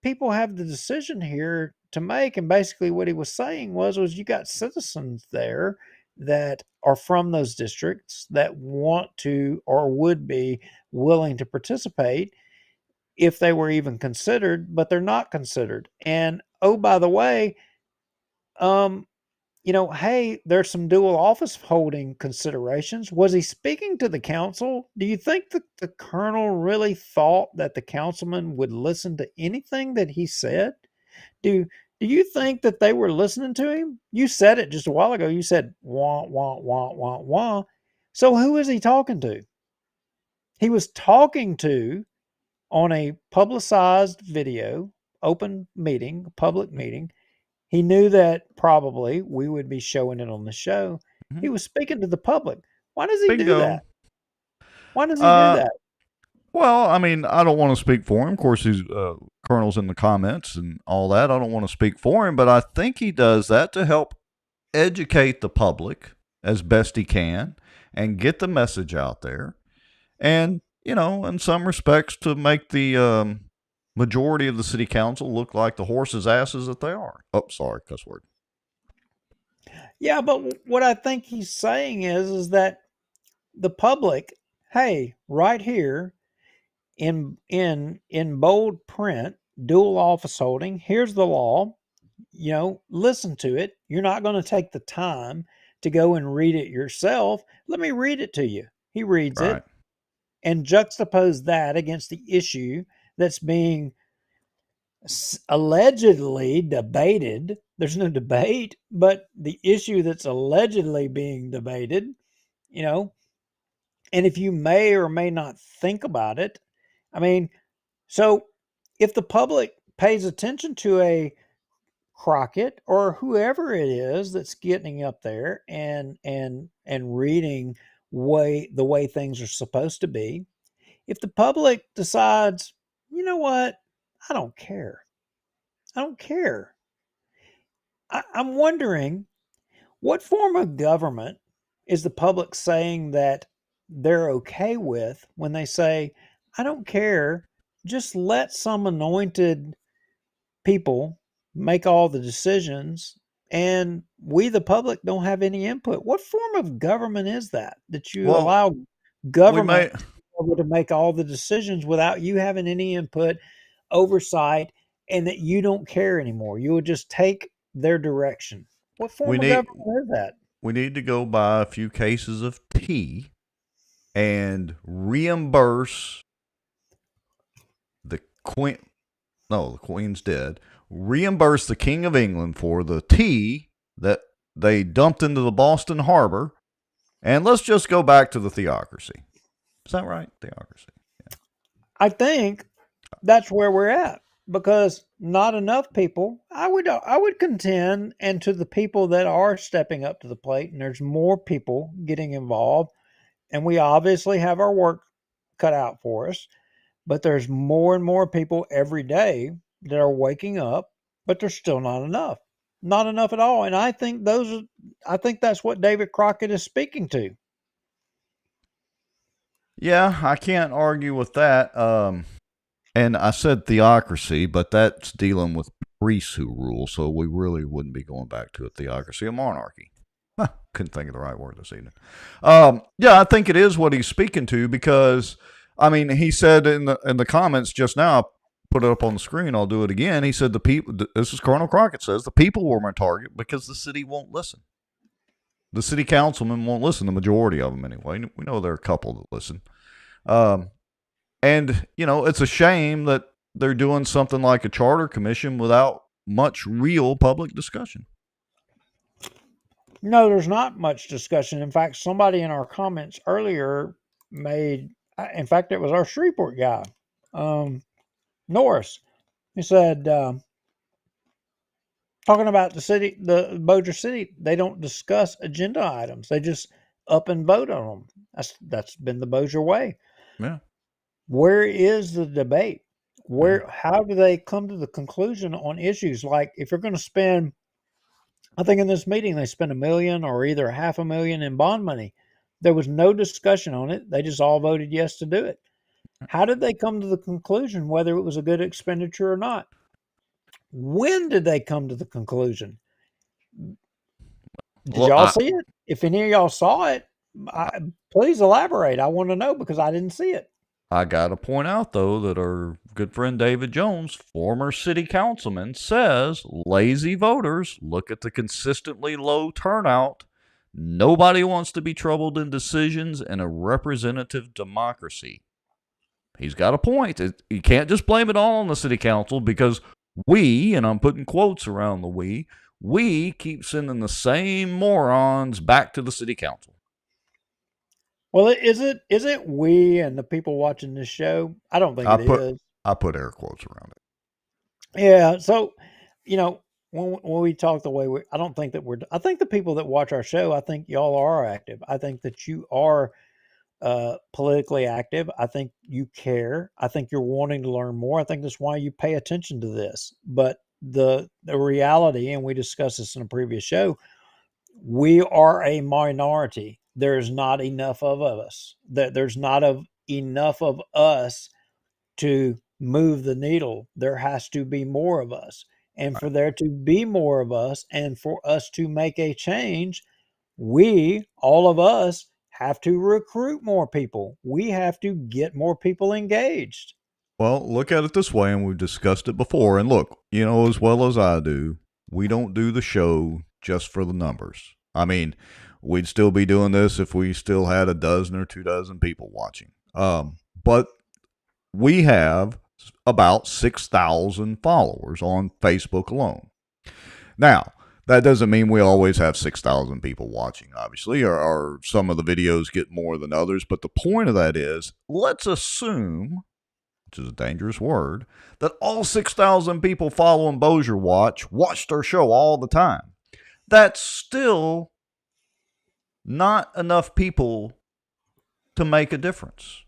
People have the decision here to make, and basically what he was saying was you got citizens there that are from those districts that want to or would be willing to participate if they were even considered, but they're not considered. And oh, by the way, hey, there's some dual office holding considerations. Was he speaking to the council? Do you think that the colonel really thought that the councilman would listen to anything that he said? Do you think that they were listening to him? You said it just a while ago. You said wah wah wah wah wah. So who is he talking to? He was talking to on a publicized video, open meeting, public meeting. He knew that probably we would be showing it on the show. Mm-hmm. He was speaking to the public. Why does he Bingo. do that? Why does he do that? Well, I mean, I don't want to speak for him. Of course, he's colonel's in the comments and all that. I don't want to speak for him, but I think he does that to help educate the public as best he can and get the message out there. And, in some respects, to make the majority of the city council look like the horses' asses that they are. Oh, sorry, cuss word. Yeah, but what I think he's saying is that the public, hey, right here in bold print, dual office holding, here's the law. Listen to it. You're not going to take the time to go and read it yourself. Let me read it to you. He reads it and juxtapose that against the issue that's being allegedly debated. There's no debate, but the issue that's allegedly being debated, and if you may or may not think about it, so if the public pays attention to a Crockett or whoever it is that's getting up there and reading the way things are supposed to be, if the public decides, you know what, I don't care. I'm wondering what form of government is the public saying that they're okay with when they say, I don't care, just let some anointed people make all the decisions and we the public don't have any input. What form of government is that you allow government to make all the decisions without you having any input, oversight, and that you don't care anymore? You would just take their direction. What form of government is that? We need to go buy a few cases of tea and reimburse the Queen. No, the Queen's dead. Reimburse the King of England for the tea that they dumped into the Boston Harbor. And let's just go back to the theocracy. Is that right? Theocracy. Yeah. I think that's where we're at, because not enough people, I would contend, and to the people that are stepping up to the plate, and there's more people getting involved, and we obviously have our work cut out for us, but there's more and more people every day that are waking up, but there's still not enough. Not enough at all. And I think that's what David Crockett is speaking to. Yeah, I can't argue with that. And I said theocracy, but that's dealing with priests who rule, so we really wouldn't be going back to a theocracy, a monarchy. Come couldn't think of the right word this evening. Yeah, I think it is what he's speaking to because, I mean, he said in the comments just now, put it up on the screen, I'll do it again. He said the people, this is Colonel Crockett says, the people were my target because the city won't listen. The city councilmen won't listen, the majority of them anyway. We know there are a couple that listen. And, you know, it's a shame that they're doing something like a charter commission without much real public discussion. No, there's not much discussion. In fact, somebody in our comments earlier made, in fact, it was our Shreveport guy, Norris. He said, talking about the city, the Bossier City, they don't discuss agenda items. They just up and vote on them. That's been the Bossier way. Yeah. Where is the debate? How do they come to the conclusion on issues? Like if you're going to spend, I think in this meeting they spent $1 million or either $500,000 in bond money. There was no discussion on it. They just all voted yes to do it. How did they come to the conclusion whether it was a good expenditure or not? When did they come to the conclusion? Did y'all see it? If any of y'all saw it, please elaborate. I want to know because I didn't see it. I got to point out, though, that our good friend David Jones, former city councilman, says lazy voters look at the consistently low turnout. Nobody wants to be troubled in decisions in a representative democracy. He's got a point. You can't just blame it all on the city council because we, and I'm putting quotes around the we keep sending the same morons back to the city council. Well, is it we and the people watching this show? I don't think it is. I put air quotes around it. Yeah. So, you know, when we talk the way I don't think that I think the people that watch our show, I think y'all are active. I think that you are politically active. I think you care. I think you're wanting to learn more. I think that's why you pay attention to this. But the reality, and we discussed this in a previous show, we are a minority. There's not enough of us. There's not enough of us to move the needle. There has to be more of us. And for there to be more of us and for us to make a change, all of us, have to recruit more people. We have to get more people engaged. Well, look at it this way, and we've discussed it before. And look, you know, as well as I do, we don't do the show just for the numbers. I mean, we'd still be doing this if we still had a dozen or 2 dozen people watching. But we have about 6,000 followers on Facebook alone. Now, that doesn't mean we always have 6,000 people watching, obviously, or some of the videos get more than others. But the point of that is, let's assume, which is a dangerous word, that all 6,000 people following Bossier Watch watched our show all the time. That's still not enough people to make a difference.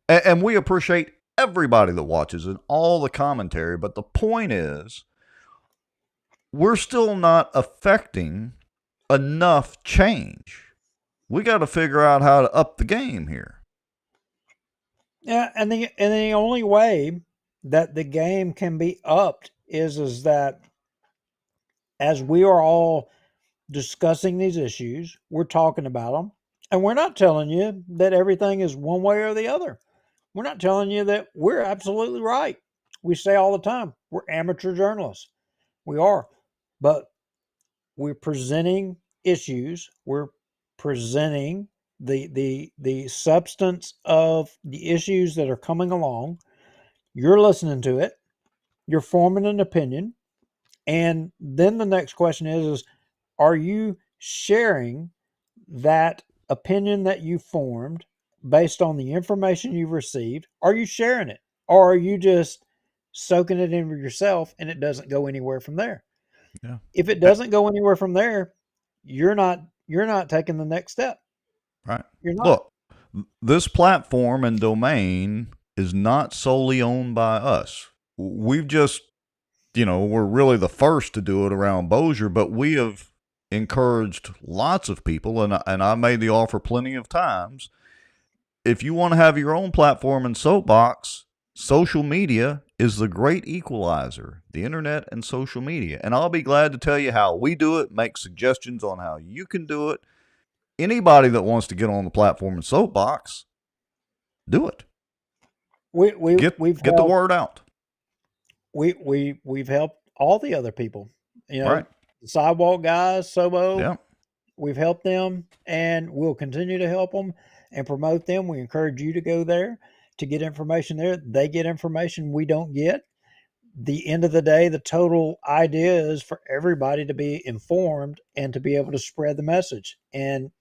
And we appreciate everybody that watches and all the commentary. But the point is, we're still not affecting enough change. We got to figure out how to up the game here. Yeah, and the only way that the game can be upped is that as we are all discussing these issues, we're talking about them, and we're not telling you that everything is one way or the other. We're not telling you that we're absolutely right. We say all the time, we're amateur journalists. We are. But we're presenting issues. We're presenting the substance of the issues that are coming along. You're listening to it. You're forming an opinion. And then the next question is are you sharing that opinion that you formed based on the information you've received? Are you sharing it? Or are you just soaking it in for yourself and it doesn't go anywhere from there? Yeah. If it doesn't go anywhere from there, you're not taking the next step. Right. You're not. Look, this platform and domain is not solely owned by us. We've just, we're really the first to do it around Bossier, but we have encouraged lots of people, and I made the offer plenty of times. If you want to have your own platform and soapbox, social media is the great equalizer, the internet and social media. And I'll be glad to tell you how we do it, make suggestions on how you can do it. anybody that wants to get on the platform and soapbox, do it. We've Get helped, the word out. we've helped all the other people. Right. The sidewalk guys, Sobo. Yeah. We've helped them, and we'll continue to help them and promote them. We encourage you to go there to get information there. They get information we don't get. The end of the day, the total idea is for everybody to be informed and to be able to spread the message. And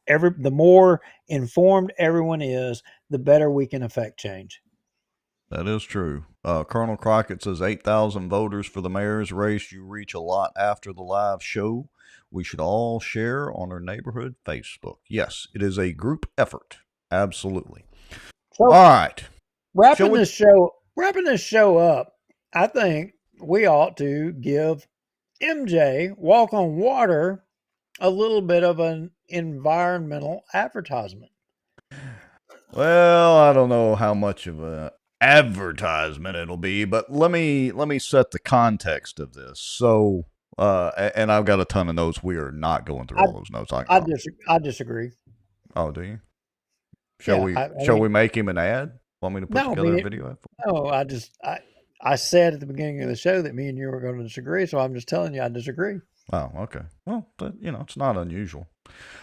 the more informed everyone is, the better we can affect change. That is true. Colonel Crockett says 8,000 voters for the mayor's race. You reach a lot after the live show. We should all share on our neighborhood Facebook. Yes, it is a group effort. Absolutely. So, all right. Wrapping this show up, I think we ought to give MJ Walk on Water a little bit of an environmental advertisement. Well, I don't know how much of a advertisement it'll be, but let me set the context of this. So, and I've got a ton of notes. We are not going through all those notes. I disagree. Oh, do you? Shall we make him an ad? Want me to put together a video ad for him? No, I said at the beginning of the show that me and you were going to disagree, so I'm just telling you I disagree. Oh, okay. Well, it's not unusual.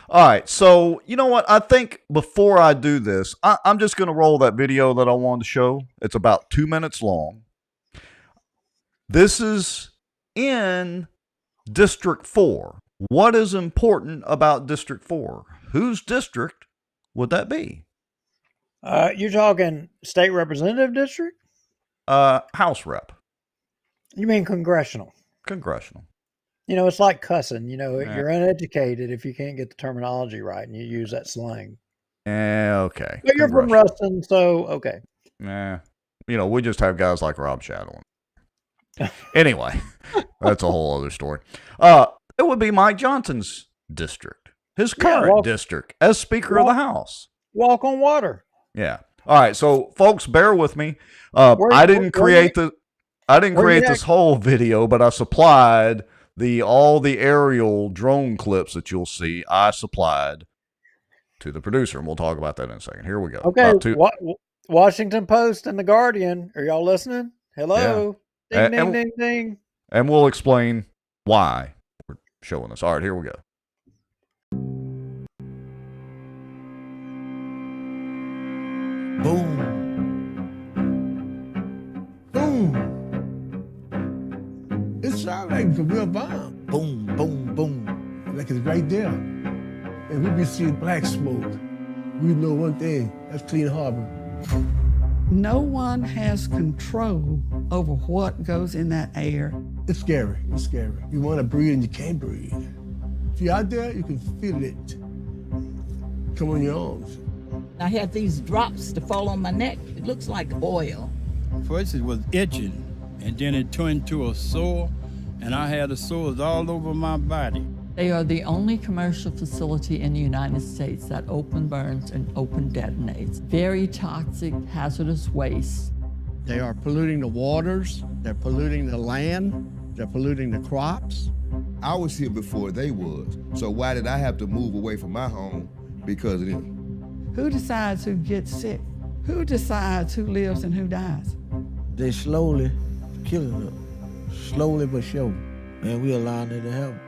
All right. So, you know what? I think before I do this, I'm just going to roll that video that I wanted to show. It's about 2 minutes long. This is in District 4. What is important about District 4? Whose district would that be? You're talking state representative district? House rep. You mean congressional? Congressional. It's like cussing. You're uneducated if you can't get the terminology right and you use that slang. Okay. But you're from Ruston, so okay. We just have guys like Rob Shadowin. Anyway, that's a whole other story. It would be Mike Johnson's district, his current district as Speaker of the House. Walk on water. Yeah. All right. So, folks, bear with me. I didn't create this whole video, but I supplied all the aerial drone clips that you'll see. I supplied to the producer, and we'll talk about that in a second. Here we go. Okay. Washington Post and The Guardian. Are y'all listening? Hello. Yeah. Ding, ding, ding. And we'll explain why we're showing this. All right, here we go. Boom. Boom. It sounds like a real bomb. Boom, boom, boom. Like it's right there. And we be seeing black smoke. We know one thing, that's Clean Harbor. No one has control over what goes in that air. It's scary, it's scary. You wanna breathe and you can't breathe. If you're out there, you can feel it come on your arms. I had these drops to fall on my neck. It looks like oil. First it was itching, and then it turned to a sore, and I had the sores all over my body. They are the only commercial facility in the United States that open burns and open detonates. Very toxic, hazardous waste. They are polluting the waters, they're polluting the land, they're polluting the crops. I was here before they was, so why did I have to move away from my home because of them? Who decides who gets sick? Who decides who lives and who dies? They slowly killing them, slowly but sure, and we allowing it to happen.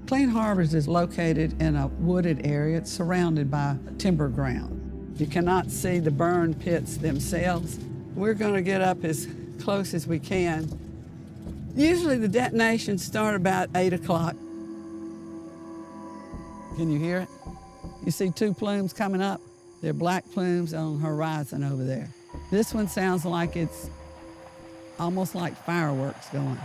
Clean Harbors is located in a wooded area. It's surrounded by timber ground. You cannot see the burn pits themselves. We're going to get up as close as we can. Usually the detonations start about 8 o'clock. Can you hear it? You see two plumes coming up? They're black plumes on the horizon over there. This one sounds like it's almost like fireworks going.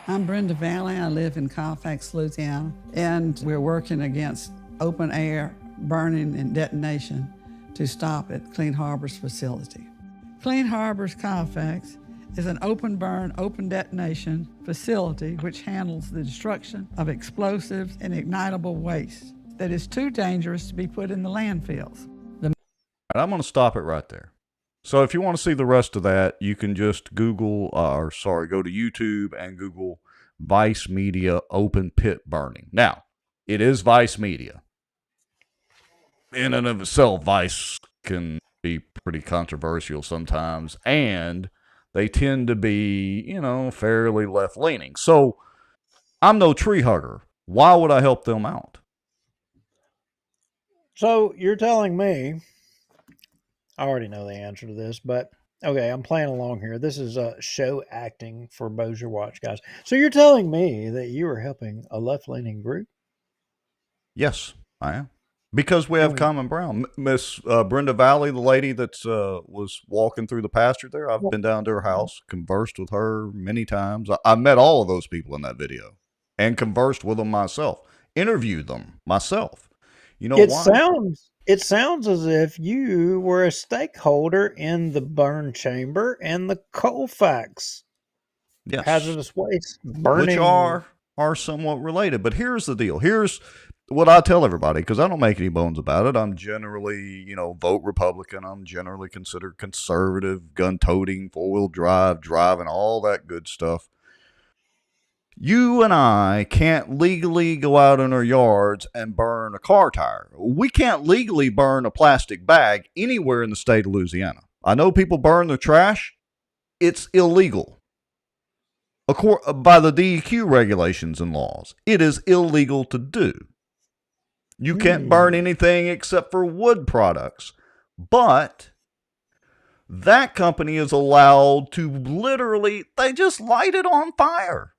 I'm Brenda Valley. I live in Colfax, Louisiana, and we're working against open air burning and detonation to stop at Clean Harbors facility. Clean Harbors Colfax is an open burn, open detonation facility which handles the destruction of explosives and ignitable waste that is too dangerous to be put in the landfills. I'm going to stop it right there. So if you want to see the rest of that, you can just go to YouTube and Google Vice Media open pit burning. Now, it is Vice Media. In and of itself, Vice can be pretty controversial sometimes, and they tend to be, fairly left-leaning. So I'm no tree hugger. Why would I help them out? So you're telling me, I already know the answer to this, but okay, I'm playing along here. This is show acting for Bossier Watch, guys. So you're telling me that you are helping a left-leaning group? Yes, I am. Because we have common ground. Miss Brenda Valley, the lady that was walking through the pasture there, I've been down to her house, conversed with her many times. I met all of those people in that video and conversed with them myself, interviewed them myself. You know why? It sounds as if you were a stakeholder in the burn chamber and the Colfax hazardous waste burning. Which are somewhat related. But here's the deal. Here's what I tell everybody, because I don't make any bones about it. I'm generally, vote Republican. I'm generally considered conservative, gun-toting, four-wheel drive, driving, all that good stuff. You and I can't legally go out in our yards and burn a car tire. We can't legally burn a plastic bag anywhere in the state of Louisiana. I know people burn their trash. It's illegal. By the DEQ regulations and laws, it is illegal to do. You can't burn anything except for wood products. But that company is allowed to literally, they just light it on fire.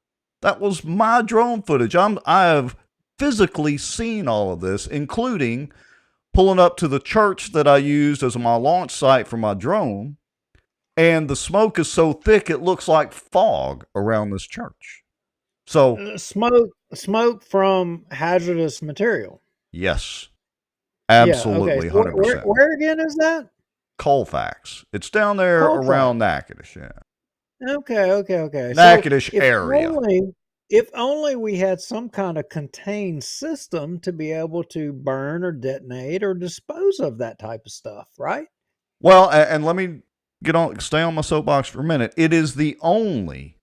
That was my drone footage. I have physically seen all of this, including pulling up to the church that I used as my launch site for my drone. And the smoke is so thick, it looks like fog around this church. So smoke from hazardous material. Yes, absolutely, yeah, okay. 100%. Where again is that? Colfax. It's down there around Natchitoches. Yeah. Okay. Natchitoches so area. If only we had some kind of contained system to be able to burn or detonate or dispose of that type of stuff, right? Well, and let me stay on my soapbox for a minute. It is the only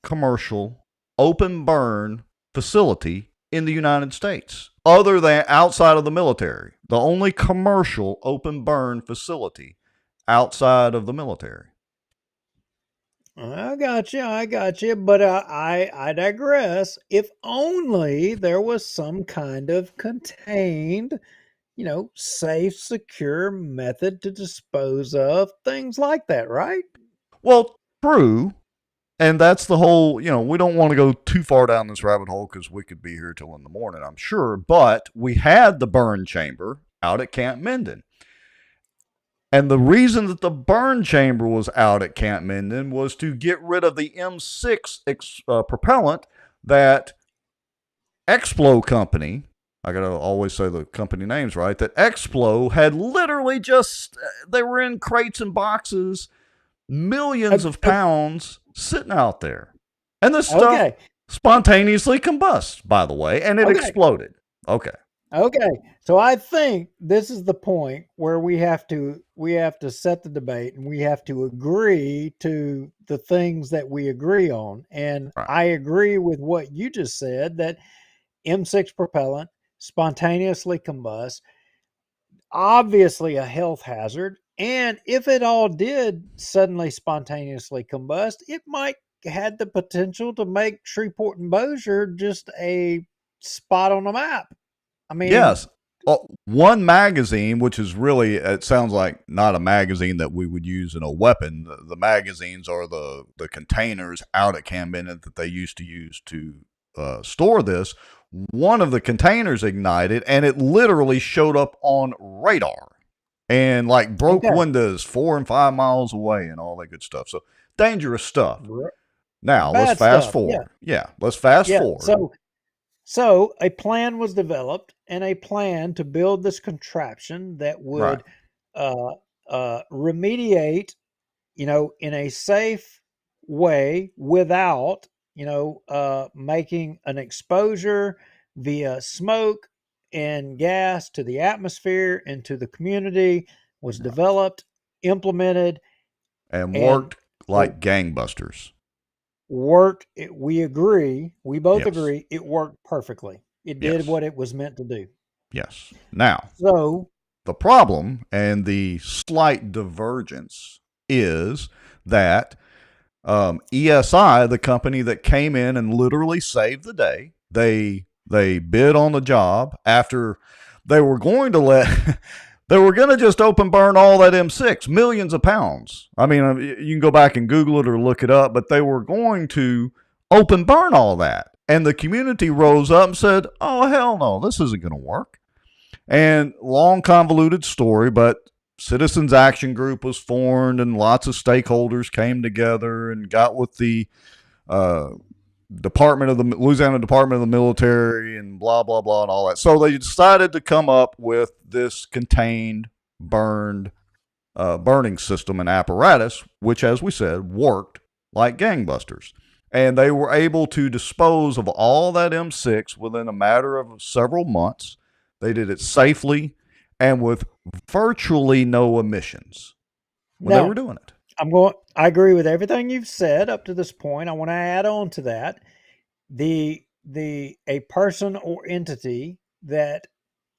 commercial open burn facility in the United States, other than outside of the military. The only commercial open burn facility outside of the military. I got you, but I digress. If only there was some kind of contained, safe, secure method to dispose of things like that, right? Well, true. And that's the whole, we don't want to go too far down this rabbit hole because we could be here till in the morning, I'm sure. But we had the burn chamber out at Camp Minden. And the reason that the burn chamber was out at Camp Minden was to get rid of the M6 propellant that Explo Company, I got to always say the company names right, that Explo had literally they were in crates and boxes, millions of pounds sitting out there. And this stuff spontaneously combusts, by the way, and it exploded. Okay. So I think this is the point where we have to set the debate and we have to agree to the things that we agree on. And I agree with what you just said, that M6 propellant spontaneously combusts, obviously a health hazard. And if it all did suddenly spontaneously combust, it might had the potential to make Shreveport and Bossier just a spot on the map. I mean, yes. One magazine, which is really, it sounds like not a magazine that we would use in a weapon. The magazines are the containers out at Camp Minden that they used to use to store this. One of the containers ignited, and it literally showed up on radar and broke windows 4 and 5 miles away and all that good stuff. So dangerous stuff. Now let's fast forward. Yeah, let's fast forward. So a plan was developed, and a plan to build this contraption that would remediate, in a safe way without, making an exposure via smoke and gas to the atmosphere and to the community, was developed implemented and worked like gangbusters. We agree, we both Yes. agree, it worked perfectly. It Yes. did what it was meant to do. Yes. Now, So the problem and the slight divergence is that ESI, the company that came in and literally saved the day, they bid on the job after they were going to they were going to just open burn all that M6, millions of pounds. I mean, you can go back and Google it or look it up, but they were going to open burn all that. And the community rose up and said, oh, hell no, this isn't going to work. And long, convoluted story, but Citizens Action Group was formed and lots of stakeholders came together and got with the Louisiana Department of the Military and blah, blah, blah, and all that. So they decided to come up with this contained burning system and apparatus, which, as we said, worked like gangbusters. And they were able to dispose of all that M6 within a matter of several months. They did it safely and with virtually no emissions when they were doing it. I agree with everything you've said up to this point. I want to add on to that. A person or entity that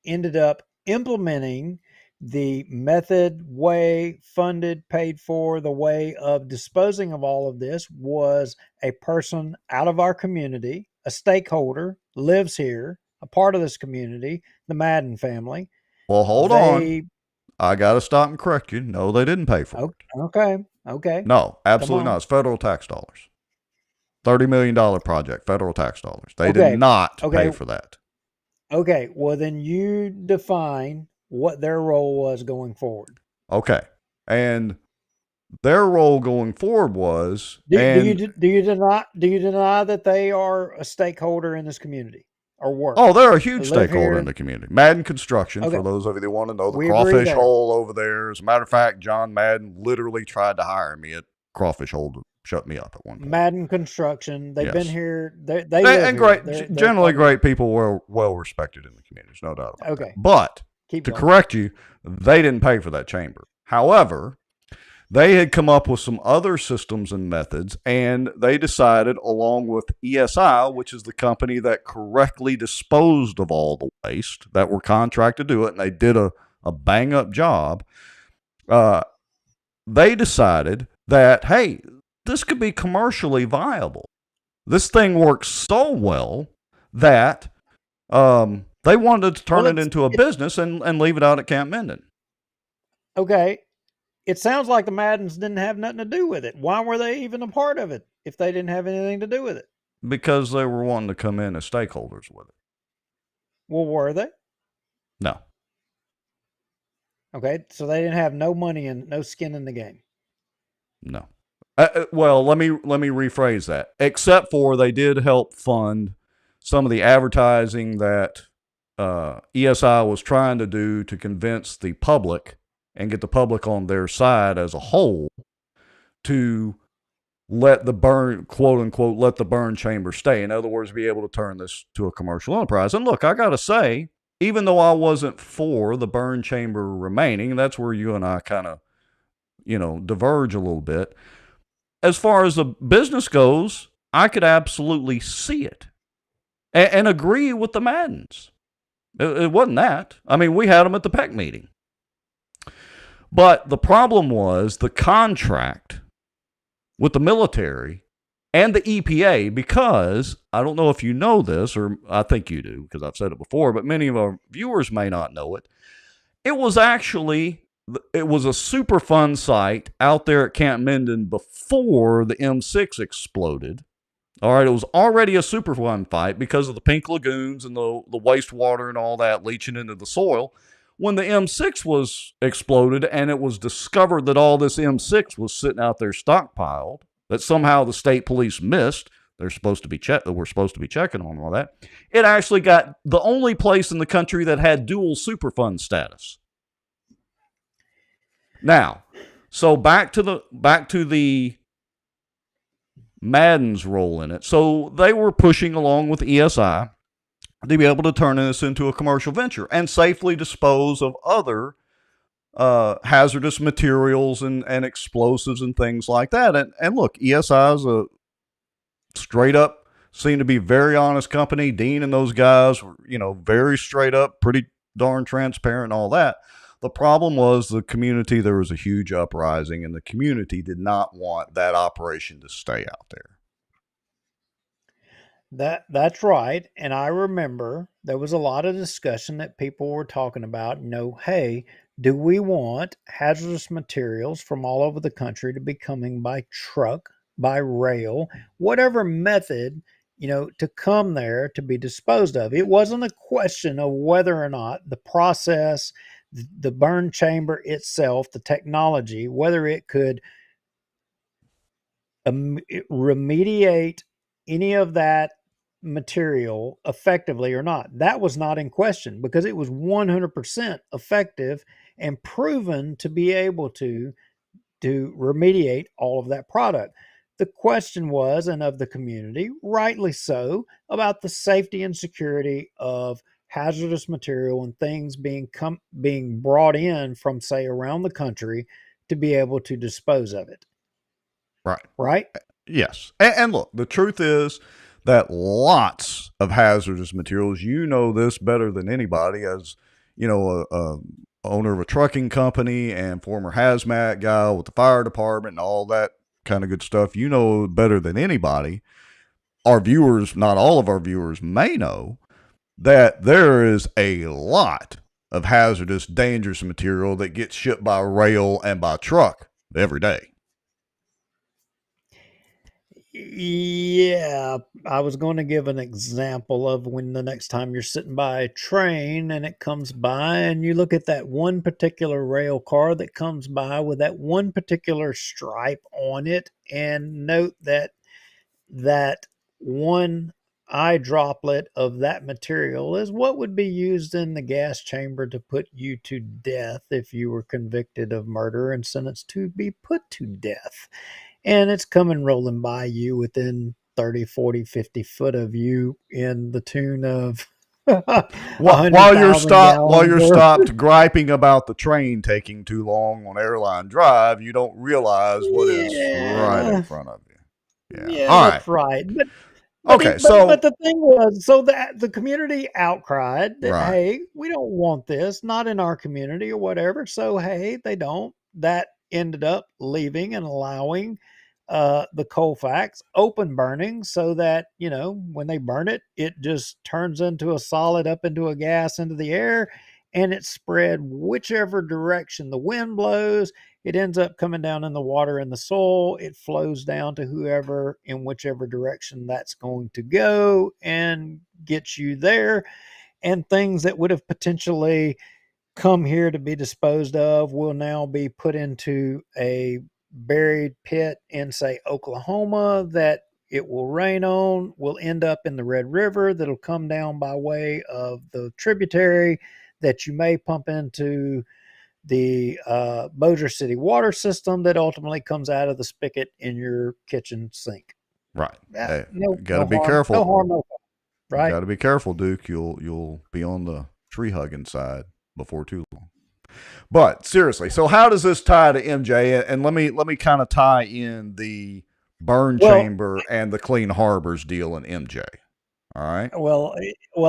ended up implementing the method, way, funded, paid for, the way of disposing of all of this was a person out of our community, a stakeholder, lives here, a part of this community, the Madden family. Well, hold on. I got to stop and correct you. No, they didn't pay for it. Okay. No, absolutely not. It's federal tax dollars. $30 million project, federal tax dollars. They did not pay for that. Okay, well then you define what their role was going forward. Okay, and their role going forward was. Do you deny that they are a stakeholder in this community or work? Oh, they're a huge stakeholder in the community. Madden Construction, for those of you that want to know, the Crawfish Hole over there. As a matter of fact, John Madden literally tried to hire me at Crawfish Hole to shut me up at one point. Madden Construction. They've been here. They and great, generally great people, well respected in the community. There's no doubt about that. But to correct you, they didn't pay for that chamber. However, they had come up with some other systems and methods, and they decided, along with ESI, which is the company that correctly disposed of all the waste, that were contracted to do it, and they did a bang-up job, they decided that, hey, this could be commercially viable. This thing works so well that they wanted to turn it into a business and leave it out at Camp Minden. Okay. It sounds like the Maddens didn't have nothing to do with it. Why were they even a part of it if they didn't have anything to do with it? Because they were wanting to come in as stakeholders with it. Well, were they? No. Okay, so they didn't have no money and no skin in the game. No. Well, let me rephrase that. Except for they did help fund some of the advertising that ESI was trying to do to convince the public and get the public on their side as a whole to let the burn, quote unquote, let the burn chamber stay. In other words, be able to turn this to a commercial enterprise. And look, I got to say, even though I wasn't for the burn chamber remaining, and that's where you and I kind of, diverge a little bit. As far as the business goes, I could absolutely see it and agree with the Maddens. It wasn't that. I mean, we had them at the PEC meeting. But the problem was the contract with the military and the EPA, because I don't know if you know this, or I think you do because I've said it before, but many of our viewers may not know it. It was a Superfund site out there at Camp Minden before the M6 exploded. All right, it was already a Superfund fight because of the pink lagoons and the wastewater and all that leaching into the soil. When the M6 was exploded and it was discovered that all this M6 was sitting out there stockpiled, that somehow the state police missed, we're supposed to be checking on all that. It actually got the only place in the country that had dual Superfund status. Now, so back to the Madden's role in it. So they were pushing along with ESI to be able to turn this into a commercial venture and safely dispose of other hazardous materials and explosives and things like that. And look, ESI is a straight up, seem to be very honest company. Dean and those guys were, very straight up, pretty darn transparent and all that. The problem was the community, there was a huge uprising, and the community did not want that operation to stay out there. That's right. And I remember there was a lot of discussion that people were talking about, hey, do we want hazardous materials from all over the country to be coming by truck, by rail, whatever method, to come there to be disposed of? It wasn't a question of whether or not the process, the burn chamber itself, the technology, whether it could remediate any of that material effectively or not. That was not in question because it was 100% effective and proven to be able to remediate all of that product. The question was, and of the community, rightly so, about the safety and security of hazardous material and things being brought in from, say, around the country to be able to dispose of it. Right. Right? Yes. And look, the truth is that lots of hazardous materials, this better than anybody, as, a owner of a trucking company and former hazmat guy with the fire department and all that kind of good stuff, better than anybody. Our viewers, not all of our viewers, may know that there is a lot of hazardous, dangerous material that gets shipped by rail and by truck every day. Yeah, I was going to give an example of when the next time you're sitting by a train and it comes by and you look at that one particular rail car that comes by with that one particular stripe on it, and note that one eye droplet of that material is what would be used in the gas chamber to put you to death if you were convicted of murder and sentenced to be put to death. And it's coming rolling by you within 30, 40, 50 foot of you in the tune of while you're gallons stopped griping about the train taking too long on Airline Drive, you don't realize what is right in front of you. Yeah, All that's right. But the thing was, so that the community outcried that, Right. hey, we don't want this, not in our community or whatever. So, hey, they don't. That ended up leaving and allowing the Colfax open burning so that, when they burn it, it just turns into a solid up into a gas into the air, and it's spread whichever direction the wind blows. It ends up coming down in the water and the soil. It flows down to whoever in whichever direction that's going to go and gets you there. And things that would have potentially come here to be disposed of will now be put into a buried pit in, say, Oklahoma, that it will rain on, will end up in the Red River, that'll come down by way of the tributary that you may pump into the Bossier City water system that ultimately comes out of the spigot in your kitchen sink. Right. Hey, No be careful. No harm, no foul. Right. Got to be careful, Duke. You'll be on the tree hugging side before too long. But seriously, so how does this tie to MJ? And let me kind of tie in the burn chamber and the Clean Harbors deal in MJ. All right. Well,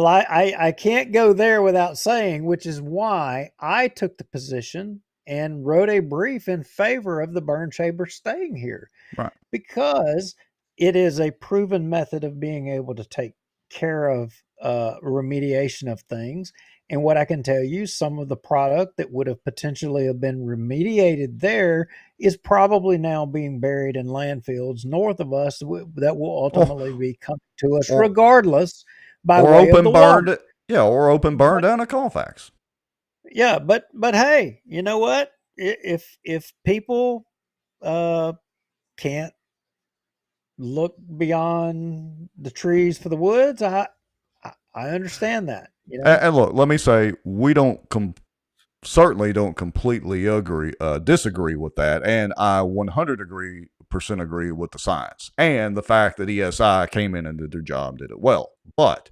I can't go there without saying, which is why I took the position and wrote a brief in favor of the burn chamber staying here. Right. Because it is a proven method of being able to take care of remediation of things. And what I can tell you, some of the product that would have potentially have been remediated there is probably now being buried in landfills north of us that will ultimately be coming to us regardless by way of the water. Yeah, or open burn down a Colfax. Yeah, but hey, you know what? If people can't look beyond the trees for the woods, I understand that. And look, let me say, we certainly don't completely disagree with that, and I 100% agree with the science and the fact that ESI came in and did their job, did it well. But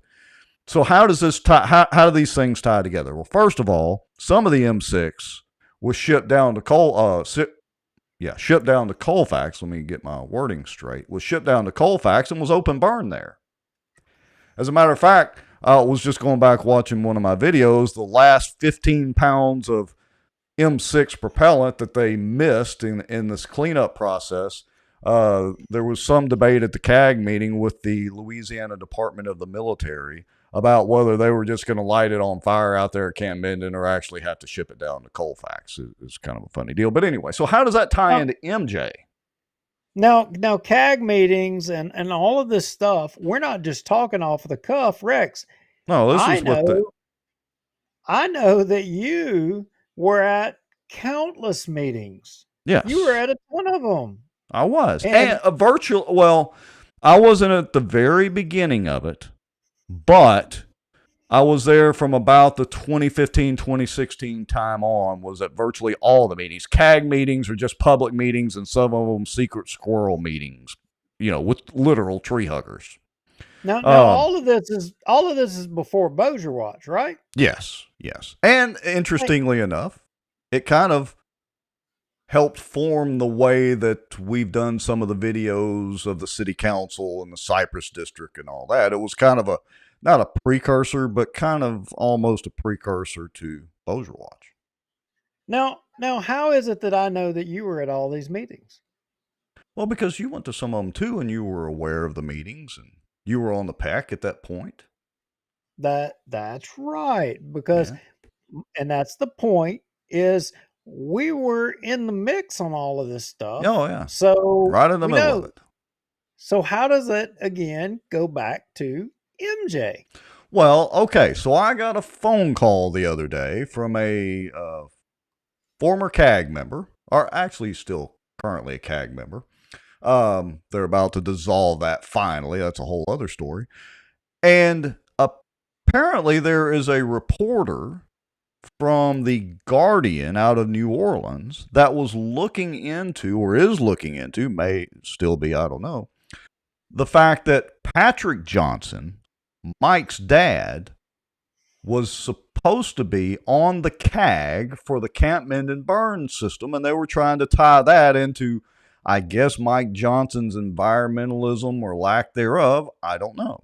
so how does this tie? How do these things tie together? Well, first of all, some of the M6 was shipped down to shipped down to Colfax. Let me get my wording straight. Was shipped down to Colfax and was open burn there. As a matter of fact, I was just going back watching one of my videos. The last 15 pounds of M6 propellant that they missed in this cleanup process. There was some debate at the CAG meeting with the Louisiana Department of the Military about whether they were just going to light it on fire out there at Camp Minden or actually have to ship it down to Colfax. It's kind of a funny deal. But anyway, so how does that tie into MJ? Now CAG meetings and all of this stuff, we're not just talking off the cuff, Rex. No, this is I know that you were at countless meetings. Yes. You were at one of them. I was. And a virtual, well, I wasn't at the very beginning of it, but I was there from about the 2015, 2016 time on, was at virtually all the meetings. CAG meetings are just public meetings, and some of them secret squirrel meetings, with literal tree huggers. Now all of this is before Bossier Watch, right? Yes. And interestingly enough, it kind of helped form the way that we've done some of the videos of the city council and the Cypress district and all that. It was kind of not a precursor, but kind of almost a precursor to Bossier Watch. Now, how is it that I know that you were at all these meetings? Well, because you went to some of them too, and you were aware of the meetings, and you were on the PAC at that point. That's right, because, and that's the point, is we were in the mix on all of this stuff. Oh, yeah. So right in the middle of it. So how does it, again, go back to MJ? Well, okay, so I got a phone call the other day from a former CAG member, or actually still currently a CAG member. They're about to dissolve that finally. That's a whole other story. And apparently there is a reporter from the Guardian out of New Orleans that was looking into, or is looking into, may still be, I don't know, the fact that Patrick Johnson, Mike's dad, was supposed to be on the CAG for the Camp Minden burn system, and they were trying to tie that into, I guess, Mike Johnson's environmentalism or lack thereof. I don't know.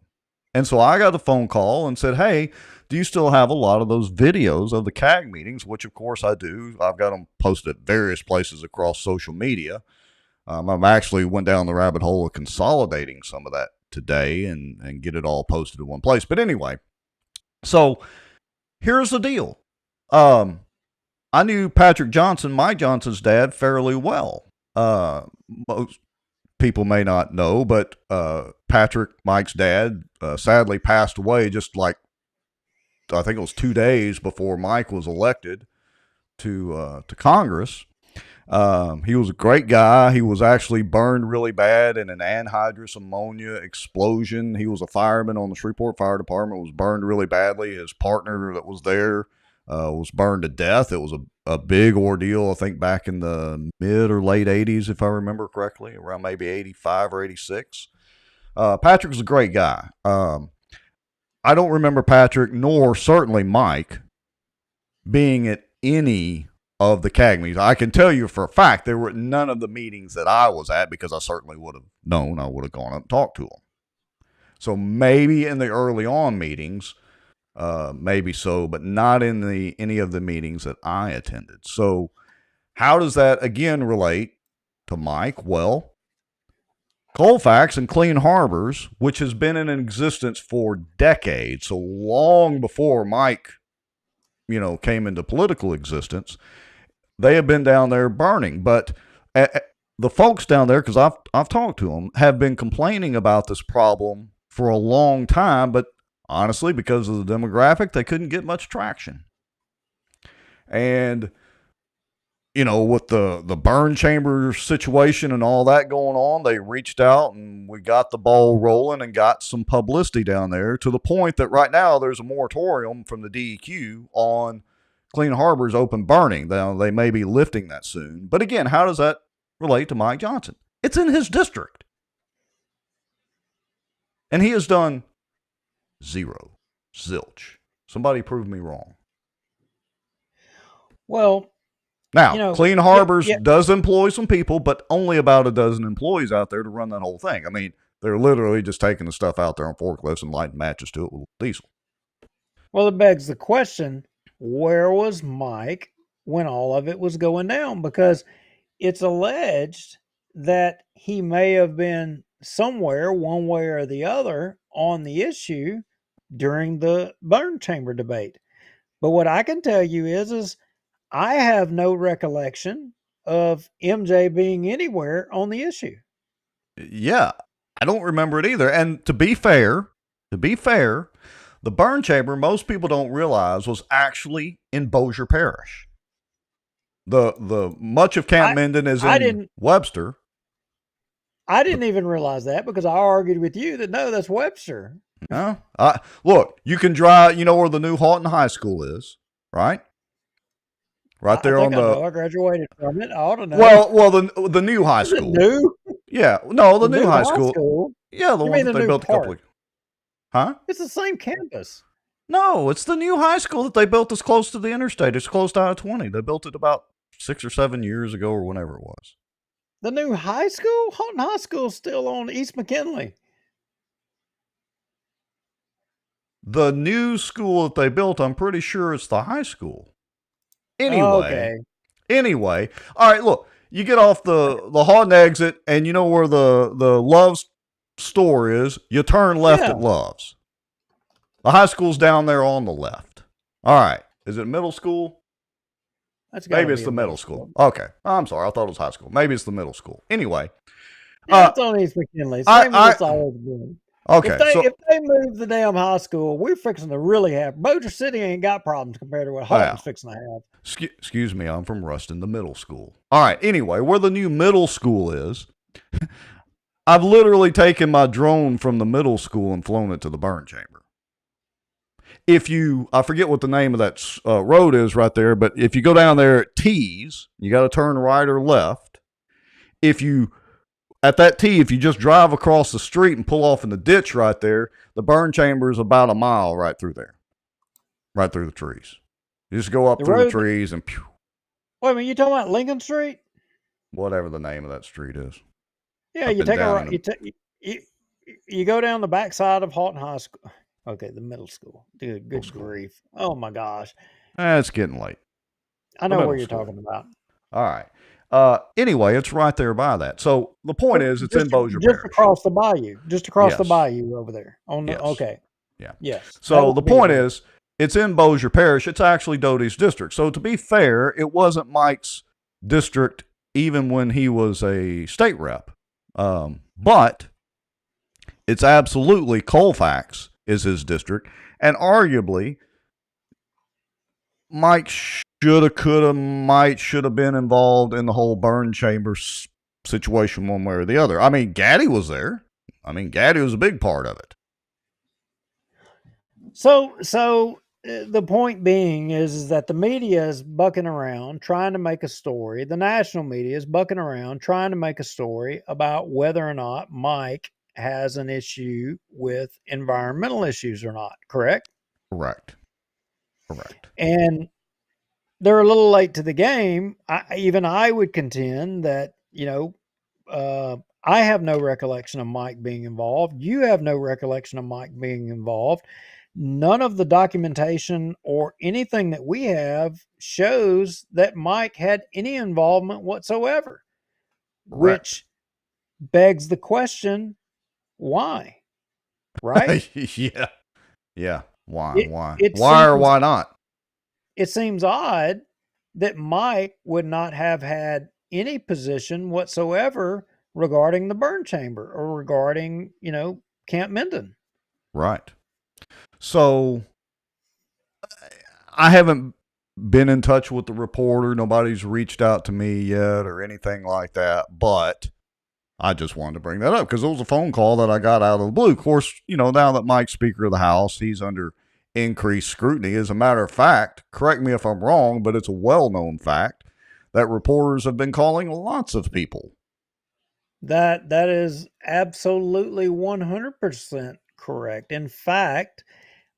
And so I got a phone call and said, hey, do you still have a lot of those videos of the CAG meetings? Which, of course, I do. I've got them posted at various places across social media. I've actually went down the rabbit hole of consolidating some of that today and get it all posted in one place. But anyway, so here's the deal. I knew Patrick Johnson, Mike Johnson's dad, fairly well. Most people may not know, but Patrick, Mike's dad, sadly passed away just like, I think it was 2 days before Mike was elected to Congress. He was a great guy. He was actually burned really bad in an anhydrous ammonia explosion. He was a fireman on the Shreveport Fire Department, was burned really badly. His partner that was there was burned to death. It was a big ordeal, I think, back in the mid or late 80s, if I remember correctly, around maybe 85 or 86. Patrick was a great guy. I don't remember Patrick, nor certainly Mike, being at any of the CAG meetings. I can tell you for a fact there were none of the meetings that I was at, because I certainly would have known. I would have gone up and talked to them. So maybe in the early on meetings, maybe so, but not in any of the meetings that I attended. So how does that again relate to Mike? Well, Colfax and Clean Harbors, which has been in existence for decades, so long before Mike, came into political existence, they have been down there burning. But the folks down there, because I've talked to them, have been complaining about this problem for a long time, but honestly, because of the demographic, they couldn't get much traction. And with the burn chamber situation and all that going on, they reached out and we got the ball rolling and got some publicity down there, to the point that right now there's a moratorium from the DEQ on Clean Harbors open burning. Now, they may be lifting that soon. But again, how does that relate to Mike Johnson? It's in his district. And he has done zero. Zilch. Somebody prove me wrong. Well, Now, Clean Harbors yeah. does employ some people, but only about a dozen employees out there to run that whole thing. I mean, they're literally just taking the stuff out there on forklifts and lighting matches to it with diesel. Well, it begs the question, where was Mike when all of it was going down? Because it's alleged that he may have been somewhere, one way or the other, on the issue during the burn chamber debate. But what I can tell you is I have no recollection of MJ being anywhere on the issue. Yeah, I don't remember it either. And to be fair, the burn chamber, most people don't realize, was actually in Bossier Parish. The much of Camp Minden is in Webster. I didn't even realize that because I argued with you that no, that's Webster. No, look, you can drive. You know where the new Houghton High School is, right? Right there on the. I graduated from it. I ought to know. Well, the new high school. New? Yeah, no, the new high school. Yeah, the one that they built a couple of. Huh? It's the same campus. No, it's the new high school that they built as close to the interstate. It's close to I-20. They built it about 6 or 7 years ago or whenever it was. The new high school? Houghton High School is still on East McKinley. The new school that they built, I'm pretty sure it's the high school. Anyway, all right, look, you get off the Houghton exit and you know where the Love's store is. You turn left at Love's. The high school's down there on the left. All right. Is it middle school? Maybe it's the middle school. Okay. I'm sorry. I thought it was high school. Maybe it's the middle school. Anyway. Yeah, it's on East McKinley. Same as it's always been. Okay. If they move the damn high school, we're fixing to really have. Bossier City ain't got problems compared to what Houghton's fixing to have. Excuse me. I'm from Ruston, the middle school. All right. Anyway, where the new middle school is, I've literally taken my drone from the middle school and flown it to the burn chamber. I forget what the name of that road is right there, but if you go down there at T's, you got to turn right or left. At that T, if you just drive across the street and pull off in the ditch right there, the burn chamber is about a mile right through there, right through the trees. You just go up through the trees and pew. Wait a minute, you talking about Lincoln Street? Whatever the name of that street is. Yeah, you take a right. You go down the backside of Houghton High School. Okay, the middle school. Dude, good grief. Oh my gosh. It's getting late. I know where you're talking about. All right. Anyway, it's right there by that. So the point is, it's in Bossier Parish. Just across the bayou. Just across the bayou over there. Okay. Yeah. Yes. So the point is, it's in Bossier Parish. It's actually Doty's district. So to be fair, it wasn't Mike's district even when he was a state rep. But it's absolutely Colfax is his district. And arguably, Mike should have been involved in the whole burn chamber situation one way or the other. I mean, Gaddy was there. I mean, Gaddy was a big part of it. So the point being is that the media is bucking around trying to make a story. The national media is bucking around trying to make a story about whether or not Mike has an issue with environmental issues or not. Correct? Correct. And they're a little late to the game. I would contend that, I have no recollection of Mike being involved. You have no recollection of Mike being involved. None of the documentation or anything that we have shows that Mike had any involvement whatsoever, which begs the question, why? Right? Yeah. Why? Why not? It seems odd that Mike would not have had any position whatsoever regarding the burn chamber or regarding, Camp Minden. Right. So I haven't been in touch with the reporter. Nobody's reached out to me yet or anything like that, but I just wanted to bring that up because it was a phone call that I got out of the blue. Of course, now that Mike's Speaker of the House, he's under increased scrutiny. As a matter of fact, correct me if I'm wrong, but it's a well-known fact that reporters have been calling lots of people. That is absolutely 100% correct. In fact,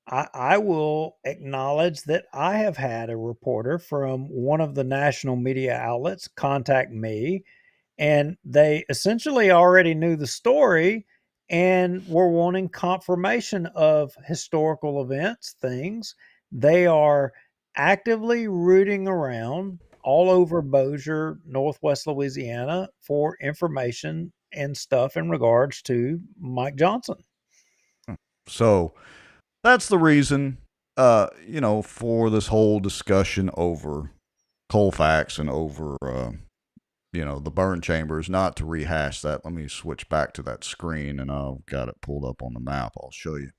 I will acknowledge that I have had a reporter from one of the national media outlets contact me, and they essentially already knew the story and were wanting confirmation of historical events, things. They are actively rooting around all over Bossier, Northwest Louisiana for information and stuff in regards to Mike Johnson. So that's the reason, for this whole discussion over Colfax and over, the burn chambers. Not to rehash that. Let me switch back to that screen, and I've got it pulled up on the map. I'll show you.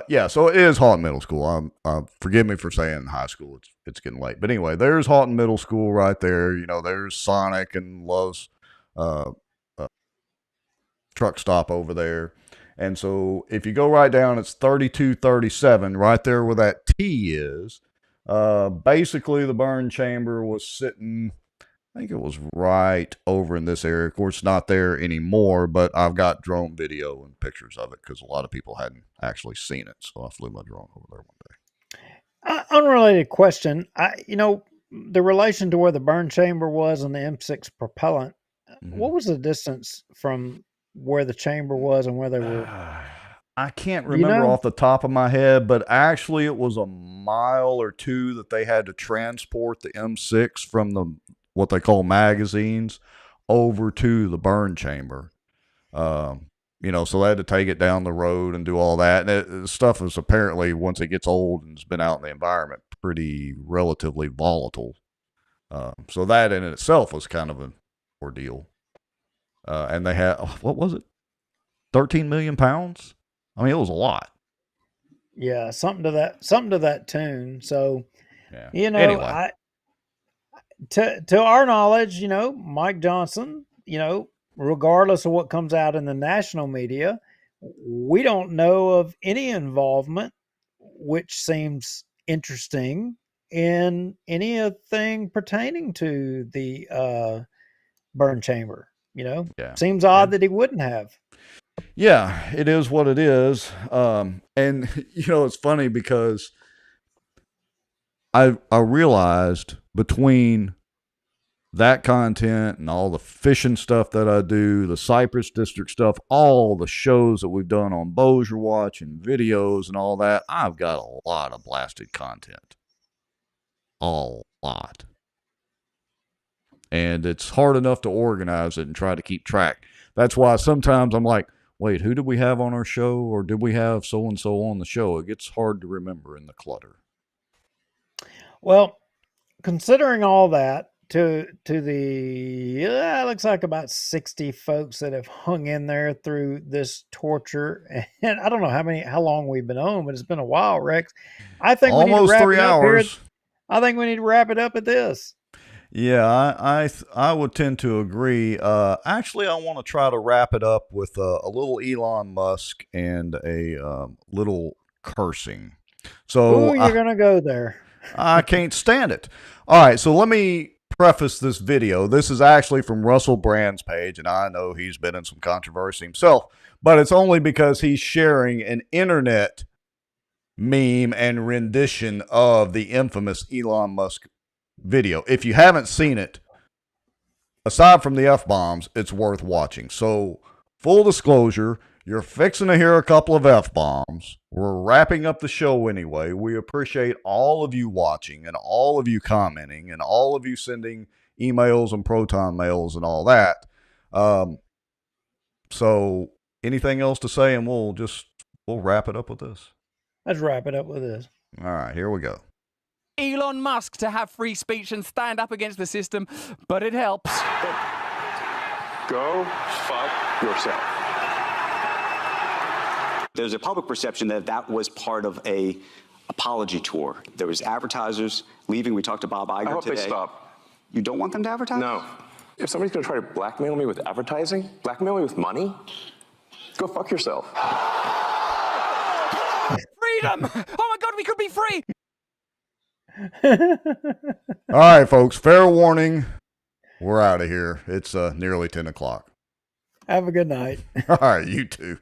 Yeah, so it is Houghton Middle School. Forgive me for saying high school. It's getting late, but anyway, there's Houghton Middle School right there. There's Sonic and Love's uh, truck stop over there. And so if you go right down, it's 3237, right there where that T is. Basically, the burn chamber was sitting, I think it was right over in this area. Of course, it's not there anymore, but I've got drone video and pictures of it because a lot of people hadn't actually seen it. So I flew my drone over there one day. Unrelated question. The relation to where the burn chamber was and the M6 propellant, what was the distance from where the chamber was and where they were? I can't remember off the top of my head, but actually it was a mile or two that they had to transport the M6 from what they call magazines over to the burn chamber. So they had to take it down the road and do all that. And stuff is apparently, once it gets old and has been out in the environment, pretty relatively volatile. So that in itself was kind of an ordeal. And they had, what was it? 13 million pounds? I mean, it was a lot. Yeah, something to that tune. So, Anyway. To our knowledge, Mike Johnson, regardless of what comes out in the national media, we don't know of any involvement, which seems interesting, in anything pertaining to the burn chamber. Seems odd that he wouldn't have. Yeah, it is what it is. And it's funny because I realized between that content and all the fishing stuff that I do, the Cypress District stuff, all the shows that we've done on Bossier Watch and videos and all that, I've got a lot of blasted content. A lot. And it's hard enough to organize it and try to keep track. That's why sometimes I'm like, wait, who did we have on our show? Or did we have so-and-so on the show? It gets hard to remember in the clutter. Well, considering all that, to the it looks like about 60 folks that have hung in there through this torture, and I don't know how long we've been on, but it's been a while, Rex. I think almost we need to wrap 3 it up hours. Here. I think we need to wrap it up at this. Yeah, I would tend to agree. Actually, I want to try to wrap it up with a little Elon Musk and a little cursing. So you're gonna go there. I can't stand it. All right, so let me preface this video. This is actually from Russell Brand's page, and I know he's been in some controversy himself, but it's only because he's sharing an internet meme and rendition of the infamous Elon Musk video. If you haven't seen it, aside from the F-bombs, it's worth watching. So, full disclosure, you're fixing to hear a couple of F-bombs. We're wrapping up the show anyway. We appreciate all of you watching and all of you commenting and all of you sending emails and proton mails and all that. So anything else to say, and we'll wrap it up with this. Let's wrap it up with this. All right, here we go. Elon Musk to have free speech and stand up against the system, but it helps. Go fuck yourself. There's a public perception that was part of a apology tour. There was advertisers leaving. We talked to Bob Iger today. I hope they stop. You don't want them to advertise? No. If somebody's going to try to blackmail me with advertising, blackmail me with money, go fuck yourself. Freedom! Oh my God, we could be free! All right, folks, fair warning. We're out of here. It's nearly 10 o'clock. Have a good night. All right, you too.